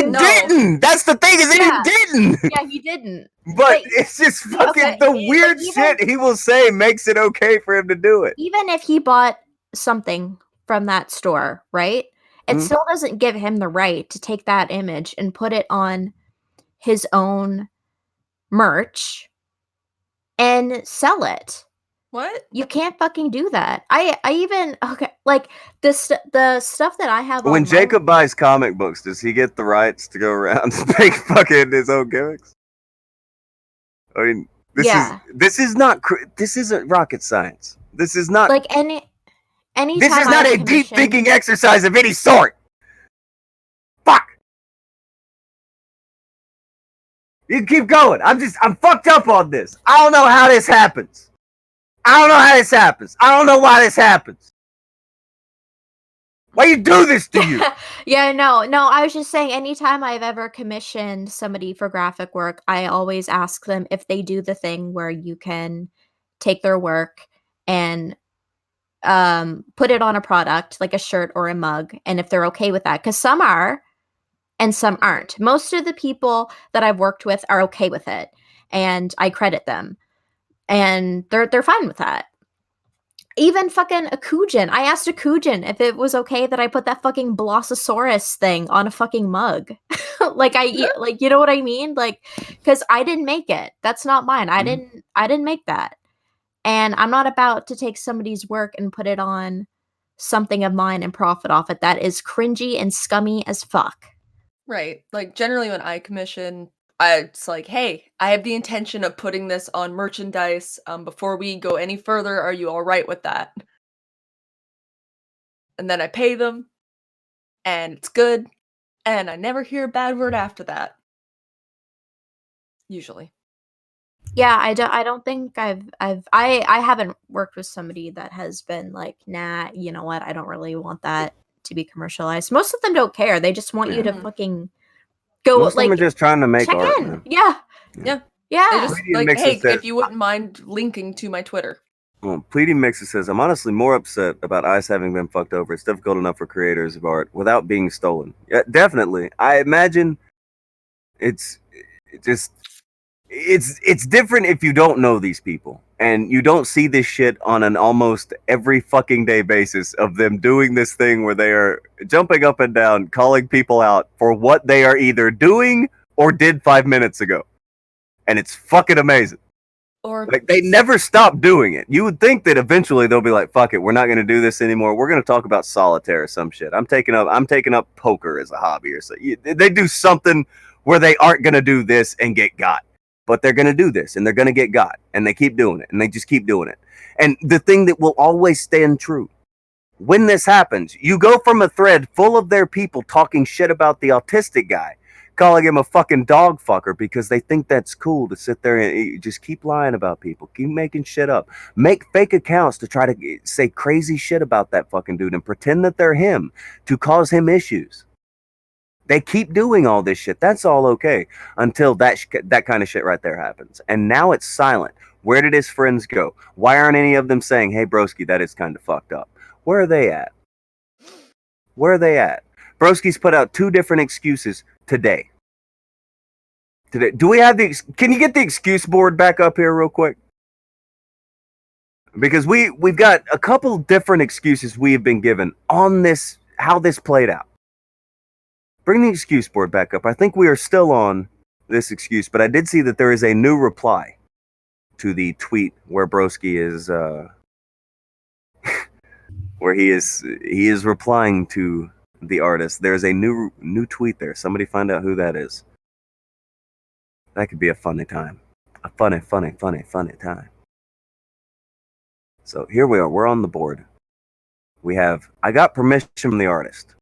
didn't. That's the thing, is that he didn't. Yeah, he didn't. But it's just fucking the weird shit he will say makes it okay for him to do it. Even if he bought something from that store, right? It still doesn't give him the right to take that image and put it on his own merch and sell it. What? You can't fucking do that. I even like the stuff that I have. When Jacob buys comic books, does he get the rights to go around and make fucking his own gimmicks? I mean, this isn't rocket science. This is not like any. This is not a deep thinking exercise of any sort. Fuck. You keep going. I'm fucked up on this. I don't know how this happens. I don't know why this happens. Why you do this to you? Yeah, no, I was just saying, anytime I've ever commissioned somebody for graphic work, I always ask them if they do the thing where you can take their work and put it on a product like a shirt or a mug, and if they're okay with that, because some are and some aren't. Most of the people that I've worked with are okay with it, and I credit them, and they're fine with that. Even fucking Akujin, I asked Akujin if it was okay that I put that fucking Blossosaurus thing on a fucking mug. like you know what I mean? Like, because I didn't make it. That's not mine. I didn't make that. And I'm not about to take somebody's work and put it on something of mine and profit off it. That is cringy and scummy as fuck. Right. Like, generally when I commission, it's like, hey, I have the intention of putting this on merchandise. Before we go any further, are you all right with that? And then I pay them, and it's good, and I never hear a bad word after that. Usually. Yeah, I don't think I haven't worked with somebody that has been like, nah, you know what, I don't really want that to be commercialized. Most of them don't care. They just want you to fucking go. Most of them are just trying to make art. In. Yeah. They just Comedian like, mixes hey, that- if you wouldn't mind linking to my Twitter. Pleading Mixer says, I'm honestly more upset about ICE having been fucked over. It's difficult enough for creators of art without being stolen. Yeah, definitely. I imagine it's just it's different if you don't know these people and you don't see this shit on an almost every fucking day basis of them doing this thing where they are jumping up and down, calling people out for what they are either doing or did 5 minutes ago. And it's fucking amazing. Or Like they never stop doing it. You would think that eventually they'll be like, "Fuck it, we're not going to do this anymore. We're going to talk about solitaire or some shit." I'm taking up poker as a hobby or so. They do something where they aren't going to do this and get got, but they're going to do this and they're going to get got, and they keep doing it and they just keep doing it. And the thing that will always stand true when this happens, you go from a thread full of their people talking shit about the autistic guy, calling him a fucking dog fucker because they think that's cool to sit there and just keep lying about people, keep making shit up, make fake accounts to try to say crazy shit about that fucking dude and pretend that they're him to cause him issues. They keep doing all this shit. That's all okay until that kind of shit right there happens. And now it's silent. Where did his friends go? Why aren't any of them saying, "Hey, broski, that is kind of fucked up"? Where are they at? Where are they at? Broski's put out 2 different excuses today. Do we have can you get the excuse board back up here real quick? Because we've got a couple different excuses we have been given on this, how this played out. Bring the excuse board back up. I think we are still on this excuse, but I did see that there is a new reply to the tweet where Broski is where he is replying to the artist. There's a new tweet there. Somebody find out who that is. That could be a funny time. A funny time. So here we are. We're on the board. I got permission from the artist.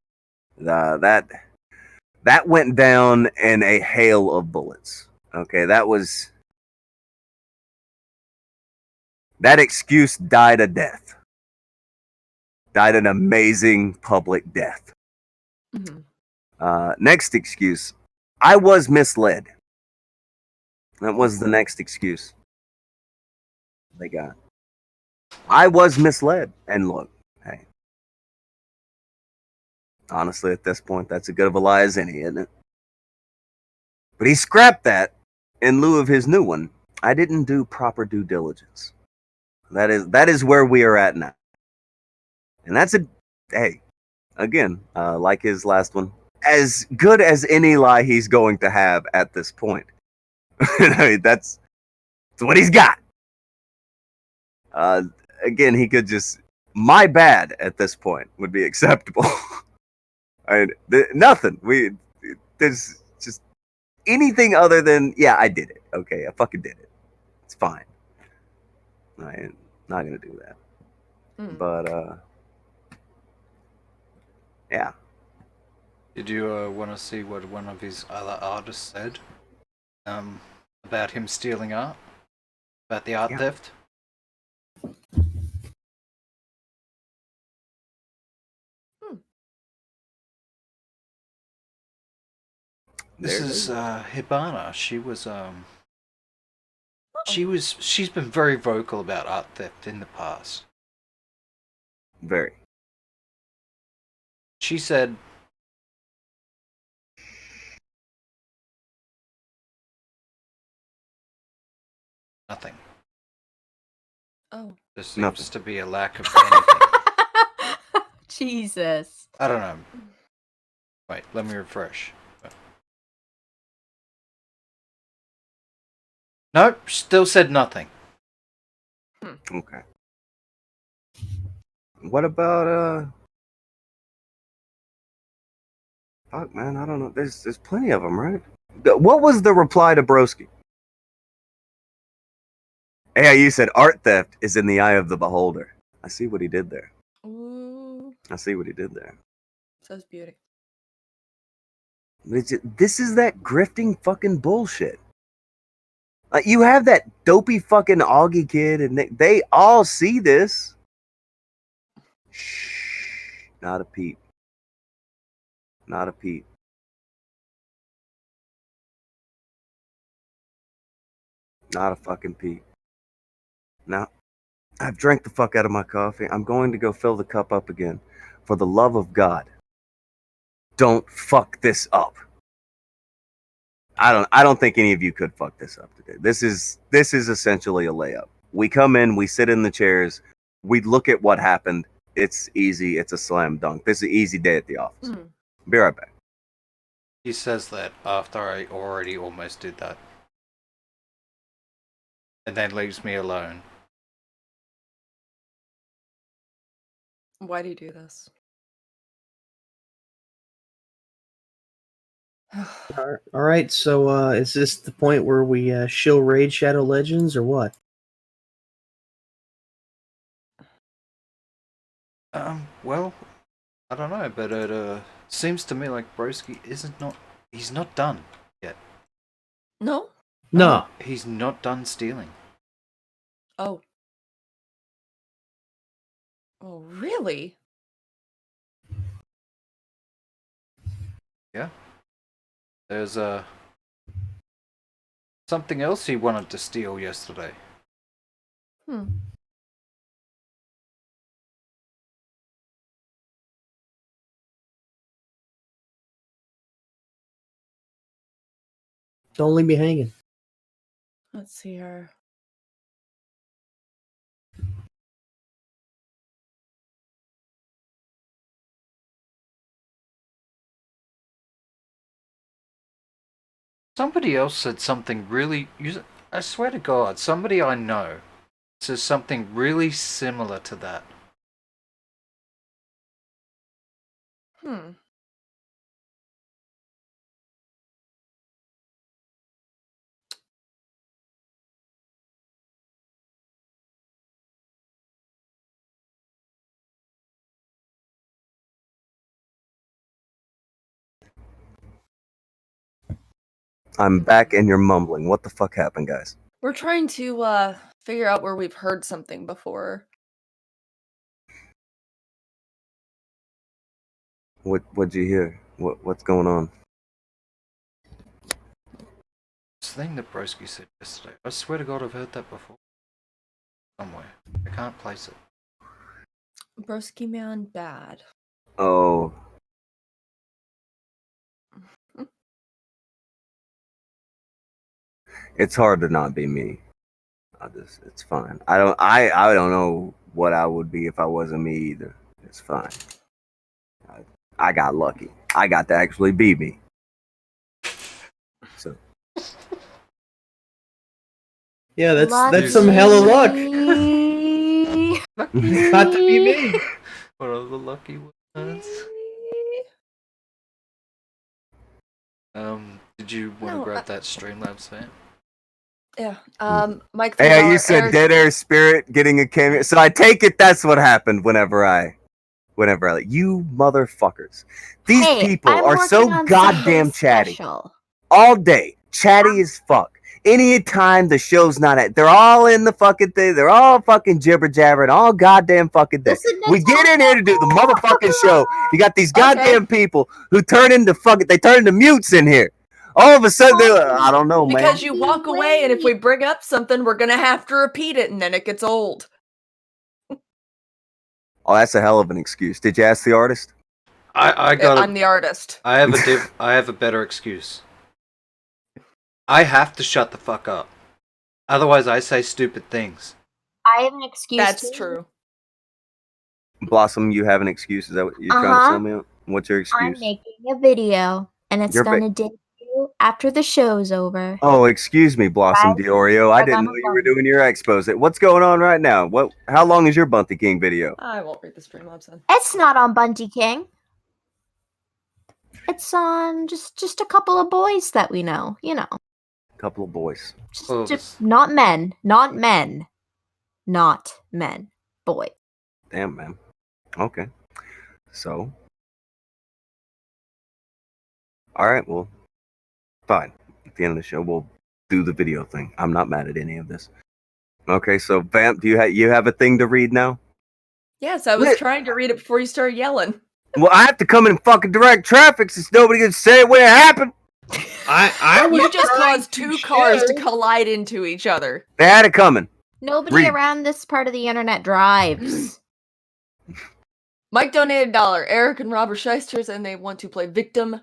That went down in a hail of bullets. Okay, that excuse died a death. Died an amazing public death. Mhm. Next excuse. I was misled. That was the next excuse they got. I was misled. And look, hey. Honestly, at this point, that's as good of a lie as any, isn't it? But he scrapped that in lieu of his new one. I didn't do proper due diligence. That is where we are at now. And that's hey, again, like his last one, as good as any lie he's going to have at this point. I mean, that's what he's got. Again, he could just, my bad at this point would be acceptable. I mean, nothing. There's just anything other than, yeah, I did it. Okay, I fucking did it. It's fine. I'm not gonna do that. But yeah. Did you want to see what one of his other artists said about him stealing art? About the art theft? This is Hibana. She's been very vocal about art theft in the past. Very. She said nothing. Oh. There seems Nothing. to be a lack of anything. Jesus. I don't know. Wait, let me refresh. Nope, still said nothing. Okay. What about fuck, man, I don't know. There's plenty of them, right? What was the reply to Broski? Yeah, you said art theft is in the eye of the beholder. I see what he did there. Ooh, I see what he did there. says beauty. This is that grifting fucking bullshit. Like, you have that dopey fucking Augie kid, and they all see this. Shh, not a peep. Not a peep. Not a fucking peep. No. I've drank the fuck out of my coffee. I'm going to go fill the cup up again. For the love of God, don't fuck this up. I don't think any of you could fuck this up today. This is essentially a layup. We come in, we sit in the chairs, we look at what happened. It's easy. It's a slam dunk. This is an easy day at the office. Be right back. He says that after I already almost did that. And then leaves me alone. Why do you do this? All right, so is this the point where we shill raid Shadow Legends or what? Well, I don't know, but it seems to me like Broski he's not done yet. No? No. He's not done stealing. Oh. Oh, really? Yeah. There's something else he wanted to steal yesterday. Don't leave me hanging. Let's see here. Somebody else said something really... I swear to God, somebody I know says something really similar to that. I'm back and you're mumbling. What the fuck happened, guys? We're trying to figure out where we've heard something before. What'd you hear? What's going on? This thing that Broski said yesterday. I swear to God I've heard that before. Somewhere. I can't place it. Broski man bad. Oh. It's hard to not be me. It's fine. I don't know what I would be if I wasn't me either. It's fine. I got lucky. I got to actually be me. So. Yeah, that's some hella luck. Got to be me. What are the lucky ones? Did you want to grab that Streamlabs fan? Yeah. Mike. Hey, you said Dead Air Spirit getting a cameo. So I take it that's what happened whenever I you motherfuckers. These people are so goddamn chatty. All day. Chatty as fuck. Anytime the show's not at, they're all in the fucking thing. They're all fucking jibber jabbering all goddamn fucking day. We get in here to do the motherfucking show. You got these goddamn people who turn into mutes in here. All of a sudden, I don't know, man. Because you walk away, and if we bring up something, we're gonna have to repeat it, and then it gets old. Oh, that's a hell of an excuse. Did you ask the artist? I'm the artist. I have a better excuse. I have to shut the fuck up. Otherwise, I say stupid things. I have an excuse. That's true. Blossom, you have an excuse? Is that what you're trying to tell me? What's your excuse? I'm making a video, and it's gonna debut after the show's over. Oh, excuse me, Blossom Diorio. I didn't know you were doing your expose. What's going on right now? How long is your Bunty King video? I won't read the Streamlabs then. It's not on Bunty King. It's on just a couple of boys that we know, you know. Couple of boys. Just not men. Not men. Not men. Boy. Damn, man. Okay. So. Alright, well. Fine. At the end of the show, we'll do the video thing. I'm not mad at any of this. Okay, so Vamp, do you have a thing to read now? Yes, I was trying to read it before you started yelling. Well, I have to come in and fucking direct traffic since nobody can say when it happened. I You just caused two cars to collide into each other. They had it coming. Nobody Read. around this part of the internet drives. Mike donated $1. Eric and Rob are shysters and they want to play victim,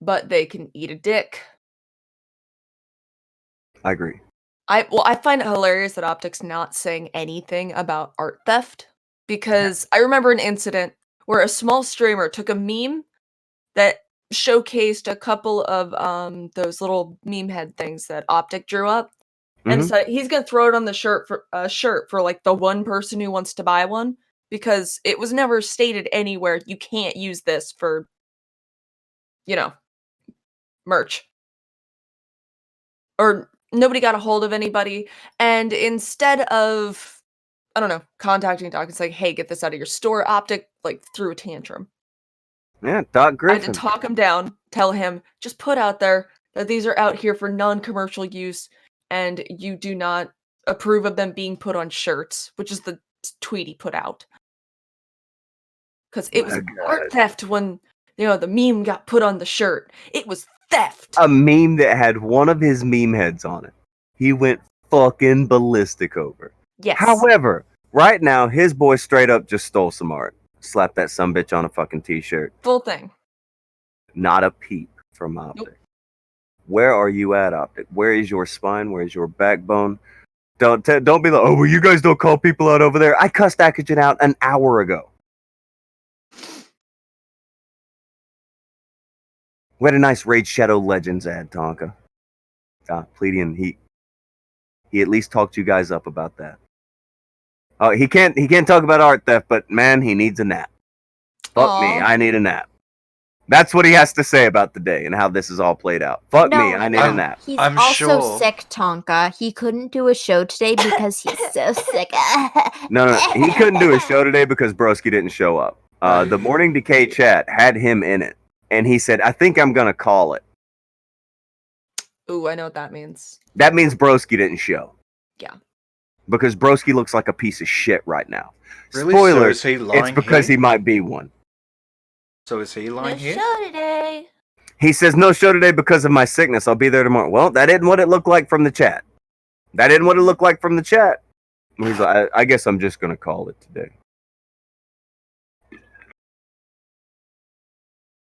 but they can eat a dick. I agree. I find it hilarious that Optic's not saying anything about art theft, because I remember an incident where a small streamer took a meme that showcased a couple of those little meme head things that Optic drew up, and Mhm. decided he's gonna throw it on the shirt for like the one person who wants to buy one, because it was never stated anywhere you can't use this for, you know, merch. Or nobody got a hold of anybody, and instead of, I don't know, contacting Doc and saying, "Hey, get this out of your store," Optic like threw a tantrum. Yeah, Doc I had Griffin. to talk him down, tell him, just put out there that these are out here for non-commercial use, and you do not approve of them being put on shirts, which is the tweet he put out. Because it was My God. art theft when, you know, the meme got put on the shirt. It was theft. A meme that had one of his meme heads on it. He went fucking ballistic over. Yes. However, right now, his boy straight up just stole some art. Slapped that sumbitch on a fucking t-shirt. Full thing. Not a peep from Optic. Where are you at, Optic? Where is your spine? Where is your backbone? Don't be like, oh, well, you guys don't call people out over there. I cussed Akujin out an hour ago. We had a nice Raid Shadow Legends ad, Tonka. Pledian, he at least talked you guys up about that. Oh, he can't talk about art theft, but man, he needs a nap. Fuck me, Aw. I need a nap. That's what he has to say about the day and how this is all played out. Fuck No, me, I need a nap. He's I'm also sure. sick, Tonka. He couldn't do a show today because he's so sick. No, he couldn't do a show today because Broski didn't show up. The Morning Decay chat had him in it, and he said, I think I'm going to call it. Ooh, I know what that means. That means Broski didn't show. Yeah. Because Broski looks like a piece of shit right now. Really? Spoiler, So is he lying it's because here? he might be one. So is he lying here? show today. He says, no show today because of my sickness. I'll be there tomorrow. Well, that isn't what it looked like from the chat. That isn't what it looked like from the chat. And he's like, I guess I'm just going to call it today.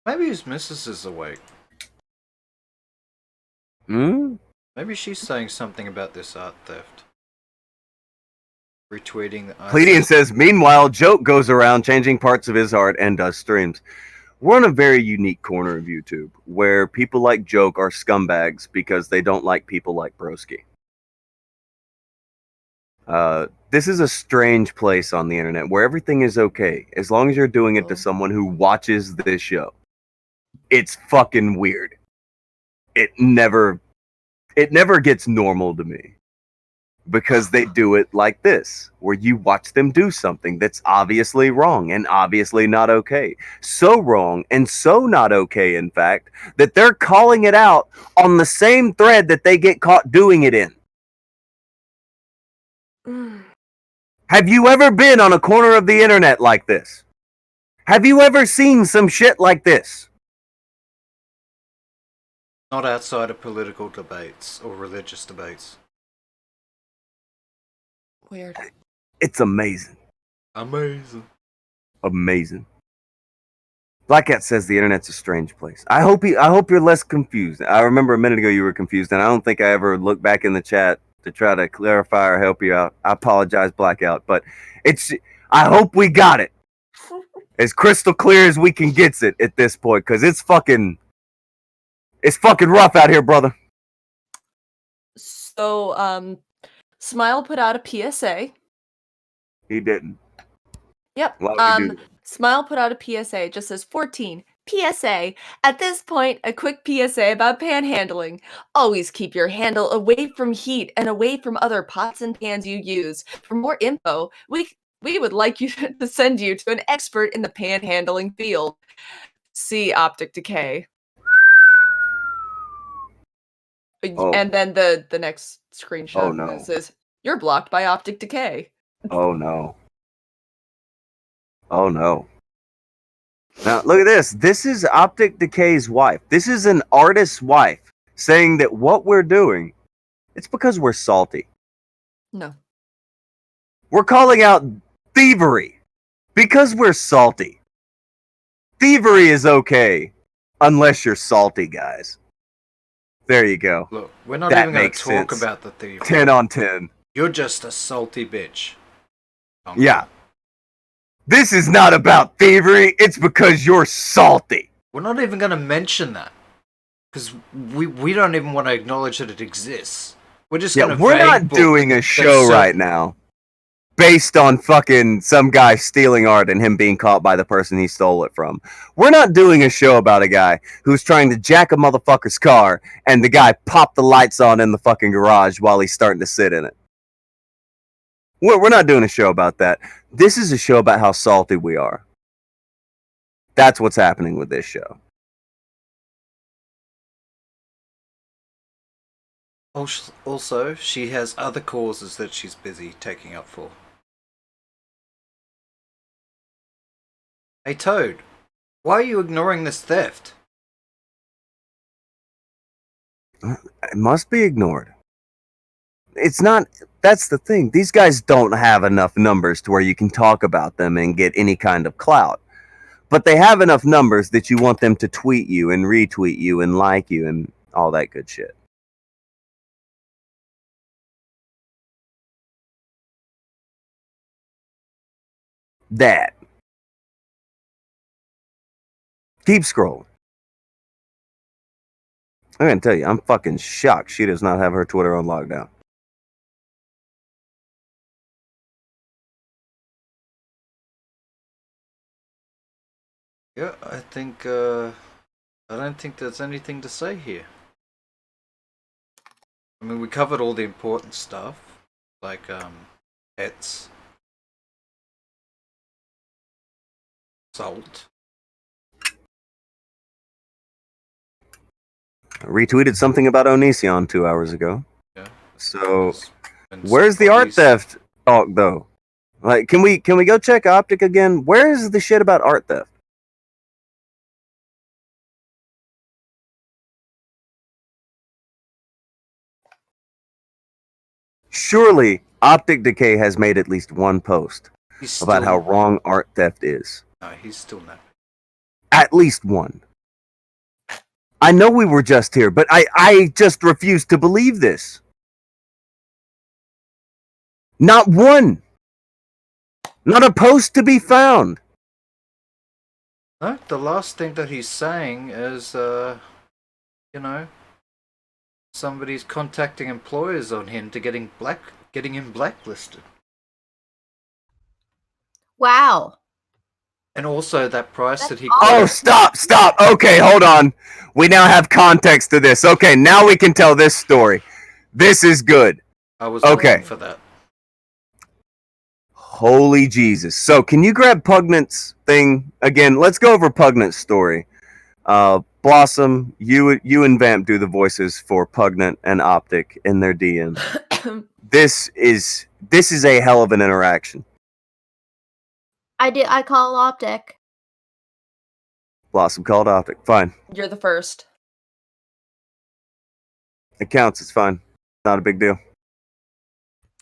Maybe his missus is awake. Hmm? Maybe she's saying something about this art theft. Retweeting the art Pledian theft. says, meanwhile, Joke goes around changing parts of his art and does streams. We're in a very unique corner of YouTube where people like Joke are scumbags because they don't like people like Broski. This is a strange place on the internet where everything is okay as long as you're doing it to someone who watches this show. It's fucking weird. It never gets normal to me. Because they do it like this, where you watch them do something that's obviously wrong and obviously not okay. So wrong and so not okay, in fact, that they're calling it out on the same thread that they get caught doing it in. Have you ever been on a corner of the internet like this? Have you ever seen some shit like this? Not outside of political debates or religious debates. Weird. It's amazing. Amazing. Amazing. Black Cat says the internet's a strange place. I hope you're less confused. I remember a minute ago you were confused, and I don't think I ever looked back in the chat to try to clarify or help you out. I apologize, Blackout, but I hope we got it as crystal clear as we can get it at this point, because it's fucking rough out here, brother. So, Smile put out a PSA. He didn't. Yep. Why would he do that? Smile put out a PSA. It just says 14. PSA. At this point, a quick PSA about panhandling. Always keep your handle away from heat and away from other pots and pans you use. For more info, we would like you to send you to an expert in the panhandling field. See Optic Decay. Oh. And then the next screenshot Oh, no. says, "You're blocked by Optic Decay." Oh no. Oh no. Now look at this. This is Optic Decay's wife. This is an artist's wife saying that what we're doing, it's because we're salty. No. We're calling out thievery because we're salty. Thievery is okay unless you're salty, guys. There you go. Look, we're not That even going to makes talk sense. about the thievery. 10 on 10. You're just a salty bitch. Tonka. Yeah. This is not about thievery. It's because you're salty. We're not even going to mention that. Because we don't even want to acknowledge that it exists. We're just going to We're not doing a show right now based on fucking some guy stealing art and him being caught by the person he stole it from. We're not doing a show about a guy who's trying to jack a motherfucker's car and the guy popped the lights on in the fucking garage while he's starting to sit in it. We're not doing a show about that. This is a show about how salty we are. That's what's happening with this show. Also, she has other causes that she's busy taking up for. Hey Toad, why are you ignoring this theft? It must be ignored. It's not. That's the thing. These guys don't have enough numbers to where you can talk about them and get any kind of clout. But they have enough numbers that you want them to tweet you and retweet you and like you and all that good shit. That. Keep scrolling. I'm gonna tell you, I'm fucking shocked she does not have her Twitter on lockdown. Yeah, I don't think there's anything to say here. I mean, we covered all the important stuff, like, pets, salt. I retweeted something about Onision 2 hours ago. Yeah. So, And where's the art bodies. theft talk, though? Like, can we go check Optic again? Where's the shit about art theft? Surely, Optic Decay has made at least one post He's about how still- wrong art theft is. No, he's still napping. At least one. I know we were just here, but I just refuse to believe this. Not one. Not a post to be found. No, the last thing that he's saying is, somebody's contacting employers on him to getting him blacklisted. Wow. And also that price that he Oh, stop. Okay, hold on. We now have context to this. Okay, now we can tell this story. This is good. I was Okay. waiting for that. Holy Jesus. So, can you grab Pugnant's thing again? Let's go over Pugnant's story. Blossom, you and Vamp do the voices for Pugnant and Optic in their DM. This is a hell of an interaction. I call Optic. Blossom called Optic. Fine. You're the first. It counts. It's fine. Not a big deal.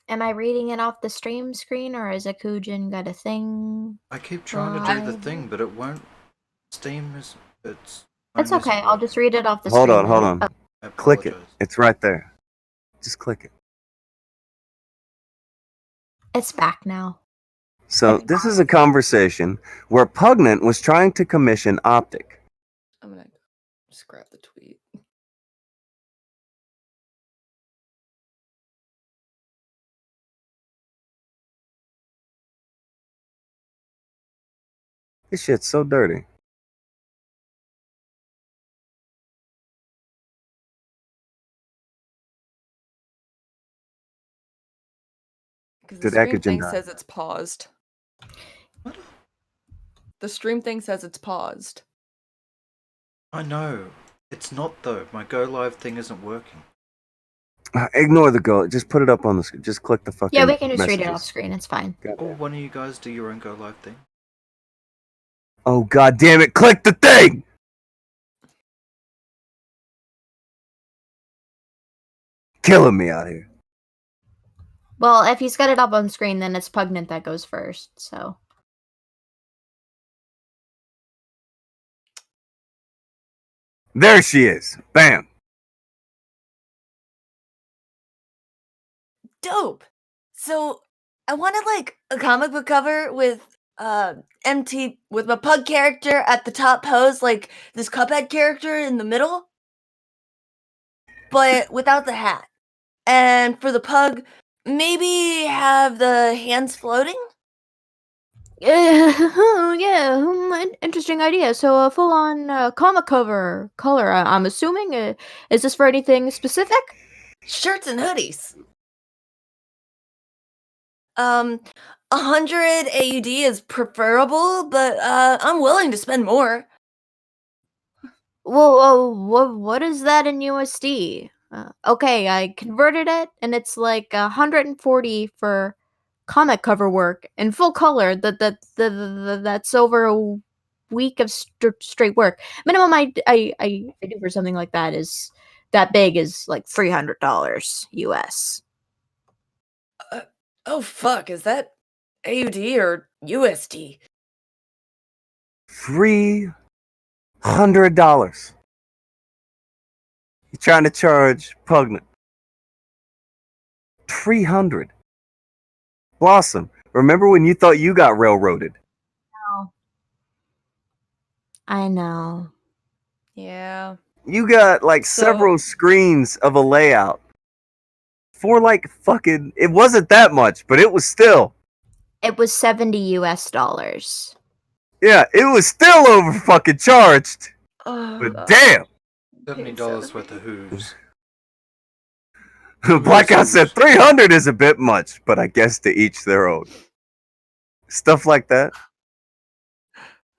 Am I reading it off the stream screen or is Akujin got a thing? I keep trying to do the Why? thing, but it won't. Steam is It's mine isn't okay. I'll working. just read it off the Hold screen. on. Oh, I Click it. apologize. It's right there. Just click it. it's back now. So, this is a conversation where Pugnant was trying to commission Optic. I'm gonna just grab the tweet. This shit's so dirty. Because Did the stream Akujin thing die? says it's paused. The stream thing says it's paused. I know. It's not though. My go live thing isn't working. Ignore the go. Just put it up on the screen. Just click the fucking Yeah, we can just read it messages. off screen. It's fine. Or Goddamn. one of you guys do your own go live thing. Oh, god damn it. Click the thing! Killing me out here. Well, if he's got it up on screen, then it's Pugnant that goes first, so. There she is. Bam. Dope. So I wanted like a comic book cover with MT with my pug character at the top pose, like this Cuphead character in the middle, but without the hat. And for the pug, maybe have the hands floating. Interesting idea. So a full-on comic cover color. I'm assuming. Is this for anything specific? Shirts and hoodies. 100 AUD is preferable, but I'm willing to spend more. Well, what is that in USD? Okay, I converted it, and it's like 140 for comic cover work in full color. That's over a week of straight work. Minimum I do for something like that is that big is like $300 US. Oh fuck, is that AUD or USD? $300. You're trying to charge Pugnant. 300. Blossom, remember when you thought you got railroaded? I know. Yeah. You got like several screens of a layout for like fucking. It wasn't that much, but it was still. It was $70 US. Yeah, it was still over fucking charged. But damn, $70 worth of hooves. Blackout said 300 is a bit much, but I guess to each their own. Stuff like that.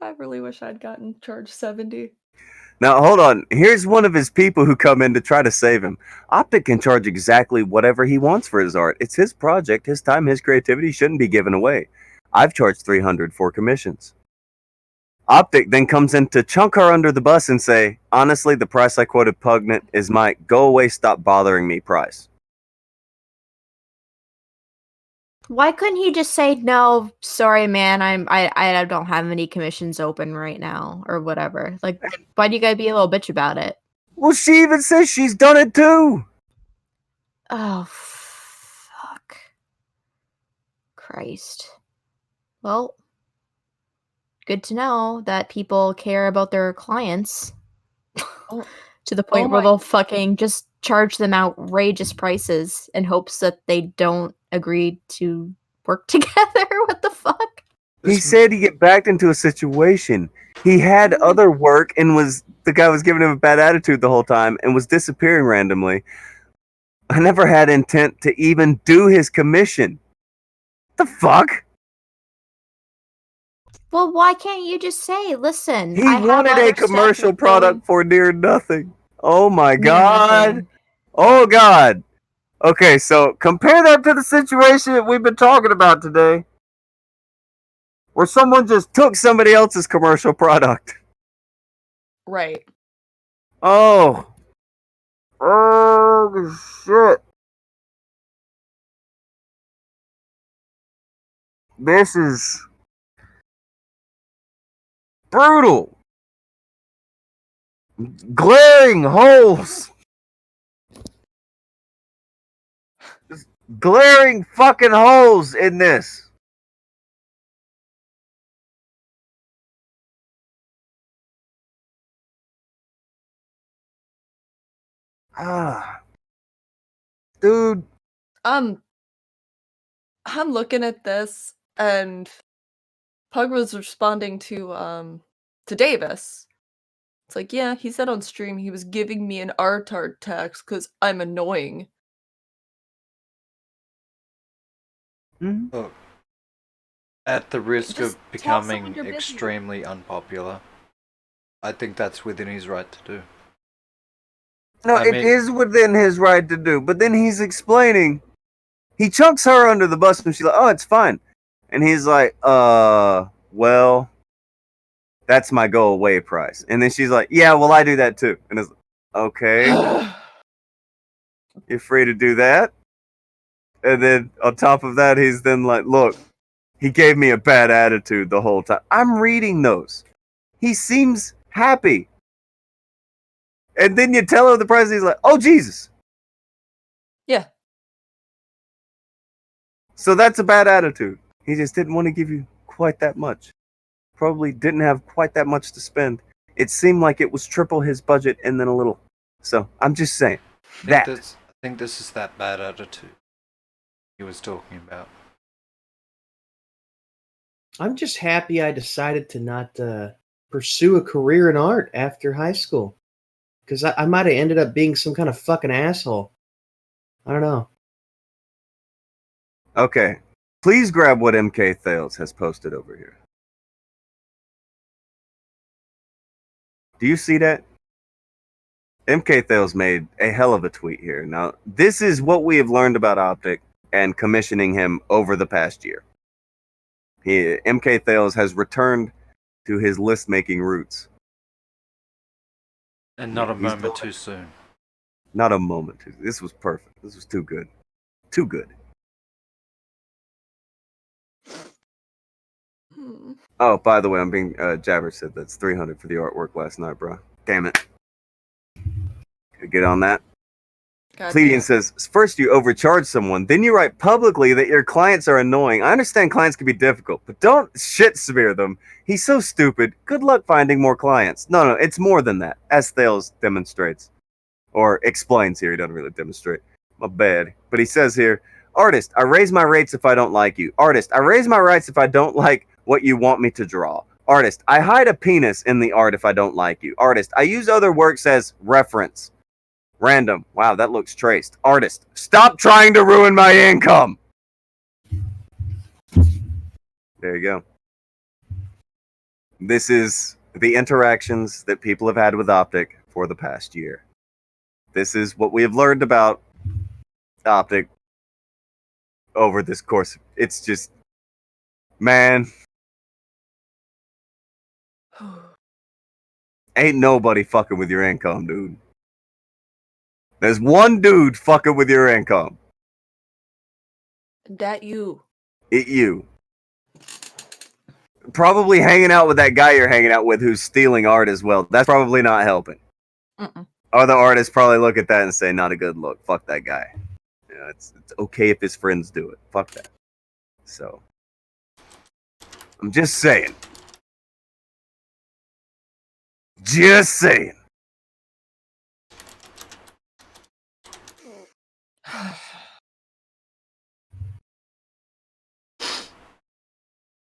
I really wish I'd gotten charged 70. Now, hold on. Here's one of his people who come in to try to save him. Optic can charge exactly whatever he wants for his art. It's his project, his time, his creativity shouldn't be given away. I've charged 300 for commissions. Optic then comes in to chunk her under the bus and say, honestly, the price I quoted Pugnant is my go away, stop bothering me price. Why couldn't he just say no? Sorry, man. I don't have any commissions open right now, or whatever. Like, why do you gotta be a little bitch about it? Well, she even says she's done it too. Oh, fuck, Christ. Well, good to know that people care about their clients to the point where they'll fucking just charge them outrageous prices in hopes that they don't agree to work together. What the fuck? He said he get backed into a situation. He had other work and the guy was giving him a bad attitude the whole time and was disappearing randomly. I never had intent to even do his commission. The fuck? Well, why can't you just say, listen, He I have wanted other a commercial stuff product for near nothing. Oh my Near god. nothing. Oh god. Okay, so compare that to the situation that we've been talking about today. Where someone just took somebody else's commercial product. Right. Oh. Oh shit. This is brutal. Glaring holes. Just glaring fucking holes in this. Ah. Dude. I'm looking at this and Pug was responding to Davis. It's like, yeah, he said on stream he was giving me an RTAR text because I'm annoying. Mhm. Look, at the risk Just of tell someone becoming you're busy. extremely unpopular, I think that's within his right to do. No, I it mean- is within his right to do. But then he's explaining. He chunks her under the bus and she's like, oh, it's fine. And he's like, well, that's my go away price. And then she's like, yeah, well, I do that too. And it's like, okay, you're free to do that. And then on top of that, he's then like, look, he gave me a bad attitude the whole time. I'm reading those. He seems happy. And then you tell him the price, he's like, oh, Jesus. Yeah. So that's a bad attitude. He just didn't want to give you quite that much. Probably didn't have quite that much to spend. It seemed like it was triple his budget and then a little. So I'm just saying that. I think this is that bad attitude he was talking about. I'm just happy I decided to not pursue a career in art after high school. Because I might have ended up being some kind of fucking asshole. I don't know. Okay. Please grab what MK Thales has posted over here. Do you see that? MK Thales made a hell of a tweet here. Now, this is what we have learned about Optic and commissioning him over the past year. MK Thales has returned to his list-making roots. And not a He's moment building- too soon. Not a moment. This was perfect. This was too good. Too good. Oh, by the way, I'm being Jabber said that's 300 for the artwork last night, bro. Damn it. Could get on that. God Pledian damn. says, first you overcharge someone, then you write publicly that your clients are annoying. I understand clients can be difficult, but don't shit smear them. He's so stupid. Good luck finding more clients. No, it's more than that, as Thales demonstrates. Or explains here, he doesn't really demonstrate. My bad. But he says here, artist, I raise my rates if I don't like you. Artist, I raise my rights if I don't like what you want me to draw. Artist, I hide a penis in the art if I don't like you. Artist, I use other works as reference. Random. Wow, that looks traced. Artist, stop trying to ruin my income. There you go. This is the interactions that people have had with Optic for the past year. This is what we have learned about Optic over this course. It's just, man, ain't nobody fucking with your income, dude. There's one dude fucking with your income. That you. You. Probably hanging out with that guy you're hanging out with who's stealing art as well. That's probably not helping. Mm-mm. Other artists probably look at that and say, not a good look. Fuck that guy. You know, it's okay if his friends do it. Fuck that. So, I'm just saying. Just saying.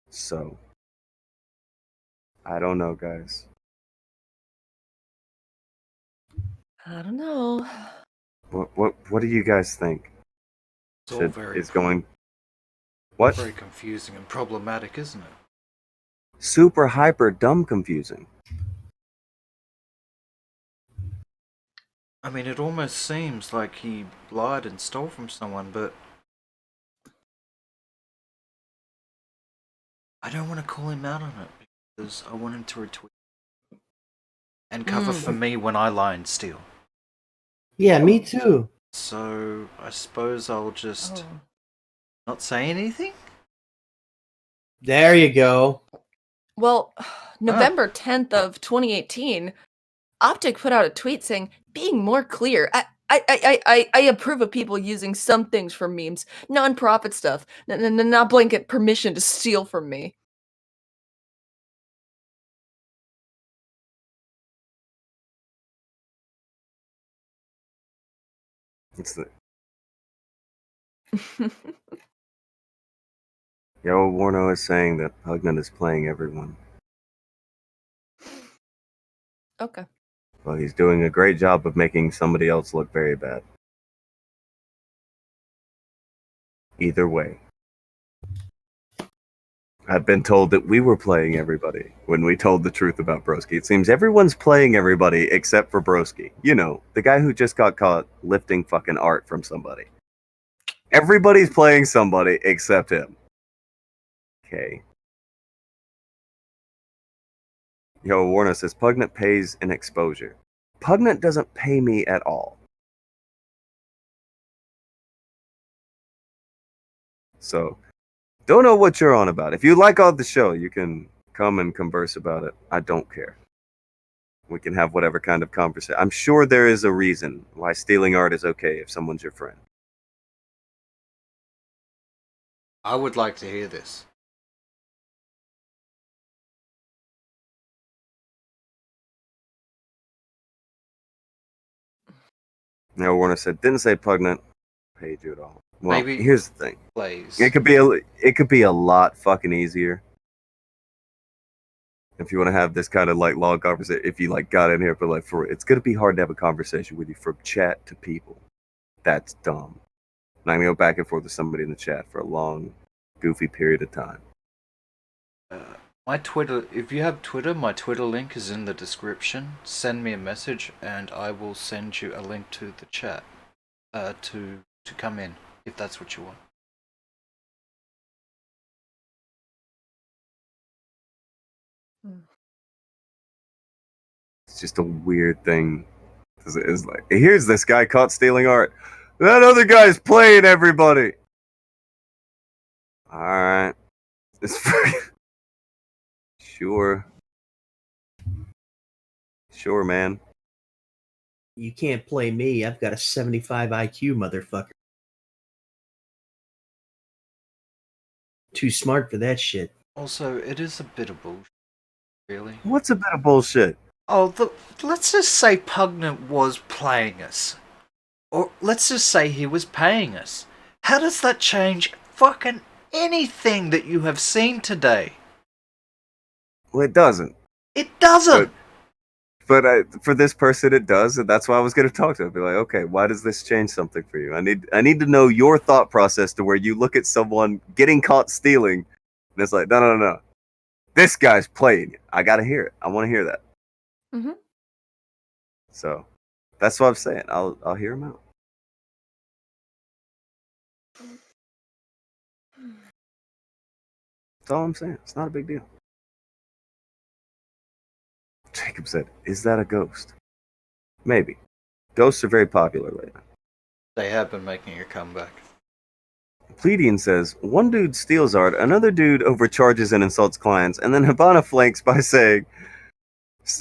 So, I don't know, guys. I don't know. What do you guys think? It's all very, Is going what? very confusing and problematic, isn't it? Super hyper dumb confusing. I mean, it almost seems like he lied and stole from someone, but I don't want to call him out on it because I want him to retweet and cover for me when I lie and steal. Yeah, me too. So I suppose I'll just not say anything? There you go. Well, November 10th of 2018, Optic put out a tweet saying, being more clear. I approve of people using some things for memes, non-profit stuff, not blanket permission to steal from me. It's the Yo Warno is saying that Pugman is playing everyone. Okay. Well, he's doing a great job of making somebody else look very bad. Either way. I've been told that we were playing everybody when we told the truth about Broski. It seems everyone's playing everybody except for Broski. You know, the guy who just got caught lifting fucking art from somebody. Everybody's playing somebody except him. Okay. Yo, Warner says, Pugnant pays in exposure. Pugnant doesn't pay me at all. So, don't know what you're on about. If you like all the show, you can come and converse about it. I don't care. We can have whatever kind of conversation. I'm sure there is a reason why stealing art is okay if someone's your friend. I would like to hear this. Now Warner said, didn't say pugnant. Paid you at all. Well, Maybe- here's the thing. Plays. It could be a lot fucking easier if you want to have this kind of like long conversation. If you like got in here, but like it's gonna be hard to have a conversation with you from chat to people. That's dumb. And I'm gonna go back and forth with somebody in the chat for a long, goofy period of time. My Twitter, if you have Twitter, my Twitter link is in the description. Send me a message and I will send you a link to the chat to come in, if that's what you want. It's just a weird thing. It's like, here's this guy caught stealing art. That other guy's playing everybody. All right. It's sure. Sure, man. You can't play me. I've got a 75 IQ, motherfucker. Too smart for that shit. Also, it is a bit of bullshit, really. What's a bit of bullshit? Oh, let's just say Pugnant was playing us. Or let's just say he was paying us. How does that change fucking anything that you have seen today? Well, it doesn't. It doesn't! But for this person, it does, and that's why I was going to talk to him. Be like, okay, why does this change something for you? I need to know your thought process to where you look at someone getting caught stealing, and it's like, no. This guy's playing. I got to hear it. I want to hear that. Mm-hmm. So that's what I'm saying. I'll hear him out. That's all I'm saying. It's not a big deal. Jacob said, is that a ghost? Maybe. Ghosts are very popular lately. They have been making a comeback. Pledian says, one dude steals art, another dude overcharges and insults clients, and then Habana flanks by saying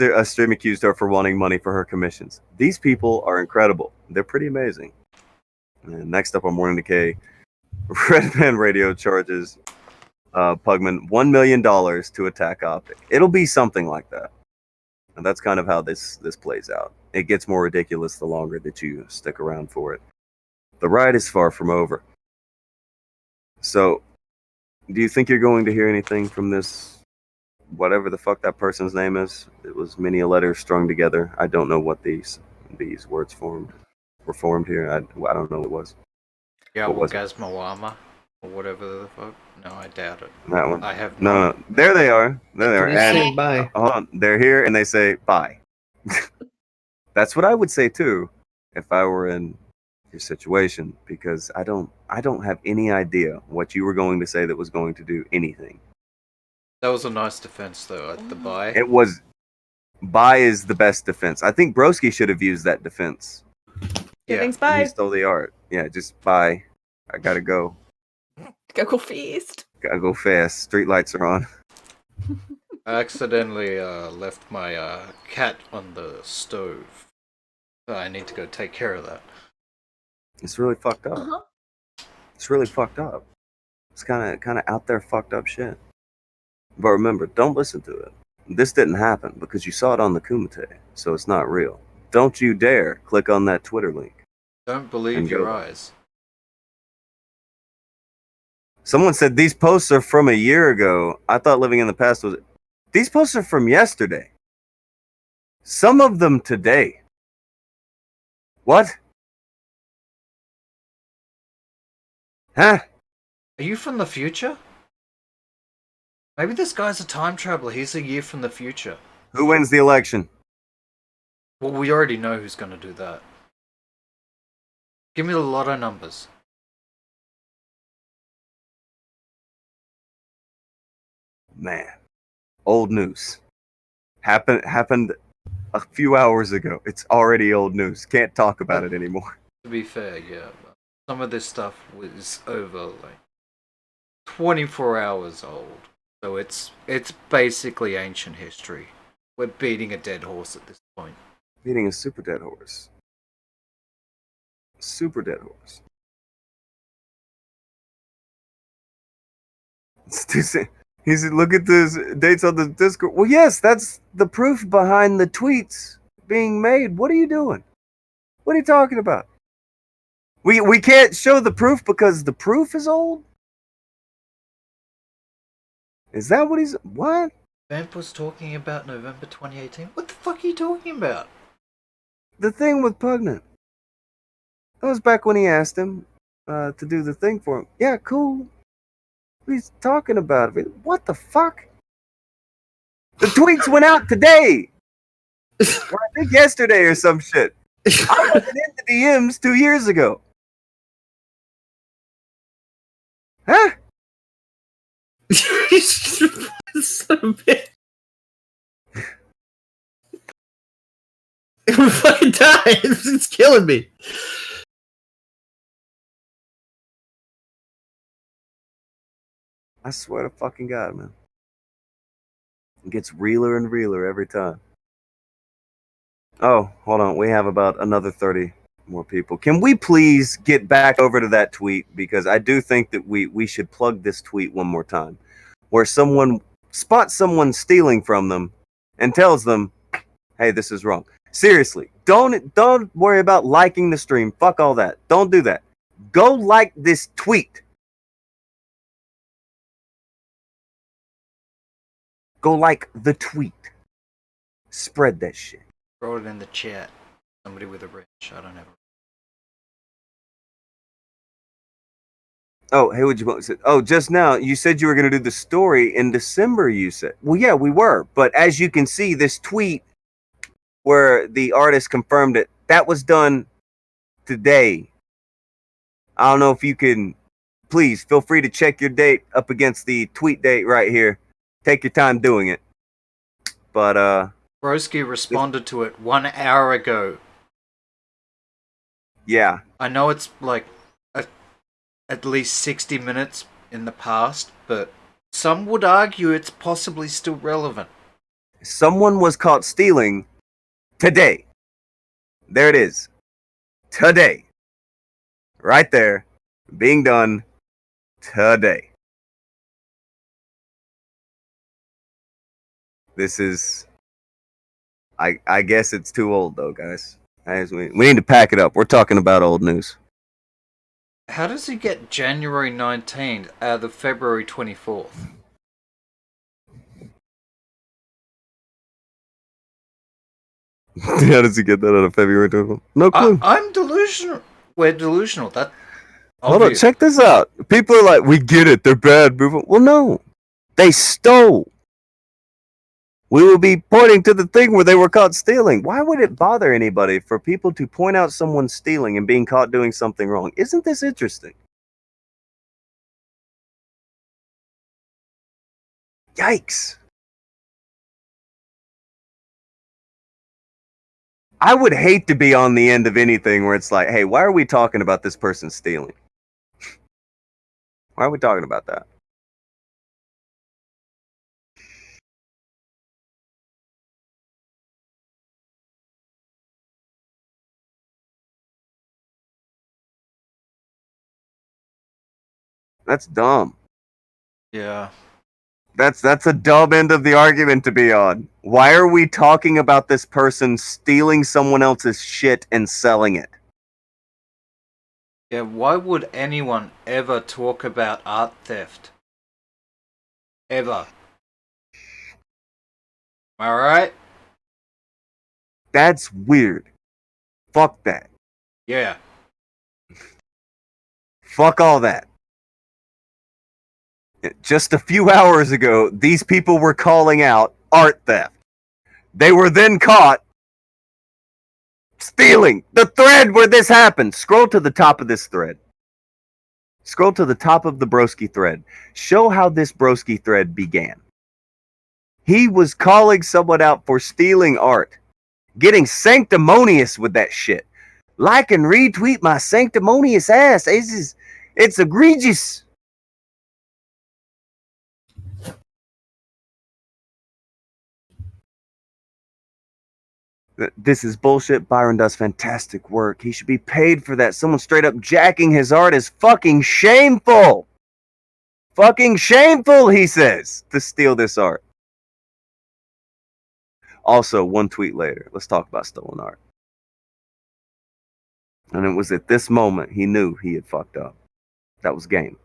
a stream accused her for wanting money for her commissions. These people are incredible. They're pretty amazing. And next up on Morning Decay, Red Man Radio charges Pugman $1 million to attack Optic. It'll be something like that. And that's kind of how this plays out. It gets more ridiculous the longer that you stick around for it. The ride is far from over. So, do you think you're going to hear anything from this, whatever the fuck that person's name is? It was many a letter strung together. I don't know what these words were formed here. I don't know what it was. Yeah, What was it? Gasmawama, or whatever the fuck. No, I doubt it. That one. I have No. There they are. There they are. They're And saying bye. hold on. They're here and they say bye. That's what I would say too if I were in your situation, because I don't have any idea what you were going to say that was going to do anything. That was a nice defense, though, at the buy. It was bye is the best defense. I think Broski should have used that defense. Yeah, thanks, He bye. stole the art. Yeah, just bye. I gotta go. Go feast. Gotta go fast. Street lights are on. I accidentally left my cat on the stove. I need to go take care of that. It's really fucked up. Uh-huh. It's really fucked up. It's kind of out there fucked up shit. But remember, don't listen to it. This didn't happen because you saw it on the Kumite, so it's not real. Don't you dare click on that Twitter link. Don't believe And your go. eyes. Someone said these posts are from a year ago. I thought living in the past was... These posts are from yesterday. Some of them today. What? Huh? Are you from the future? Maybe this guy's a time traveler. He's a year from the future. Who wins the election? Well, we already know who's going to do that. Give me the lotto numbers. Man. Old news. Happened a few hours ago. It's already old news. Can't talk about it anymore. To be fair, yeah. But some of this stuff was over, like, 24 hours old. So it's basically ancient history. We're beating a dead horse at this point. Beating a super dead horse. Super dead horse. He said, look at the dates on the Discord. Well, yes, that's the proof behind the tweets being made. What are you doing? What are you talking about? We can't show the proof because the proof is old? Is that what he's... What? Vamp was talking about November 2018? What the fuck are you talking about? The thing with Pugnant. That was back when he asked him to do the thing for him. Yeah, cool. What he's talking about? What the fuck? The tweets went out today. Or I think yesterday or some shit. I wasn't in the DMs 2 years ago. Huh? Son of a bitch. I'm fucking dying. It's killing me. I swear to fucking God, man. It gets realer and realer every time. Oh, hold on. We have about another 30 more people. Can we please get back over to that tweet? Because I do think that we should plug this tweet one more time. Where someone spots someone stealing from them and tells them, hey, this is wrong. Seriously, don't worry about liking the stream. Fuck all that. Don't do that. Go like this tweet. Go like the tweet. Spread that shit. Throw it in the chat. Somebody with a wrench. I don't have a... Oh, hey, what'd you say? Oh, just now, you said you were going to do the story in December, you said. Well, yeah, we were. But as you can see, this tweet where the artist confirmed it, that was done today. I don't know if you can... Please, feel free to check your date up against the tweet date right here. Take your time doing it. But, Broski responded to it 1 hour ago. yeah. I know it's like at least 60 minutes in the past, but some would argue it's possibly still relevant. Someone was caught stealing today. There it is. Today. Right there. Being done today. This is... I guess it's too old, though, guys. We need to pack it up. We're talking about old news. How does he get January 19th out of February 24th? How does he get that out of February 24th? No clue. I'm delusional. We're delusional. That. Hold on, check this out. People are like, we get it. They're bad. Move on. Well, no. They stole. We will be pointing to the thing where they were caught stealing. Why would it bother anybody for people to point out someone stealing and being caught doing something wrong? Isn't this interesting? Yikes. I would hate to be on the end of anything where it's like, hey, why are we talking about this person stealing? Why are we talking about that? That's dumb. Yeah. That's a dumb end of the argument to be on. Why are we talking about this person stealing someone else's shit and selling it? Yeah, why would anyone ever talk about art theft? Ever. Am I right? That's weird. Fuck that. Yeah. Fuck all that. Just a few hours ago, these people were calling out art theft. They were then caught stealing the thread where this happened. Scroll to the top of this thread. Scroll to the top of the broski thread. Show how this broski thread began. He was calling someone out for stealing art. Getting sanctimonious with that shit. Like and retweet my sanctimonious ass. It's egregious. This is bullshit. Byron does fantastic work. He should be paid for that. Someone straight up jacking his art is fucking shameful. Fucking shameful, he says, to steal this art. Also, one tweet later, let's talk about stolen art. And it was at this moment he knew he had fucked up. That was game.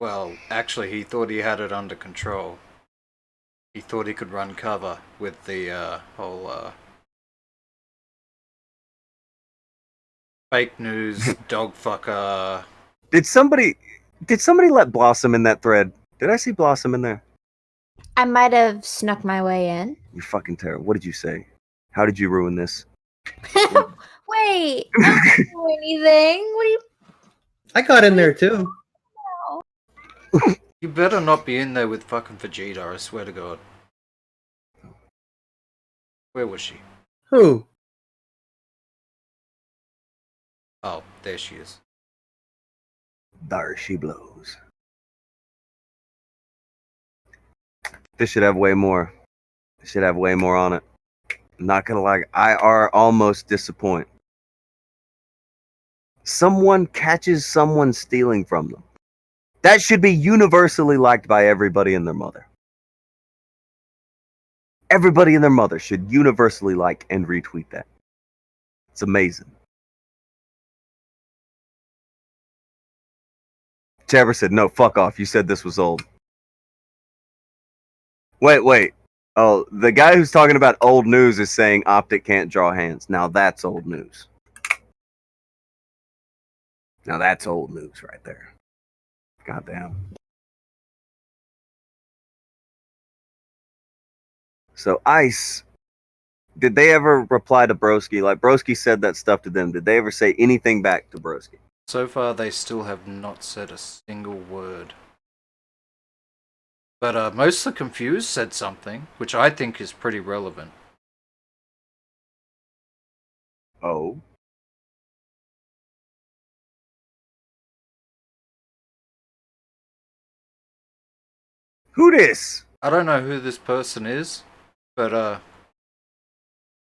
Well, actually, he thought he had it under control. He thought he could run cover with the whole fake news dog fucker. Did somebody let Blossom in that thread? Did I see Blossom in there? I might have snuck my way in. You're fucking terrible. What did you say? How did you ruin this? Wait, I didn't do anything. What do you? I got in there too. You better not be in there with fucking Vegeta, I swear to God. Where was she? Who? Oh, there she is. There she blows. This should have way more. It should have way more on it. I'm not gonna lie, I are almost disappointed. Someone catches someone stealing from them. That should be universally liked by everybody and their mother. Everybody and their mother should universally like and retweet that. It's amazing. Jabber said, no, fuck off. You said this was old. Wait. Oh, the guy who's talking about old news is saying Optic can't draw hands. Now that's old news. Now that's old news right there. Goddamn. So Ice, did they ever reply to Broski? Like Broski said that stuff to them. Did they ever say anything back to Broski? So far, they still have not said a single word. But most of the Confused said something, which I think is pretty relevant. Oh. Who this? I don't know who this person is, but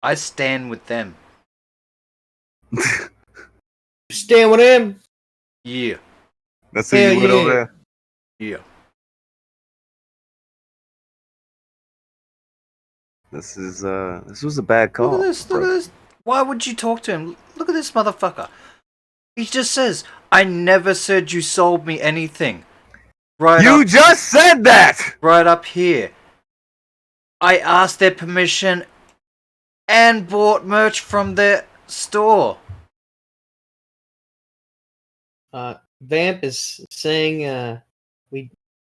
I stand with them. Stand with him. Yeah. That's who Hell you would yeah. over there? Yeah. This was a bad call. Look at this, look at this. Why would you talk to him? Look at this motherfucker. He just says, I never said you sold me anything. Right You up, just said that! right up here. I asked their permission and bought merch from their store. Vamp is saying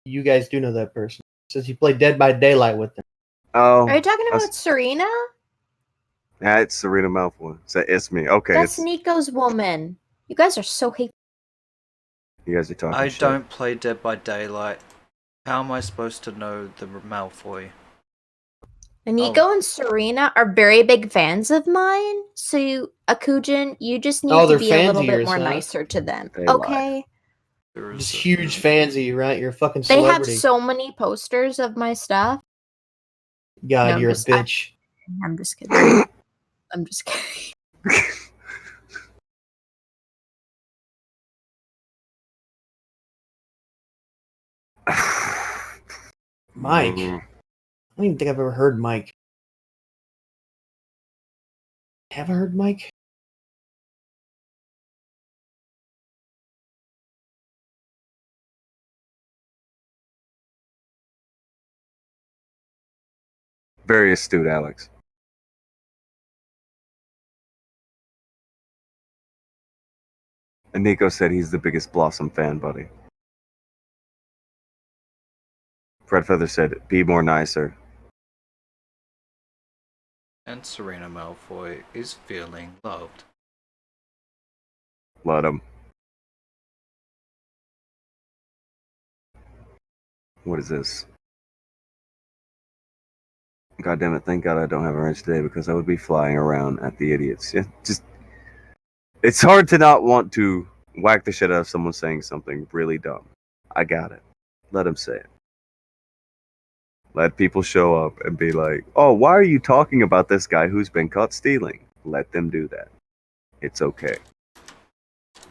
you guys do know that person. Says you played Dead by Daylight with them. Oh. Are you talking that's- about Serena? Yeah, it's Serena Malfoy. It's me. Okay. That's It's, Nico's woman. You guys are so hateful. you guys are talking I shit. don't play Dead by Daylight. How am I supposed to know the Malfoy? And Nico and Serena are very big fans of mine. So, Akujin, you just need to they're be a fans little of bit yours, more huh? nicer to them. They lie. Okay? There is Just a- huge fans of you, right? You're a fucking They have celebrity. so many posters of my stuff. God, No, you're just- a bitch. I'm just kidding. I'm just kidding. Mike. Mhm. I don't even think I've ever heard Mike. Have I heard Mike? Very astute, Alex. And Nico said he's the biggest Blossom fan, buddy. Fred Feather said, be more nicer. And Serena Malfoy is feeling loved. Let him. What is this? God damn it, thank God I don't have a wrench today because I would be flying around at the idiots. Yeah, just it's hard to not want to whack the shit out of someone saying something really dumb. I got it. Let him say it. Let people show up and be like, oh, why are you talking about this guy who's been caught stealing? Let them do that. It's okay.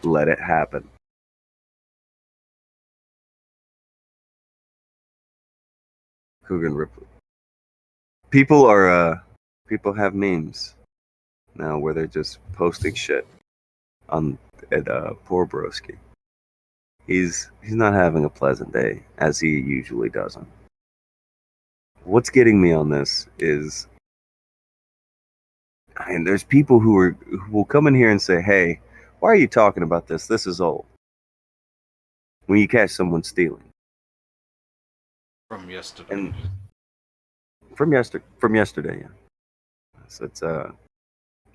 Let it happen. Coogan Ripley. People have memes now where they're just posting shit on at poor broski. He's not having a pleasant day, as he usually doesn't. What's getting me on this is, and there's people who will come in here and say, hey, why are you talking about this? This is old. When you catch someone stealing. From yesterday. And from yesterday, yeah. So it's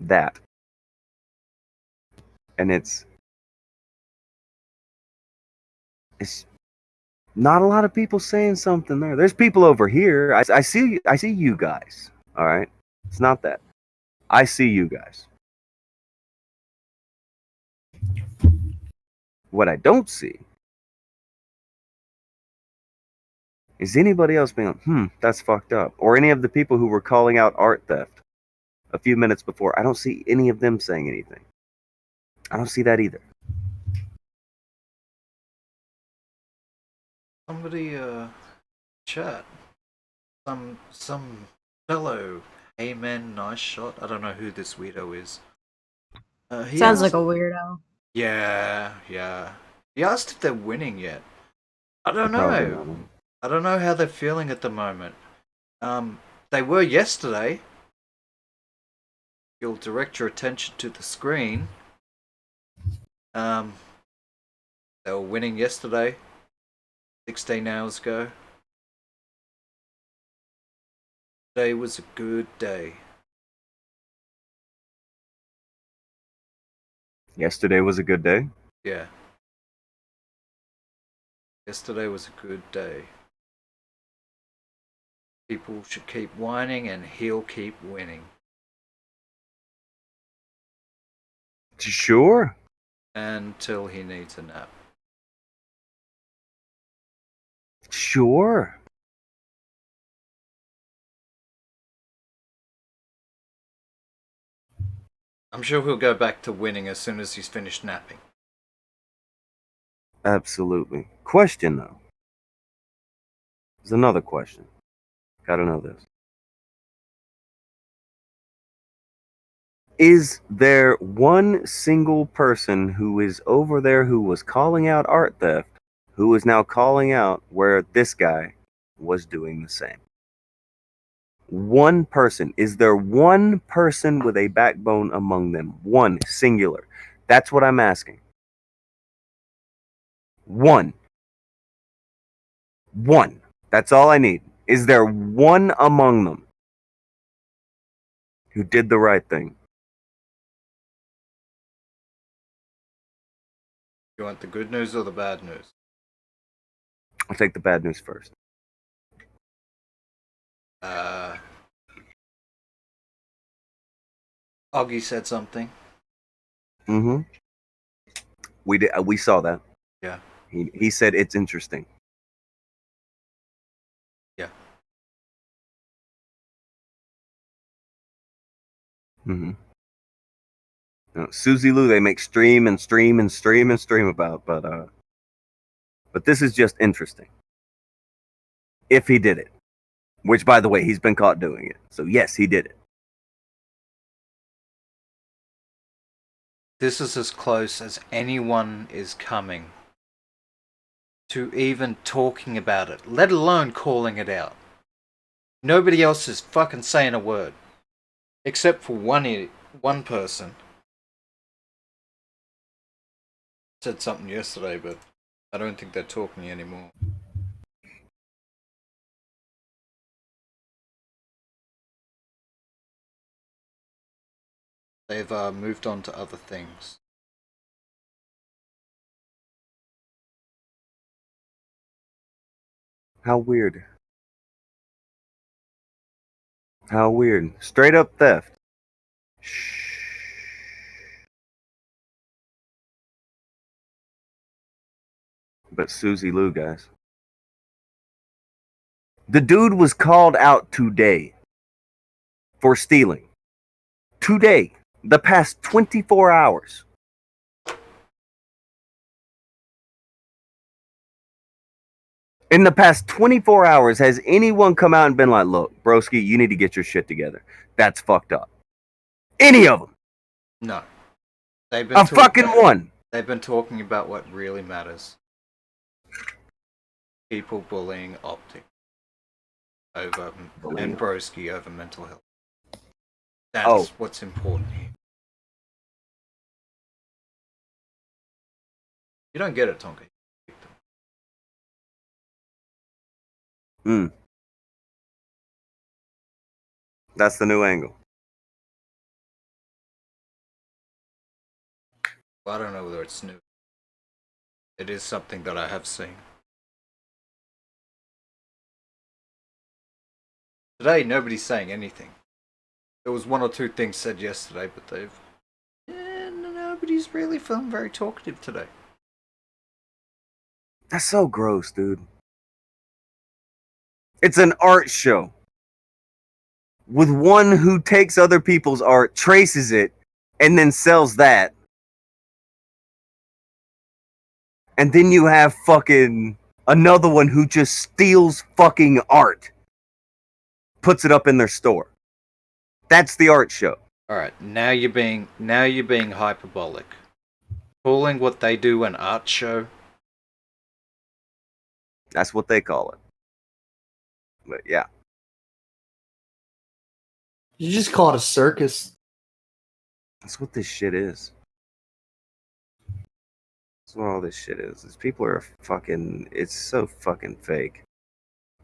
that. And it's not a lot of people saying something there. There's people over here. I see you guys. All right. It's not that. I see you guys. What I don't see is anybody else being like, that's fucked up. Or any of the people who were calling out art theft a few minutes before. I don't see any of them saying anything. I don't see that either. Somebody chat. Some fellow amen nice shot. I don't know who this weirdo is. He Sounds asked- like a weirdo. Yeah. He asked if they're winning yet. I don't Probably know. not. I don't know how they're feeling at the moment. They were yesterday. You'll direct your attention to the screen. They were winning yesterday. 16 hours ago. Today was a good day. Yesterday was a good day. Yeah. Yesterday was a good day. People should keep whining and he'll keep winning. Sure. Until he needs a nap. Sure. I'm sure he'll go back to winning as soon as he's finished napping. Absolutely. Question though. There's another question. Gotta know this. Is there one single person who is over there who was calling out art theft who is now calling out where this guy was doing the same? One person. Is there one person with a backbone among them? One, singular. That's what I'm asking. One. One. That's all I need. Is there one among them who did the right thing? You want the good news or the bad news? I'll take the bad news first. Augie said something. Mm-hmm. We saw that. Yeah. He said it's interesting. Yeah. Mm-hmm. Now, Susie Lou, they make stream about, but this is just interesting. If he did it, which by the way, he's been caught doing it, so yes, he did it. This is as close as anyone is coming to even talking about it, let alone calling it out. Nobody else is fucking saying a word. Except for one person. Said something yesterday, but I don't think they're talking anymore. They've moved on to other things. How weird. How weird. Straight up theft. Shh. But Susie Lou, guys. The dude was called out today for stealing. Today, the past 24 hours. In the past 24 hours, has anyone come out and been like, look, broski, you need to get your shit together? That's fucked up. Any of them? No. They've A fucking one. They've been talking about what really matters. People bullying Optic over and broski over mental health. That's what's important here. You don't get it, Tonka. That's the new angle. Well, I don't know whether it's new. It is something that I have seen. Today, nobody's saying anything. There was one or two things said yesterday, but nobody's really feeling very talkative today. That's so gross, dude. It's an art show with one who takes other people's art, traces it, and then sells that. And then you have fucking another one who just steals fucking art, puts it up in their store. That's the art show. All right, now you're being hyperbolic. Calling what they do an art show. That's what they call it. But yeah. You just call it a circus. That's what this shit is. That's what all this shit is. These people are fucking... It's so fucking fake.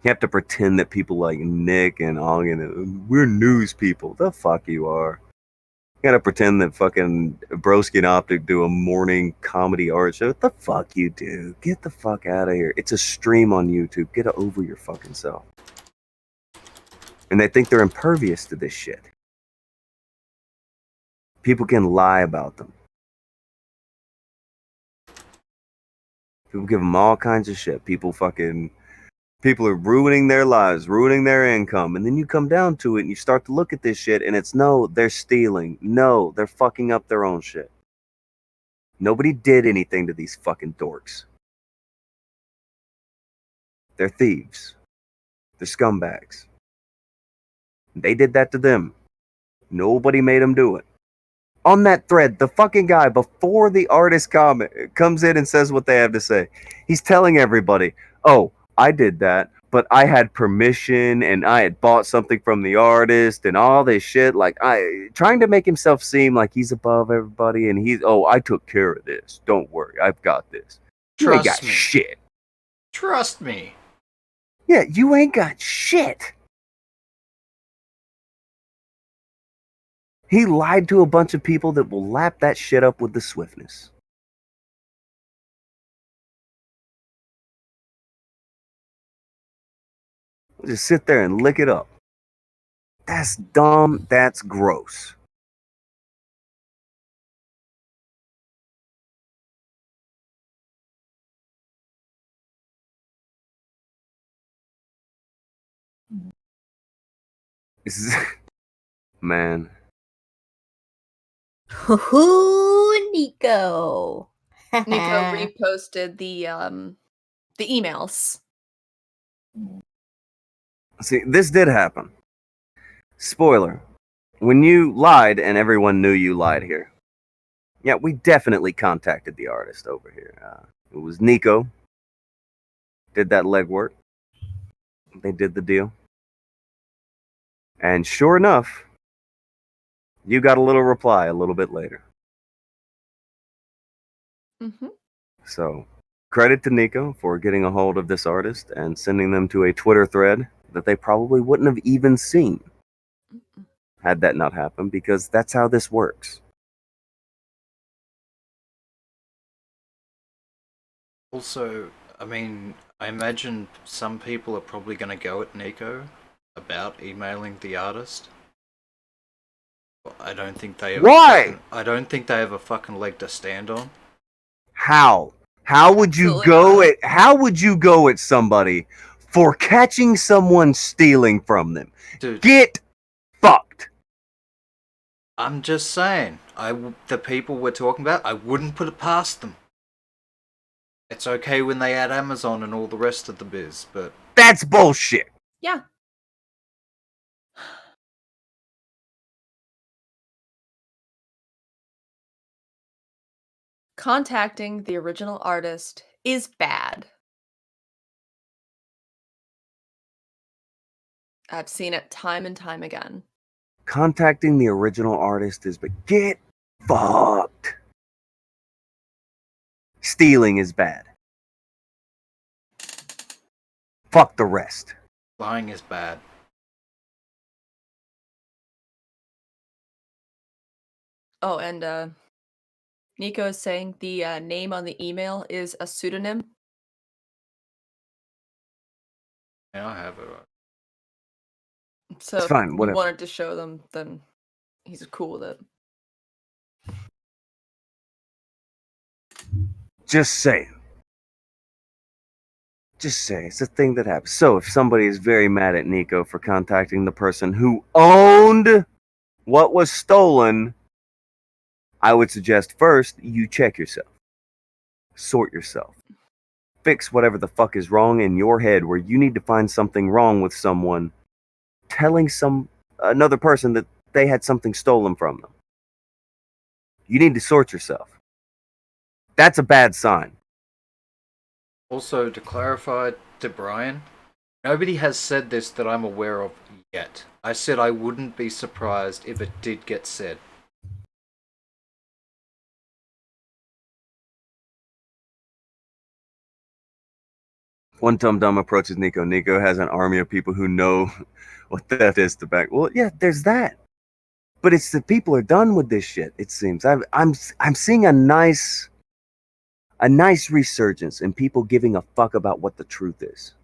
You have to pretend that people like Nick and Ogden, we're news people. The fuck you are. You gotta pretend that fucking Broski and Optic do a morning comedy art show. What the fuck you do? Get the fuck out of here. It's a stream on YouTube. Get over your fucking self. And they think they're impervious to this shit. People can lie about them. People give them all kinds of shit. People are ruining their lives, ruining their income. And then you come down to it and you start to look at this shit and it's no, they're stealing. No, they're fucking up their own shit. Nobody did anything to these fucking dorks. They're thieves. They're scumbags. They did that to them. Nobody made them do it. On that thread, the fucking guy, before the artist comes in and says what they have to say, he's telling everybody, oh, I did that, but I had permission and I had bought something from the artist and all this shit. Like, trying to make himself seem like he's above everybody and I took care of this. Don't worry, I've got this. You ain't got shit. Trust me. Yeah, you ain't got shit. He lied to a bunch of people that will lap that shit up with the swiftness. Just sit there and lick it up. That's dumb. That's gross. This is... Man. Ooh, Nico. Nico reposted the emails. See, this did happen. Spoiler. When you lied and everyone knew you lied here. Yeah, we definitely contacted the artist over here. It was Nico. Did that legwork. They did the deal. And sure enough, you got a little reply a little bit later. Mm-hmm. So, credit to Nico for getting a hold of this artist and sending them to a Twitter thread that they probably wouldn't have even seen had that not happened, because that's how this works. Also, I mean, I imagine some people are probably going to go at Nico about emailing the artist. I don't think they have Why? I don't think they have a fucking leg to stand on. How? How would you Absolutely go at somebody for catching someone stealing from them. Dude, Get fucked. I'm just saying, the people we're talking about, I wouldn't put it past them. It's okay when they add Amazon and all the rest of the biz, but That's bullshit. Yeah. Contacting the original artist is bad. I've seen it time and time again. Contacting the original artist is, but get fucked. Stealing is bad. Fuck the rest. lying is bad. Oh, and Nico is saying the name on the email is a pseudonym. Yeah, I have it. So It's if fine, you whatever. wanted to show them, then he's cool with it. Just saying. Just say it's a thing that happens. So if somebody is very mad at Nico for contacting the person who owned what was stolen, I would suggest first you check yourself. Sort yourself. Fix whatever the fuck is wrong in your head where you need to find something wrong with someone telling another person that they had something stolen from them. You need to sort yourself. That's a bad sign. Also, to clarify to Brian, nobody has said this that I'm aware of yet. I said I wouldn't be surprised if it did get said. One Tum Dum approaches Nico. Nico has an army of people who know what theft is to back. Well, yeah, there's that. But it's the people are done with this shit. It seems I'm seeing a nice resurgence in people giving a fuck about what the truth is.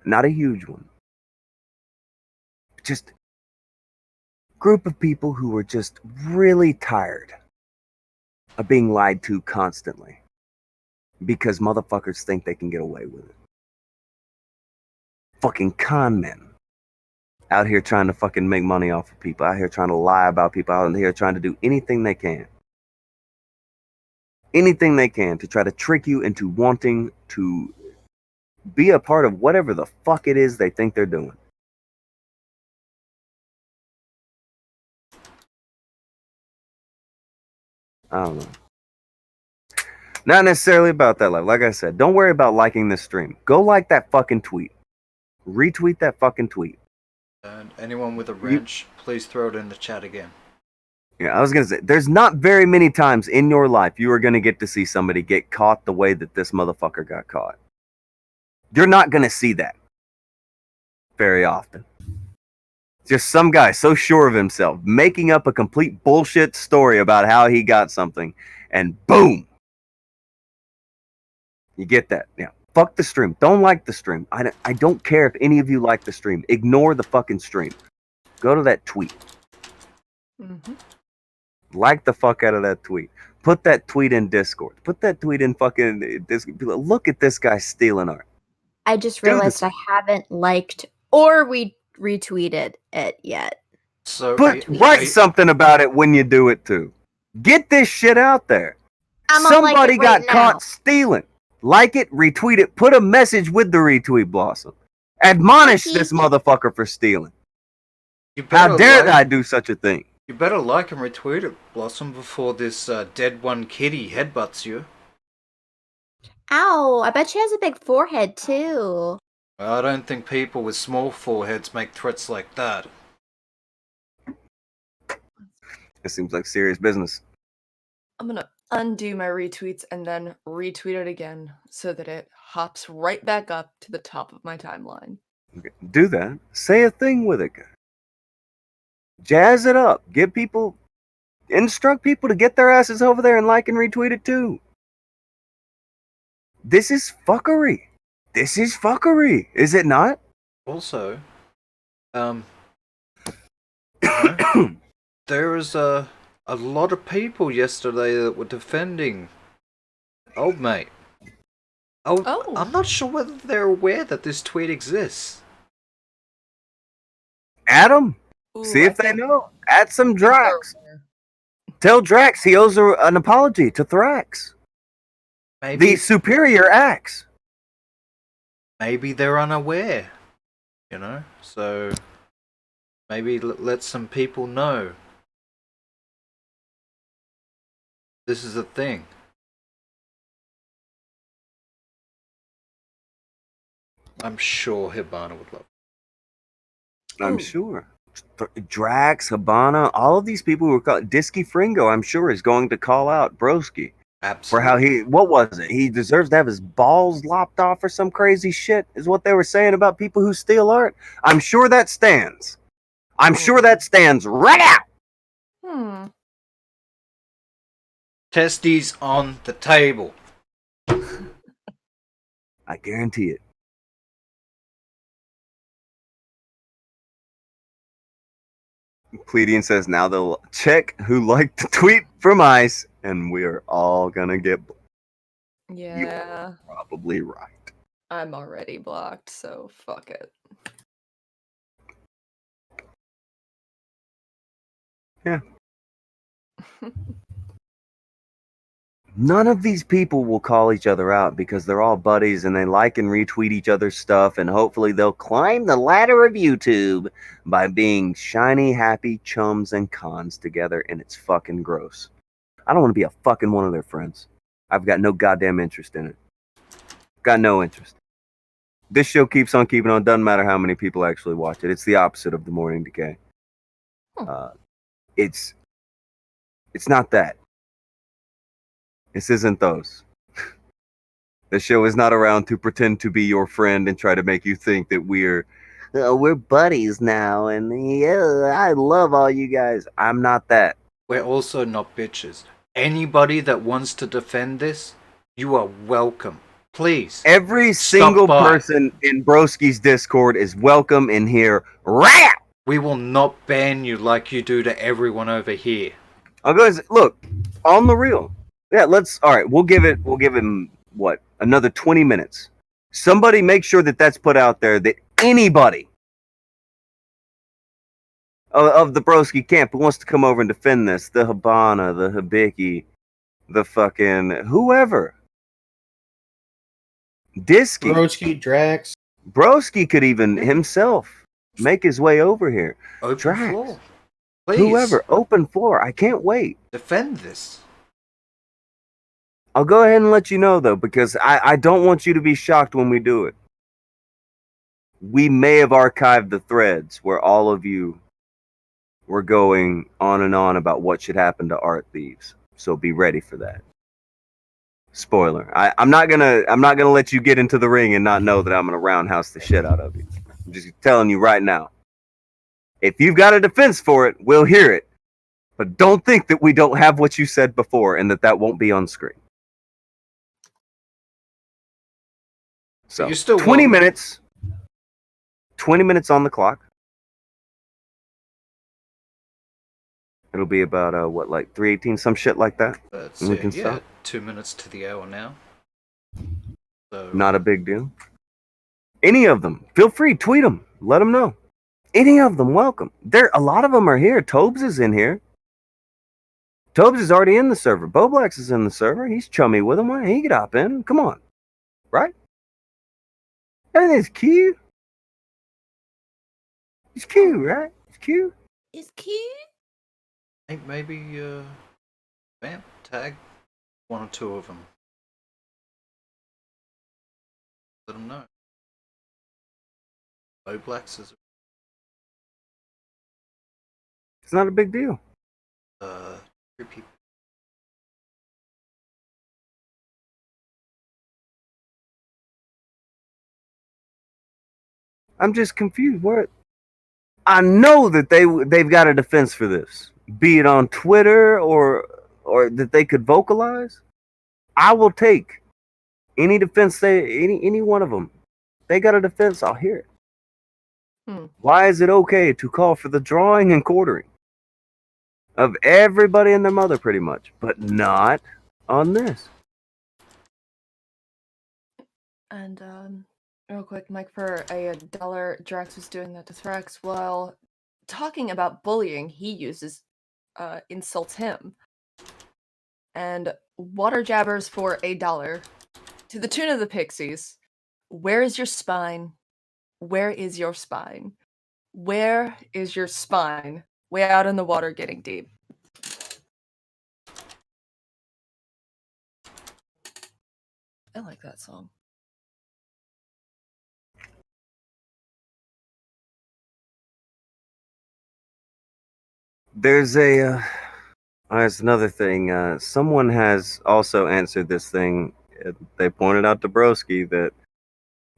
Not a huge one. Just group of people who are just really tired of being lied to constantly because motherfuckers think they can get away with it. Fucking con men out here trying to fucking make money off of people, out here trying to lie about people, out here trying to do anything they can to try to trick you into wanting to be a part of whatever the fuck it is they think they're doing. I don't know. Not necessarily about that life. Like I said, don't worry about liking this stream. Go like that fucking tweet. Retweet that fucking tweet. And anyone with a wrench, please throw it in the chat again. Yeah, I was going to say, there's not very many times in your life you are going to get to see somebody get caught the way that this motherfucker got caught. You're not going to see that very often. Just some guy so sure of himself, making up a complete bullshit story about how he got something, and boom! You get that. Yeah. Fuck the stream. Don't like the stream. I don't care if any of you like the stream. Ignore the fucking stream. Go to that tweet. Mm-hmm. Like the fuck out of that tweet. Put that tweet in Discord. Put that tweet in fucking Discord. Look at this guy stealing art. I just realized I haven't liked or retweeted it yet. So Write something about it when you do it too. Get this shit out there. I'm gonna like Somebody it right got caught stealing. Like it, retweet it, put a message with the retweet, Blossom. Admonish this motherfucker for stealing. How dare I do such a thing? You better like and retweet it, Blossom, before this dead one kitty headbutts you. Ow, I bet she has a big forehead too. I don't think people with small foreheads make threats like that. It seems like serious business. I'm gonna undo my retweets and then retweet it again so that it hops right back up to the top of my timeline. Okay. Do that. Say a thing with it. Jazz it up. Instruct people to get their asses over there and like and retweet it too. This is fuckery. This is fuckery. Is it not? Also, there was a lot of people yesterday that were defending old mate. Oh. I'm not sure whether they're aware that this tweet exists. Adam, Ooh, see I if they think know. Add some they're Drax. aware. Tell Drax he owes an apology to Thrax. Maybe The superior axe. maybe they're unaware, you know? So maybe let some people know. This is a thing. I'm sure Hibana would love it. I'm Ooh. sure. Drax, Hibana, all of these people who are called Disky Fringo, I'm sure, is going to call out Broski for how Absolutely. what was it? He deserves to have his balls lopped off or some crazy shit, is what they were saying about people who steal art. I'm sure that stands. I'm sure that stands right out. Hmm. Testes on the table. I guarantee it. Pleiadian says now they'll check who liked the tweet from Ice, and we're all gonna get. Yeah. You're probably right. I'm already blocked, so fuck it. Yeah. None of these people will call each other out because they're all buddies and they like and retweet each other's stuff, and hopefully they'll climb the ladder of YouTube by being shiny, happy chums and cons together, and it's fucking gross. I don't want to be a fucking one of their friends. I've got no goddamn interest in it. Got no interest. This show keeps on keeping on, doesn't matter how many people actually watch it. It's the opposite of the morning decay. It's not that. This isn't those. The show is not around to pretend to be your friend and try to make you think that we're buddies now, and yeah, I love all you guys. I'm not that. We're also not bitches. Anybody that wants to defend this, you are welcome. Please. Every Stop single by. person in Broski's Discord is welcome in here. Right out! We will not ban you like you do to everyone over here. I'll go ahead and look on the real. Yeah, all right. We'll give him what, another 20 minutes. Somebody make sure that that's put out there, that anybody of the Broski camp who wants to come over and defend this, the Hibana, the Hibiki, the fucking whoever, Disky, Broski, Drax. Broski could even himself make his way over here. Open Thrax, floor. Please. whoever, open floor. I can't wait. Defend this. I'll go ahead and let you know, though, because I don't want you to be shocked when we do it. We may have archived the threads where all of you were going on and on about what should happen to art thieves. So be ready for that. Spoiler. I'm not gonna let you get into the ring and not know that I'm gonna roundhouse the shit out of you. I'm just telling you right now. If you've got a defense for it, we'll hear it. But don't think that we don't have what you said before and that won't be on screen. So You're still 20 welcome. minutes. 20 minutes on the clock. It'll be about what, like 3:18, some shit like that. That's And we it. can Yeah, stop. 2 minutes to the hour now. So Not a big deal. Any of them, feel free, tweet them, let them know. Any of them, welcome. A lot of them are here. Tobes is in here. Tobes is already in the server. Boblax is in the server. He's chummy with him. He could hop in. Come on, right? Everything's cute. It's cute, right? It's cute. It's cute. maybe Vamp tag one or two of them. Let them know. Oblax is It's not a big deal. 3 people. I'm just confused. What? I know that they've got a defense for this, be it on Twitter or that they could vocalize. I will take any defense any one of them. They got a defense. I'll hear it. Why is it okay to call for the drawing and quartering of everybody and their mother, pretty much, but not on this? And real quick, Mike, for $1, Drax was doing that to Thrax while talking about bullying. He uses insults him. And water jabbers for $1 to the tune of the Pixies. Where is your spine? Where is your spine? Where is your spine? Way out in the water getting deep. I like that song. There's another thing. Someone has also answered this thing. They pointed out to Broski that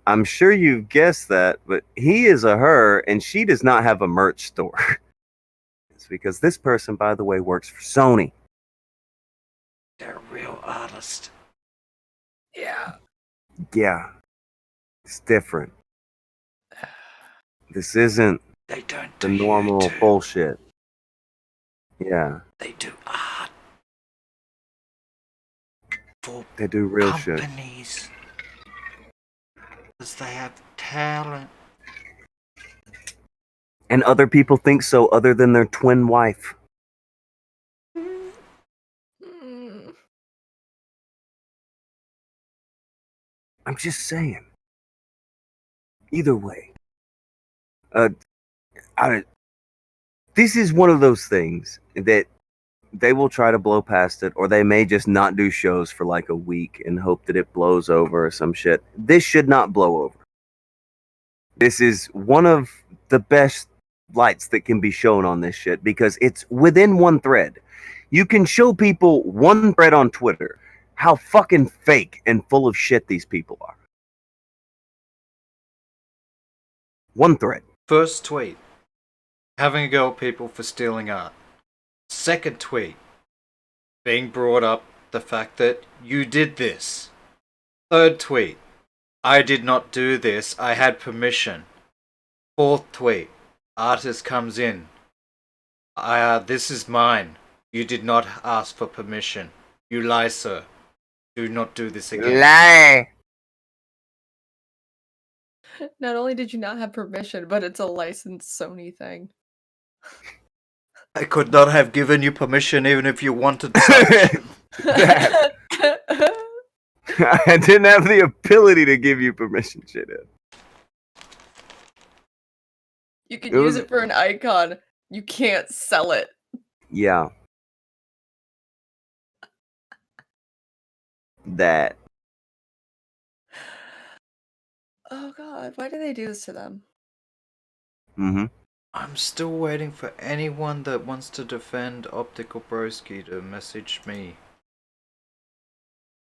I'm sure you've guessed that, but he is a her, and she does not have a merch store. It's because this person, by the way, works for Sony. They're a real artist. Yeah. Yeah, it's different. This isn't They don't the do normal YouTube. bullshit. Yeah, They do art. For they do real shit. companies. Because they have talent. And other people think so other than their twin wife. Mm. I'm just saying. Either way. This is one of those things that they will try to blow past it, or they may just not do shows for like a week and hope that it blows over or some shit. This should not blow over. This is one of the best lights that can be shown on this shit because it's within one thread. You can show people one thread on Twitter how fucking fake and full of shit these people are. One thread. First tweet. Having a go at people for stealing art. Second tweet. Being brought up the fact that you did this. Third tweet. I did not do this. I had permission. Fourth tweet. Artist comes in. This is mine. You did not ask for permission. You lie, sir. Do not do this again. Lie. Not only did you not have permission, but it's a licensed Sony thing. I could not have given you permission even if you wanted to. That. I didn't have the ability to give you permission, shithead. You can It use was- it for an icon. You can't sell it. Yeah. That. Oh god, why do they do this to them? Mm-hmm. I'm still waiting for anyone that wants to defend Optic or Broski to message me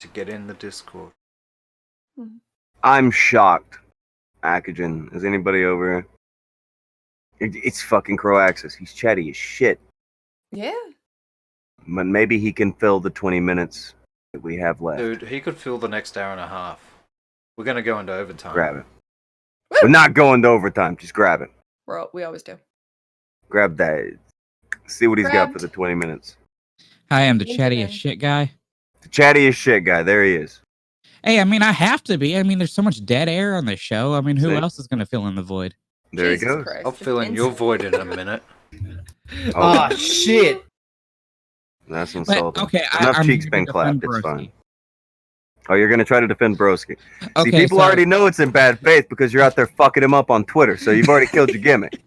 to get in the Discord. I'm shocked. Akujin. Is anybody over here? It's fucking Croaxis. He's chatty as shit. Yeah. But maybe he can fill the 20 minutes that we have left. Dude, he could fill the next hour and a half. We're gonna go into overtime. Grab it. We're not going to overtime. Just grab it. We always do. Grab that. See what he's got for Grabbed. the 20 minutes. Hi, I'm the Thank you, chattiest man. shit guy. The chattiest shit guy. There he is. Hey, I mean, I have to be. I mean, there's so much dead air on this show. I mean, who See? else is going to fill in the void? There Jesus he goes. Christ, I'll just fill in your insult. void in a minute. Oh shit! That's But, insulting. okay, Enough I'm cheeks here to been defend clapped. It's Broski. fine. Oh, you're going to try to defend Broski. See, Okay, people so- already know it's in bad faith because you're out there fucking him up on Twitter. So you've already killed your gimmick.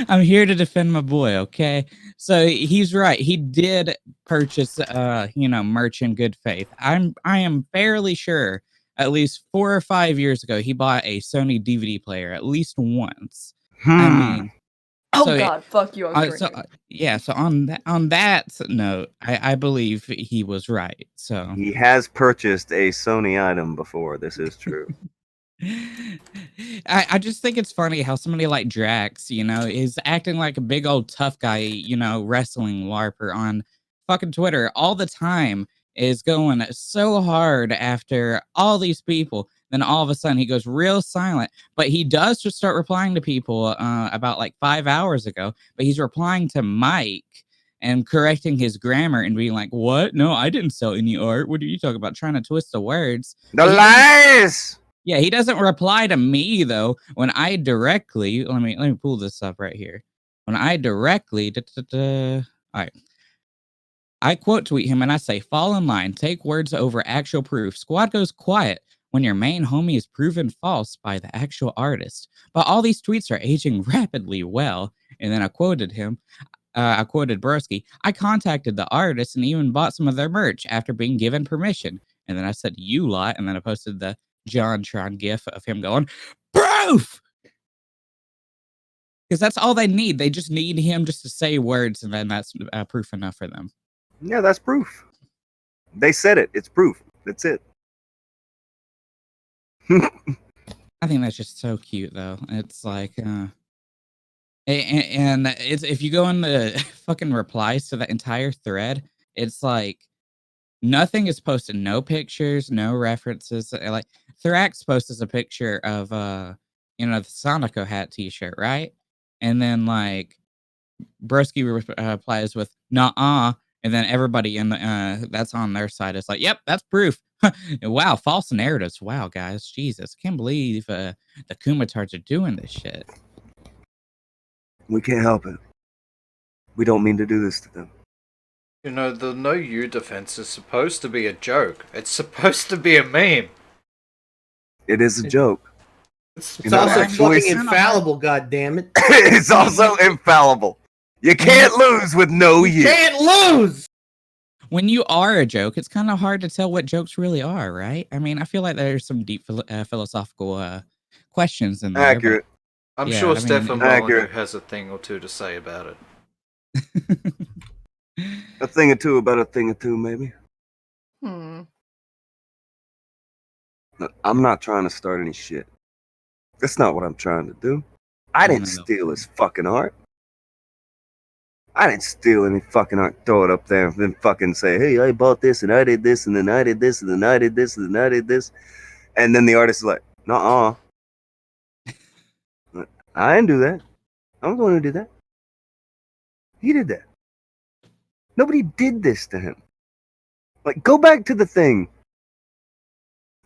I'm here to defend my boy, okay? So he's right. He did purchase merch in good faith. I am fairly sure at least 4 or 5 years ago he bought a Sony DVD player at least once. I mean, Oh so- god, fuck you, I'm so drinking. so on that note, I believe he was right. So He has purchased a Sony item before. This is true. I just think it's funny how somebody like Drax, is acting like a big old tough guy, wrestling LARPer on fucking Twitter all the time, is going so hard after all these people. Then all of a sudden he goes real silent, but he does just start replying to people about like 5 hours ago, but he's replying to Mike and correcting his grammar and being like, "What? No, I didn't sell any art. What are you talking about?" Trying to twist the words. The But he doesn't- lies. Yeah, he doesn't reply to me though. When I directly let me pull this up right here. When I directly all right. I quote tweet him and I say, "Fall in line, take words over actual proof. Squad goes quiet when your main homie is proven false by the actual artist. But all these tweets are aging rapidly well." And then I quoted him. I quoted Broski. "I contacted the artist and even bought some of their merch after being given permission." And then I said, "You lot." And then I posted the JonTron gif of him going, "Proof!" Because that's all they need. They just need him just to say words, and then that's proof enough for them. Yeah, that's proof. They said it. It's proof. That's it. I think that's just so cute, though. It's like, and it's if you go in the fucking replies to that entire thread, it's like nothing is posted. No pictures, no references. Like Thrax posts a picture of the Sonico hat T-shirt, right? And then like Broski replies with "Nuh-uh," and then everybody in the that's on their side is like, "Yep, that's proof." Wow, false narratives. Wow, guys, Jesus, can't believe the Kumatards are doing this shit. We can't help it. We don't mean to do this to them. You know, the no you defense is supposed to be a joke. It's supposed to be a meme. It is a joke. It's It's also actually, fucking infallible, goddammit. It's also infallible. You can't lose with no you. Can't lose! When you are a joke, it's kind of hard to tell what jokes really are, right? I mean, I feel like there's some deep philosophical questions in there. Accurate. I'm yeah, sure I mean, Stefan accurate. Molyneux has a thing or two to say about it. A thing or two about a thing or two, maybe. Look, I'm not trying to start any shit. That's not what I'm trying to do. I didn't steal his fucking art. I didn't steal any fucking art, throw it up there, and then fucking say, "Hey, I bought this, and I did this, and then I did this, and then I did this, and then I did this." And then the artist is like, "Nuh-uh. I didn't do that. I'm the one who did that. He did that. Nobody did this to him." Like, go back to the thing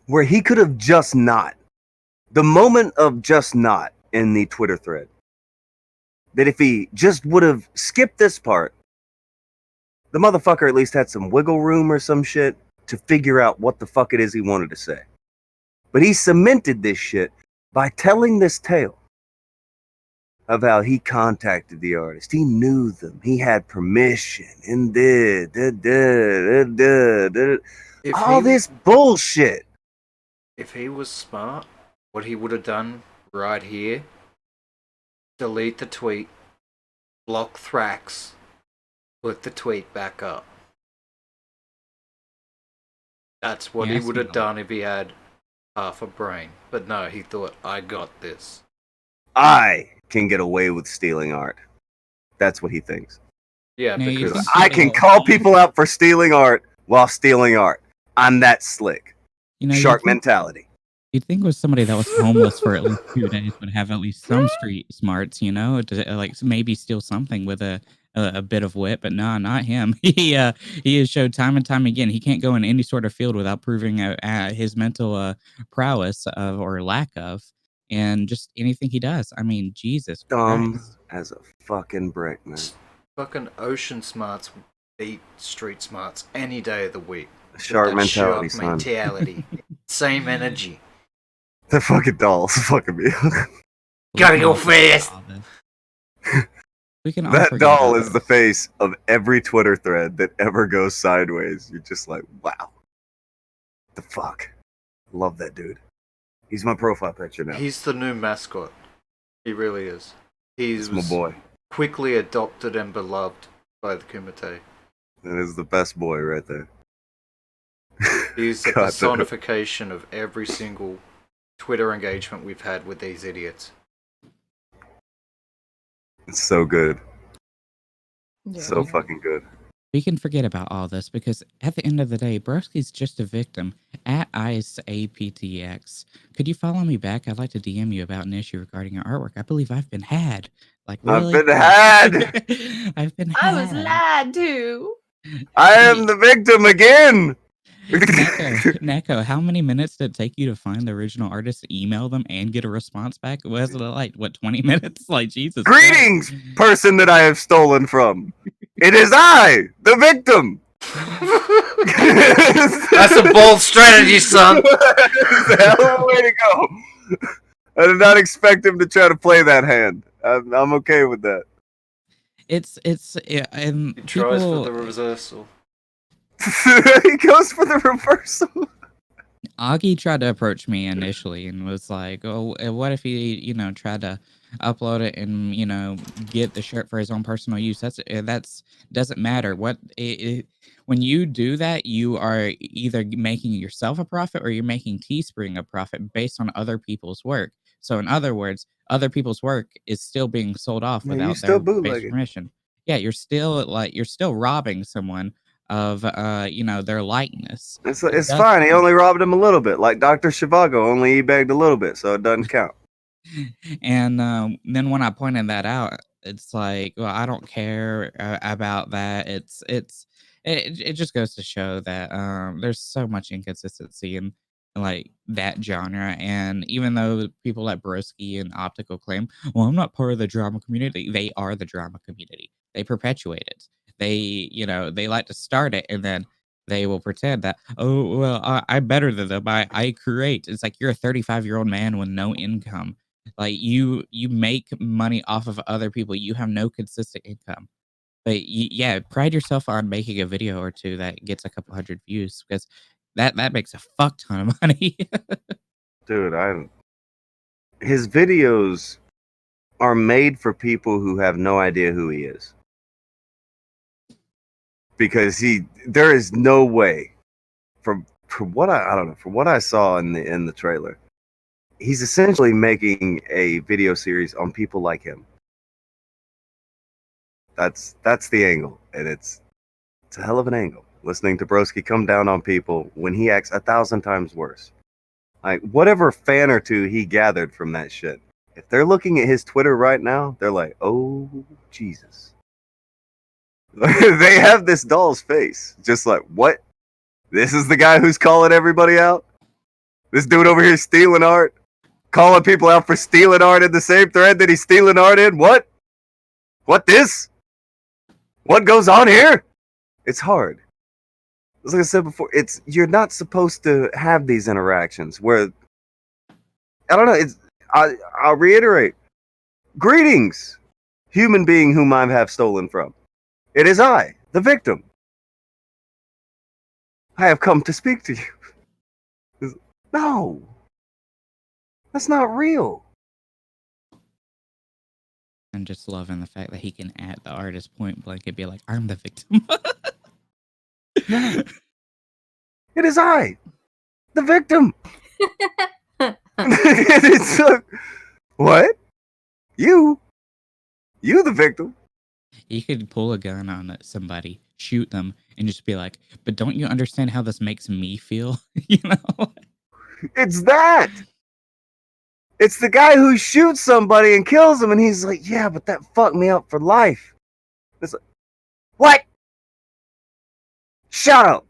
where he could have just not. The moment of just not in the Twitter thread. That if he just would have skipped this part, the motherfucker at least had some wiggle room or some shit to figure out what the fuck it is he wanted to say. But he cemented this shit by telling this tale of how he contacted the artist. He knew them. He had permission and all this bullshit. If he was smart, what he would have done right here, delete the tweet, block Thrax, put the tweet back up. That's what he would have done if he had half a brain. But no, he thought, I got this. I can get away with stealing art. That's what he thinks. Yeah, No, you because think- I can call people out for stealing art while stealing art. I'm that slick. Shark mentality. You'd think with somebody that was homeless for at least 2 days would have at least some street smarts, to like maybe steal something with a bit of wit, but nah, not him. He has showed time and time again he can't go in any sort of field without proving his mental prowess or lack of, and just anything he does. I mean, Jesus Dumb Christ. as a fucking brick, man. fucking ocean smarts beat street smarts any day of the week. Shark That mentality, shark son. mentality. Same energy. The fucking doll's fucking me. Gotta go fast. We can all That forget doll about is the face of every Twitter thread that ever goes sideways. You're just like, wow. The fuck? Love that dude. He's my profile picture now. He's the new mascot. He really is. He's my boy. quickly adopted and beloved by the Kumite. That is the best boy right there. He's the God, personification of every single Twitter engagement we've had with these idiots. It's so good. Yeah. So fucking good. we can forget about all this because at the end of the day, Broski's just a victim. At IceAPTX, could you follow me back? I'd like to DM you about an issue regarding your artwork. I believe I've been had. Like really? I've been had. I've been I was had. lied to. I am the victim again. Neko, how many minutes did it take you to find the original artist, email them, and get a response back? Was it like, what, 20 minutes? Like, Jesus Greetings, Christ. person that I have stolen from. It is I, the victim. That's a bold strategy, son. That's a hell of a way to go. I did not expect him to try to play that hand. I'm okay with that. And He tries people, for the reversal. He goes for the reversal. Augie tried to approach me initially and was like, "Oh, what if he, tried to upload it and get the shirt for his own personal use?" That's doesn't matter. When you do that, you are either making yourself a profit or you're making Teespring a profit based on other people's work. So, in other words, other people's work is still being sold off Yeah, you without still their base bootlegging. permission. Yeah, you're still robbing someone of their likeness. It's fine. He only robbed him a little bit. Like Dr. Shivago only e-bagged a little bit, so it doesn't count. And then when I pointed that out, it's like, well, I don't care about that. It just goes to show that there's so much inconsistency in like that genre. And even though people like Broski and Optic will claim, well, I'm not part of the drama community, they are the drama community. They perpetuate it. They like to start it and then they will pretend that, oh, well, I'm better than them. I create. It's like you're a 35-year-old man with no income. Like you make money off of other people. You have no consistent income. But yeah, pride yourself on making a video or two that gets a couple hundred views because that makes a fuck ton of money. Dude, his videos are made for people who have no idea who he is. Because there is no way from what I don't know, from what I saw in the trailer, he's essentially making a video series on people like him. That's the angle, and it's a hell of an angle. Listening to Broski come down on people when he acts 1,000 times worse. Like whatever fan or two he gathered from that shit. If they're looking at his Twitter right now, they're like, "Oh Jesus." They have this doll's face, just like, what? This is the guy who's calling everybody out? This dude over here stealing art? Calling people out for stealing art in the same thread that he's stealing art in? What? What this? What goes on here? It's hard. Like I said before, you're not supposed to have these interactions where, I don't know, I'll reiterate. Greetings, human being whom I have stolen from. It is I, the victim. I have come to speak to you. No. That's not real. I'm just loving the fact that he can at the artist point blank and be like, I'm the victim. It is I, the victim. It's what? You the victim. You could pull a gun on somebody, shoot them, and just be like, but don't you understand how this makes me feel? It's that. It's the guy who shoots somebody and kills them, and he's like, yeah, but that fucked me up for life. It's like, what? Shut up.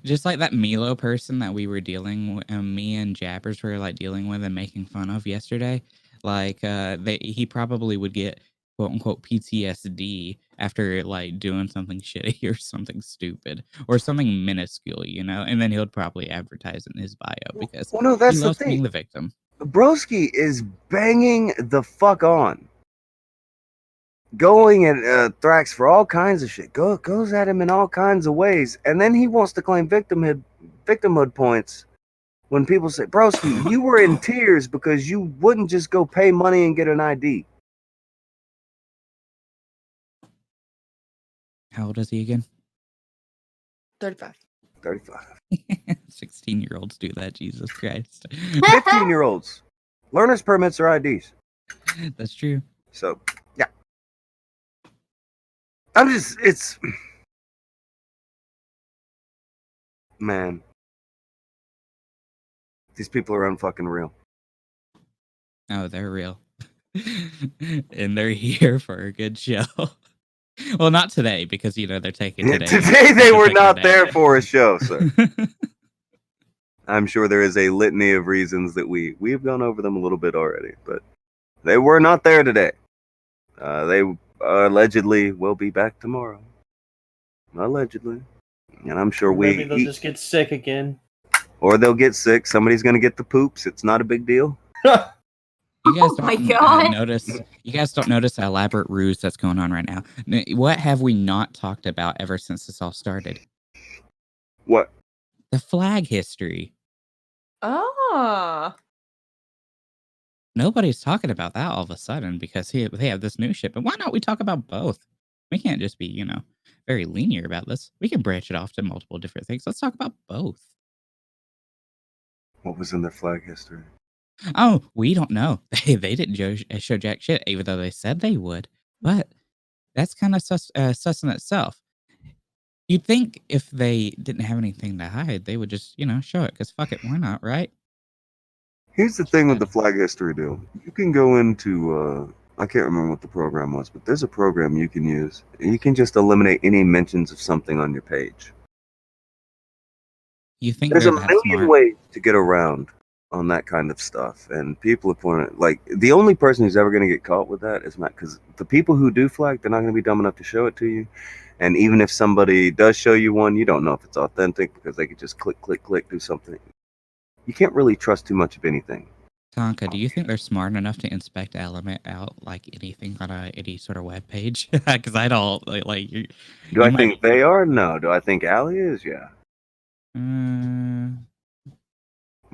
Just like that Milo person that we were dealing with, me and Jabbers were like dealing with and making fun of yesterday. Like, he probably would get quote unquote PTSD after like doing something shitty or something stupid or something minuscule, and then he'll probably advertise in his bio because well, no, that's he loves the thing. being the victim. Broski is banging the fuck on. Going at Thrax for all kinds of shit. Goes at him in all kinds of ways. And then he wants to claim victimhood points when people say, Broski, you were in tears because you wouldn't just go pay money and get an ID. How old is he again? 35. 35. 16-year-olds do that, Jesus Christ. 15-year-olds. Learner's permits or IDs. That's true. So, yeah. it's man, these people are unfucking real. Oh, they're real. And they're here for a good show. Well, not today because they're taking today. Today they to were take their not day. there for a show, sir. I'm sure there is a litany of reasons that we've gone over them a little bit already, but they were not there today. They allegedly will be back tomorrow. Allegedly. And I'm sure Maybe they'll just get sick again. or they'll get sick. Somebody's going to get the poops. It's not a big deal. You guys Oh my don't God. notice. You guys don't notice the elaborate ruse that's going on right now. What have we not talked about ever since this all started? What? The flag history. Ah. Nobody's talking about that all of a sudden because they have this new shit. But why not we talk about both? We can't just be, very linear about this. We can branch it off to multiple different things. Let's talk about both. What was in their flag history? Oh, we don't know. They didn't show jack shit, even though they said they would. But that's kind of sus in itself. You'd think if they didn't have anything to hide, they would just, show it. Because fuck it, why not, right? Here's the thing with the flag history deal. You can go into, I can't remember what the program was, but there's a program you can use. You can just eliminate any mentions of something on your page. You think There's they're a that million smart? ways to get around on that kind of stuff, and people have pointed like the only person who's ever going to get caught with that is Matt, because the people who do flag, they're not going to be dumb enough to show it to you. And even if somebody does show you one, you don't know if it's authentic because they could just click, do something. You can't really trust too much of anything. Tonka, do you think they're smart enough to inspect element out like anything on any sort of web page? Because I don't like. Do I think they are? No. Do I think Allie is? Yeah.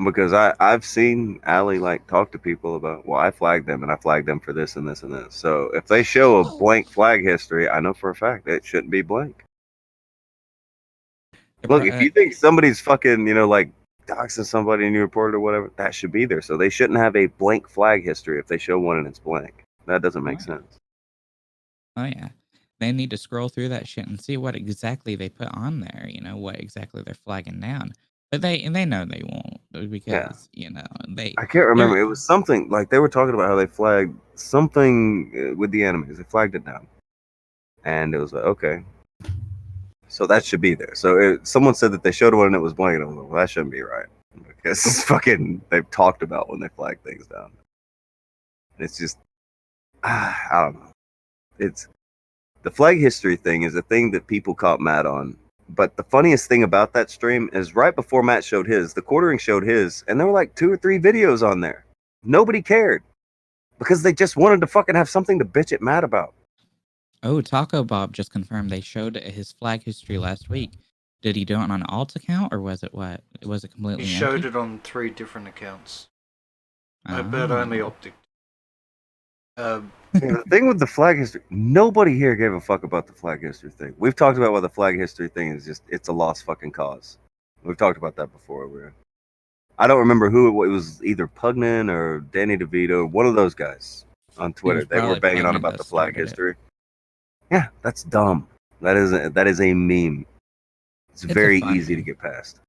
Because I've seen Allie talk to people about, well, I flagged them and I flagged them for this and this and this. So if they show a blank flag history, I know for a fact it shouldn't be blank. Look, if you think somebody's fucking, doxing somebody and you report it or whatever, that should be there. So they shouldn't have a blank flag history if they show one and it's blank. That doesn't make sense. Oh yeah, they need to scroll through that shit and see what exactly they put on there. What exactly they're flagging down. But they know they won't because they. I can't remember. It was something like they were talking about how they flagged something with the enemies. They flagged it down, and it was like, okay, so that should be there. So someone said that they showed one and it was blank. And I was like, well, that shouldn't be right because fucking they've talked about when they flag things down. It's just I don't know. It's the flag history thing is a thing that people caught Matt on. But the funniest thing about that stream is right before Matt showed his, the quartering showed his, and there were like 2 or 3 videos on there. Nobody cared because they just wanted to fucking have something to bitch at Matt about. Oh, Taco Bob just confirmed they showed his flag history last week. Did he do it on an alt account or was it what? Was it completely He showed empty? it on 3 different accounts. I bet only Optic. The thing with the flag history, nobody here gave a fuck about the flag history thing. We've talked about what the flag history thing is. Just it's a lost fucking cause. We've talked about that before. I don't remember who it was, either Pugnan or Danny DeVito, one of those guys on Twitter. They were banging on about the flag history. Yeah, that's dumb. That is a meme. It's very easy to get past.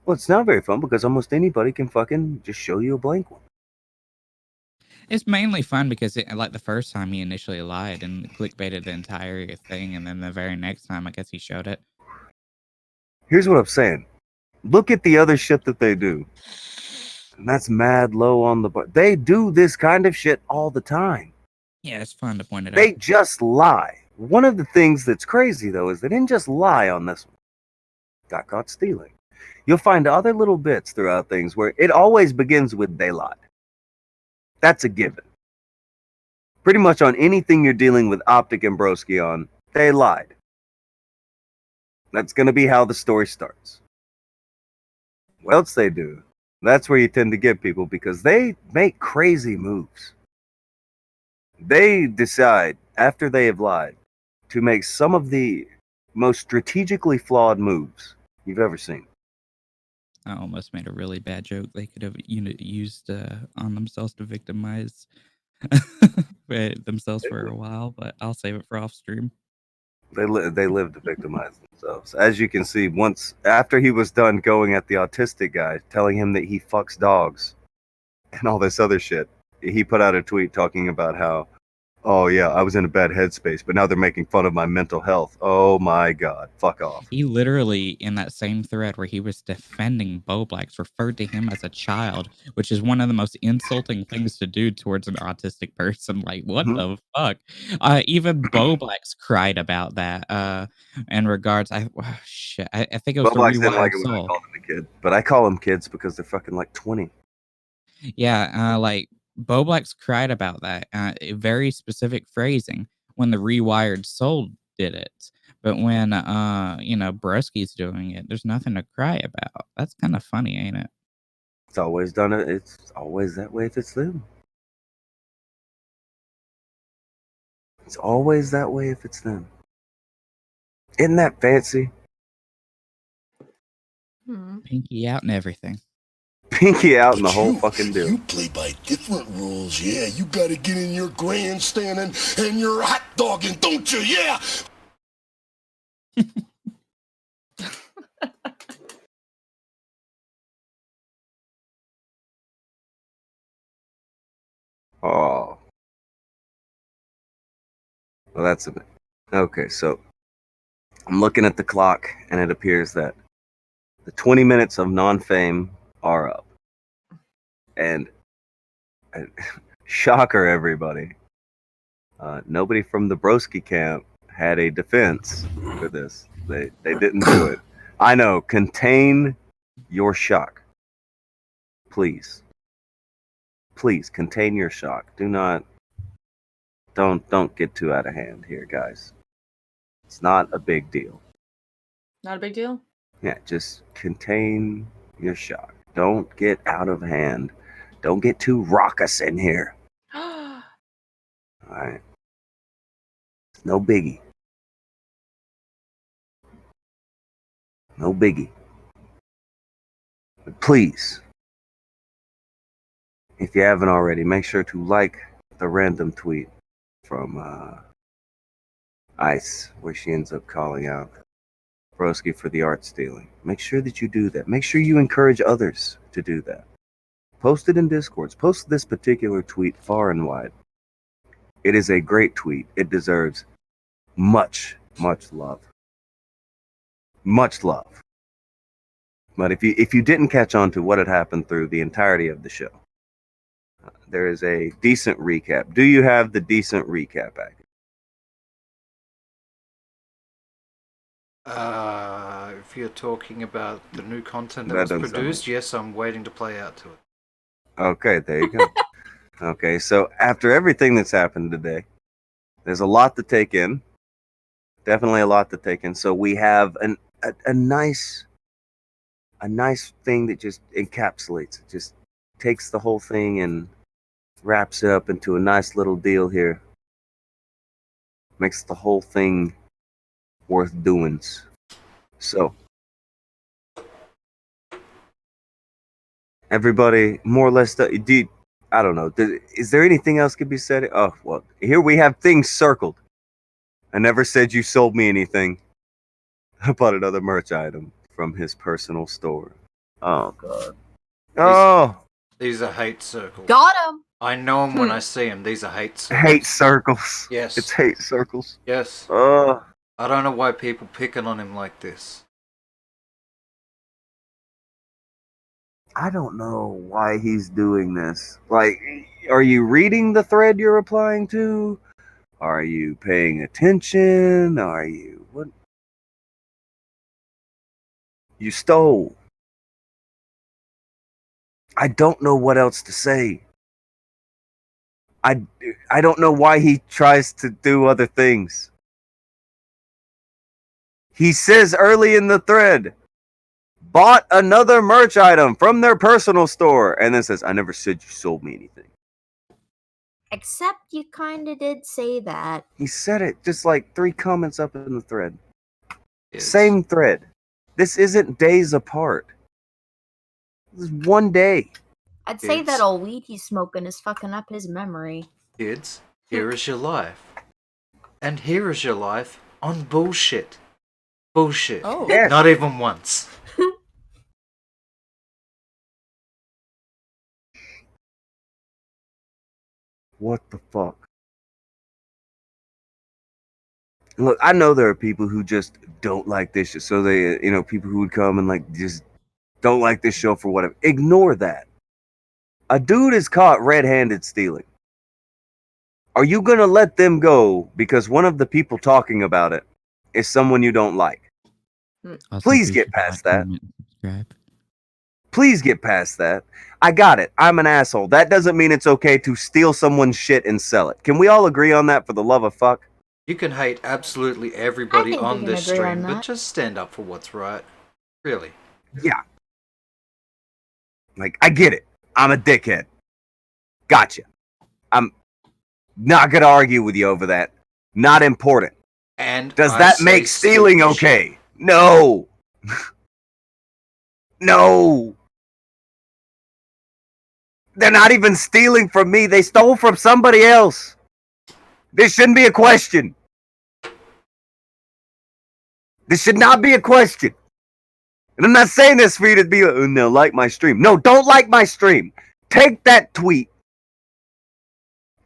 Well, it's not very fun because almost anybody can fucking just show you a blank one. It's mainly fun because the first time he initially lied and clickbaited the entire thing, and then the very next time I guess he showed it. Here's what I'm saying. Look at the other shit that they do. And that's mad low on the bar. They do this kind of shit all the time. Yeah, it's fun to point it out. They just lie. One of the things that's crazy, though, is they didn't just lie on this one. Got caught stealing. You'll find other little bits throughout things where it always begins with they lied. That's a given. Pretty much on anything you're dealing with Optic and Broski on, they lied. That's going to be how the story starts. What else they do? That's where you tend to get people because they make crazy moves. They decide, after they have lied, to make some of the most strategically flawed moves you've ever seen. I almost made a really bad joke they could have used on themselves to victimize themselves for a while, but I'll save it for off stream. They live to victimize themselves. As you can see, once after he was done going at the autistic guy, telling him that he fucks dogs and all this other shit, he put out a tweet talking about how, oh yeah, I was in a bad headspace, but now they're making fun of my mental health. Oh my god, fuck off. He literally, in that same thread where he was defending Boblax, referred to him as a child, which is one of the most insulting things to do towards an autistic person. Like, what Mhm. the fuck? Even Boblax cried about that. In regards, shit, I think it was the Boblax didn't like Rewired it when I Soul. called him a kid, but I call them kids because they're fucking like 20. Yeah, like Boblax cried about that. A very specific phrasing when the Rewired Soul did it. But when Broski's doing it, there's nothing to cry about. That's kind of funny, ain't it? It's always done it. It's always that way if it's them. It's always that way if it's them. Isn't that fancy? Pinky out and everything. Pinky out and the But whole you, fucking deal. You play by different rules, yeah. You gotta get in your grandstanding and your hot dogging, don't you? Yeah. Oh. Well, that's a bit. Okay, so I'm looking at the clock, and it appears that the 20 minutes of non-fame are up. And shocker, everybody. Nobody from the Broski camp had a defense for this. They didn't do it. I know. Contain your shock. Please. Please contain your shock. Don't get too out of hand here, guys. It's not a big deal. Not a big deal. Yeah, just contain your shock. Don't get out of hand. Don't get too raucous in here. All right. It's no biggie. No biggie. But please, if you haven't already, make sure to like the random tweet from Ice, where she ends up calling out Broski for the art stealing. Make sure that you do that. Make sure you encourage others to do that. Post it in Discords. Post this particular tweet far and wide. It is a great tweet. It deserves much, much love. Much love. But if you didn't catch on to what had happened through the entirety of the show, there is a decent recap. Do you have the decent recap, Akujin? If you're talking about the new content that That was doesn't sound produced, yes, I'm waiting to play out to it. Okay, there you go. Okay, so after everything that's happened today, there's a lot to take in. Definitely a lot to take in. So we have a nice thing that just encapsulates it, just takes the whole thing and wraps it up into a nice little deal here. Makes the whole thing worth doings. So everybody more or less I don't know. Is there anything else could be said? Oh, well, here we have things circled. I never said you sold me anything. I bought another merch item from his personal store. Oh, God. Oh! These are hate circles. Got him. I know them when I see them. These are hate circles. Hate circles. Yes. It's hate circles. Yes. Oh. I don't know why people picking on him like this. I don't know why he's doing this. Like, are you reading the thread you're replying to? Are you paying attention? Are you... What? You stole. I don't know what else to say. I don't know why he tries to do other things. He says early in the thread, bought another merch item from their personal store, and then says, I never said you sold me anything. Except you kind of did say that. He said it just like 3 comments up in the thread. Yes. Same thread. This isn't days apart. This is one day. I'd say Kids. that old weed he's smoking is fucking up his memory. Kids, here is your life. And here is your life on bullshit. Bullshit. Oh. Yes. Not even once. What the fuck? Look, I know there are people who just don't like this shit. So they, people who would come and like just don't like this show for whatever. Ignore that. A dude is caught red-handed stealing. Are you gonna let them go because one of the people talking about it is someone you don't like? Also, Please be get sure to past like, that. comment, and subscribe. Please get past that. I got it. I'm an asshole. That doesn't mean it's okay to steal someone's shit and sell it. Can we all agree on that for the love of fuck? You can hate absolutely everybody think we on can this agree on stream, but that. just stand up for what's right. Really. Yeah. Like, I get it. I'm a dickhead. Gotcha. I'm not gonna argue with you over that. Not important. And Does I that say make stealing stupid shit. okay? No. No. They're not even stealing from me. They stole from somebody else. This shouldn't be a question. This should not be a question. And I'm not saying this for you to be like, oh, no, like my stream. No, don't like my stream. Take that tweet.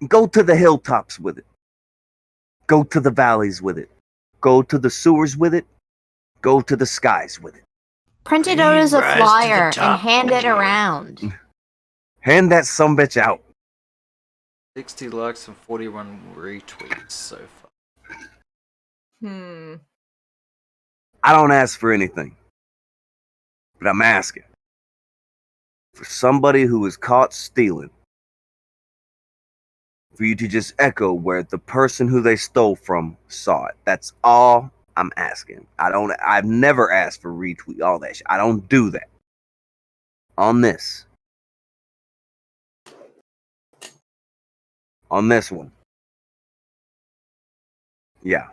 Go to the hilltops with it. Go to the valleys with it. Go to the sewers with it. Go to the skies with it. Print it We out as a rise to the flyer and top, hand it okay. around. Hand that sumbitch out. 60 likes and 41 retweets so far. I don't ask for anything. But I'm asking for somebody who is caught stealing, for you to just echo where the person who they stole from saw it. That's all I'm asking. I've never asked for retweet, all that shit. I don't do that. On this. On this one. Yeah.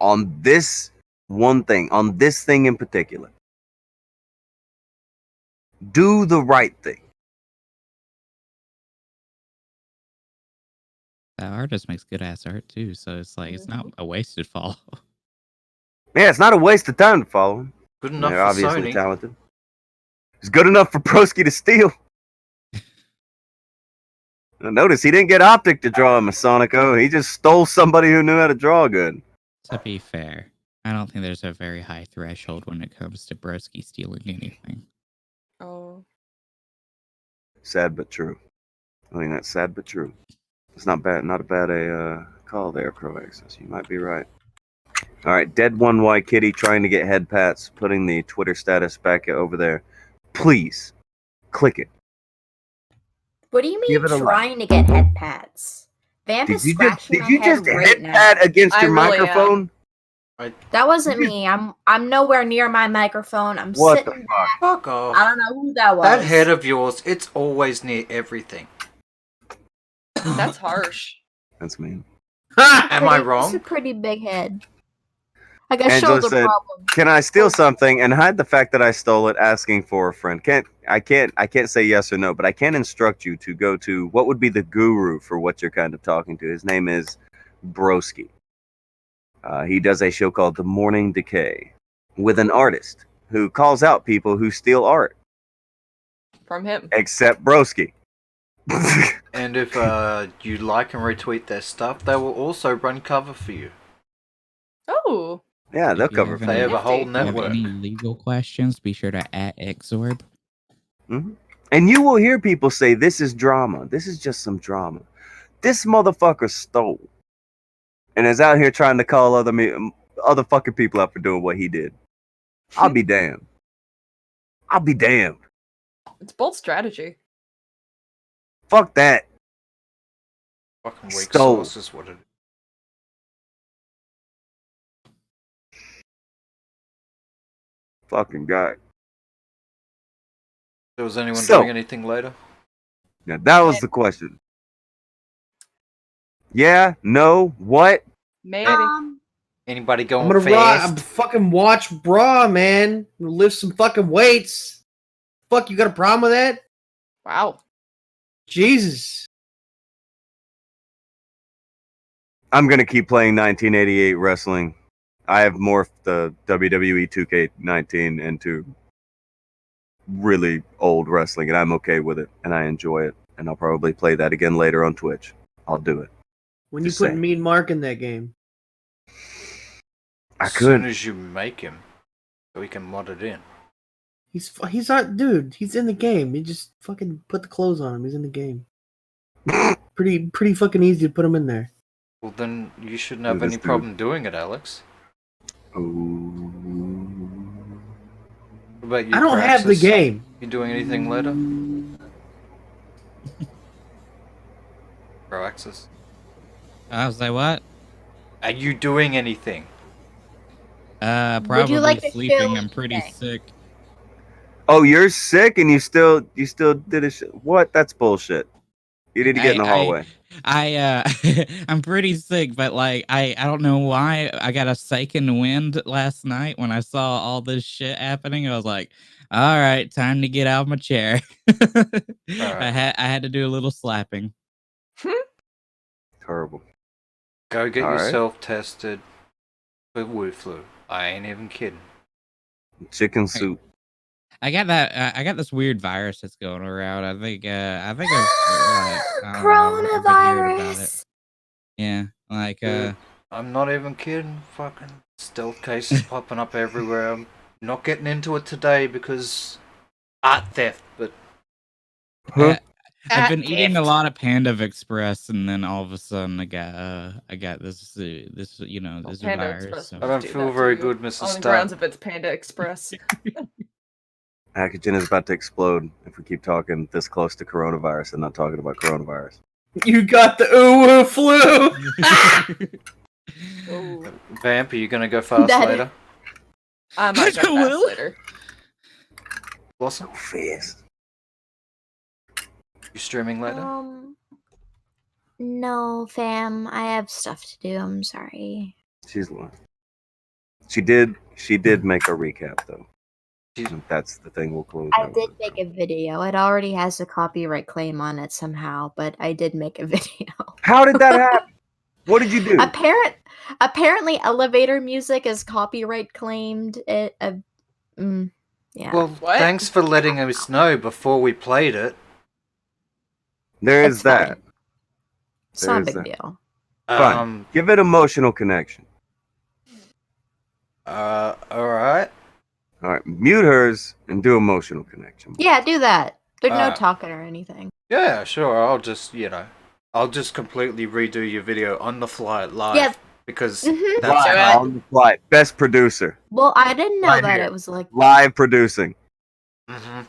On this one thing. On this thing in particular. Do the right thing. That artist makes good ass art too, so it's like it's not a wasted follow. Yeah, it's not a waste of time to follow him. Good enough They're for obviously Sony. talented. It's good enough for Broski to steal. Notice he didn't get Optic to draw him a Sonico. He just stole somebody who knew how to draw good. To be fair, I don't think there's a very high threshold when it comes to Broski stealing anything. Oh. Sad but true. I mean, that's sad but true. It's not bad. Not a bad call there, Pro Access. You might be right. All right, Dead One White Kitty trying to get head pats, putting the Twitter status back over there. Please, click it. What do you mean Give it a trying to get head pats? Vamp is scratching my head right now. pat against I your really microphone? That wasn't me. I'm nowhere near my microphone. I'm What the sitting. fuck? Fuck off. I don't know who that was. That head of yours, it's always near everything. That's harsh. That's mean. Am I It's a wrong? pretty big head. I got Angela shoulder said, problems. "Can I steal something and hide the fact that I stole it?" Asking for a friend. I can't say yes or no, but I can instruct you to go to what would be the guru for what you're kind of talking to. His name is Broski. He does a show called The Morning Decay with an artist who calls out people who steal art, From him. except Broski. And if you like and retweet their stuff, they will also run cover for you. Oh. Yeah, they'll If you cover have for They you. have a whole If you have network. any legal questions, be sure to @Xorb. And you will hear people say, "This is drama. This is just some drama. This motherfucker stole, and is out here trying to call other fucking people out for doing what he did." I'll be damned. I'll be damned. It's bold strategy. Fuck that. Fucking weak Stole. sauce is what it is. Fucking guy. Was anyone So- doing anything later? Now that was the question. Yeah? No? What? Maybe. Anybody I'm going gonna fast? fucking watch Raw, man. Lift some fucking weights. Fuck, you got a problem with that? Wow. Jesus. I'm gonna keep playing 1988 wrestling I have morphed the WWE 2K19 into really old wrestling, and I'm okay with it, and I enjoy it, and I'll probably play that again later on Twitch. I'll do it. When you Just put saying. Mean Mark in that game. I As soon could. as you make him, so we can mod it in. He's not, dude. He's in the game. You just fucking put the clothes on him. He's in the game. Pretty fucking easy to put him in there. Well, then you shouldn't have This any dude. problem doing it, Alex. What about you, I don't have the Praxis? game. You doing anything later? Praxis? I was like, what? Are you doing anything? Probably like to sleeping. chill I'm pretty today? sick. Oh, you're sick and you still did a shit. What? That's bullshit. You need to get in the hallway. I'm pretty sick, but like I don't know why I got a second wind last night when I saw all this shit happening. I was like, all right, time to get out of my chair. I had to do a little slapping. Terrible. Go get All right. yourself tested for wood flu. I ain't even kidding. Chicken soup. I got that. I got this weird virus that's going around. I think I've I don't know, I've been hearing about it. Coronavirus. Yeah, like Dude, I'm not even kidding. Fucking stealth cases popping up everywhere. I'm not getting into it today because art theft, but Huh? I've been eating a lot of Panda Express, and then all of a sudden I got this this Panda virus. Express. So. I don't Do feel that very to you. good, Mrs. On the Stark. grounds of it's Panda Express. Akujin is about to explode if we keep talking this close to coronavirus and not talking about coronavirus. You got the ooh flu. Oh, Vamp, are you gonna go fast That- later? I might go fast later. Blossom, Fast. you streaming later? No, fam. I have stuff to do. I'm sorry. She's lying. She did make a recap though. She's- That's the thing we'll close I out did with. make a video. It already has a copyright claim on it somehow, but I did make a video. How did that happen? What did you do? Apparently, elevator music is copyright claimed. Yeah. Well, What? thanks for letting us know before we played it. There is It's fine. that. It's not a There's big that. deal. Fine. Give it emotional connection. Alright. All right, mute hers and do emotional connection. Yeah, do that. There's no Alright. talking or anything. Yeah, sure. I'll just completely redo your video on the fly live. Yeah. Because Mhm. that's Do it. how On the fly. Best producer. Well, I didn't know Right that here. it was like. Live producing. Mhm.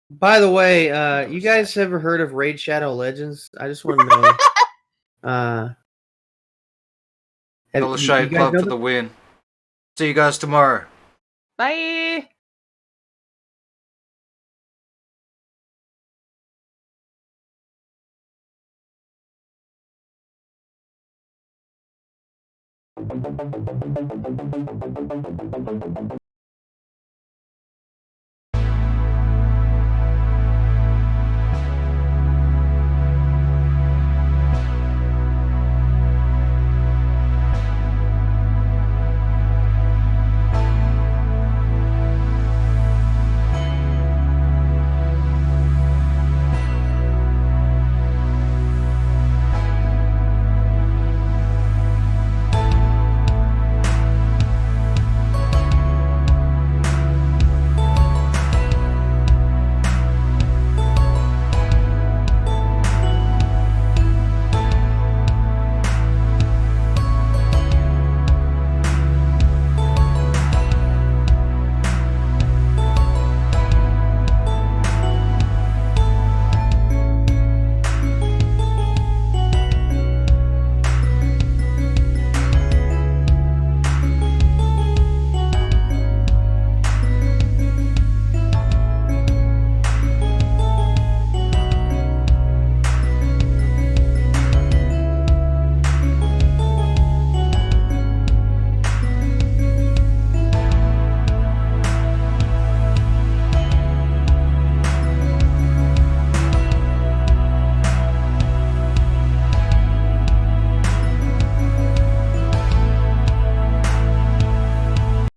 By the way, you guys ever heard of Raid Shadow Legends? I just want to know. Dollar Shave Club for the win. See you guys tomorrow. Bye.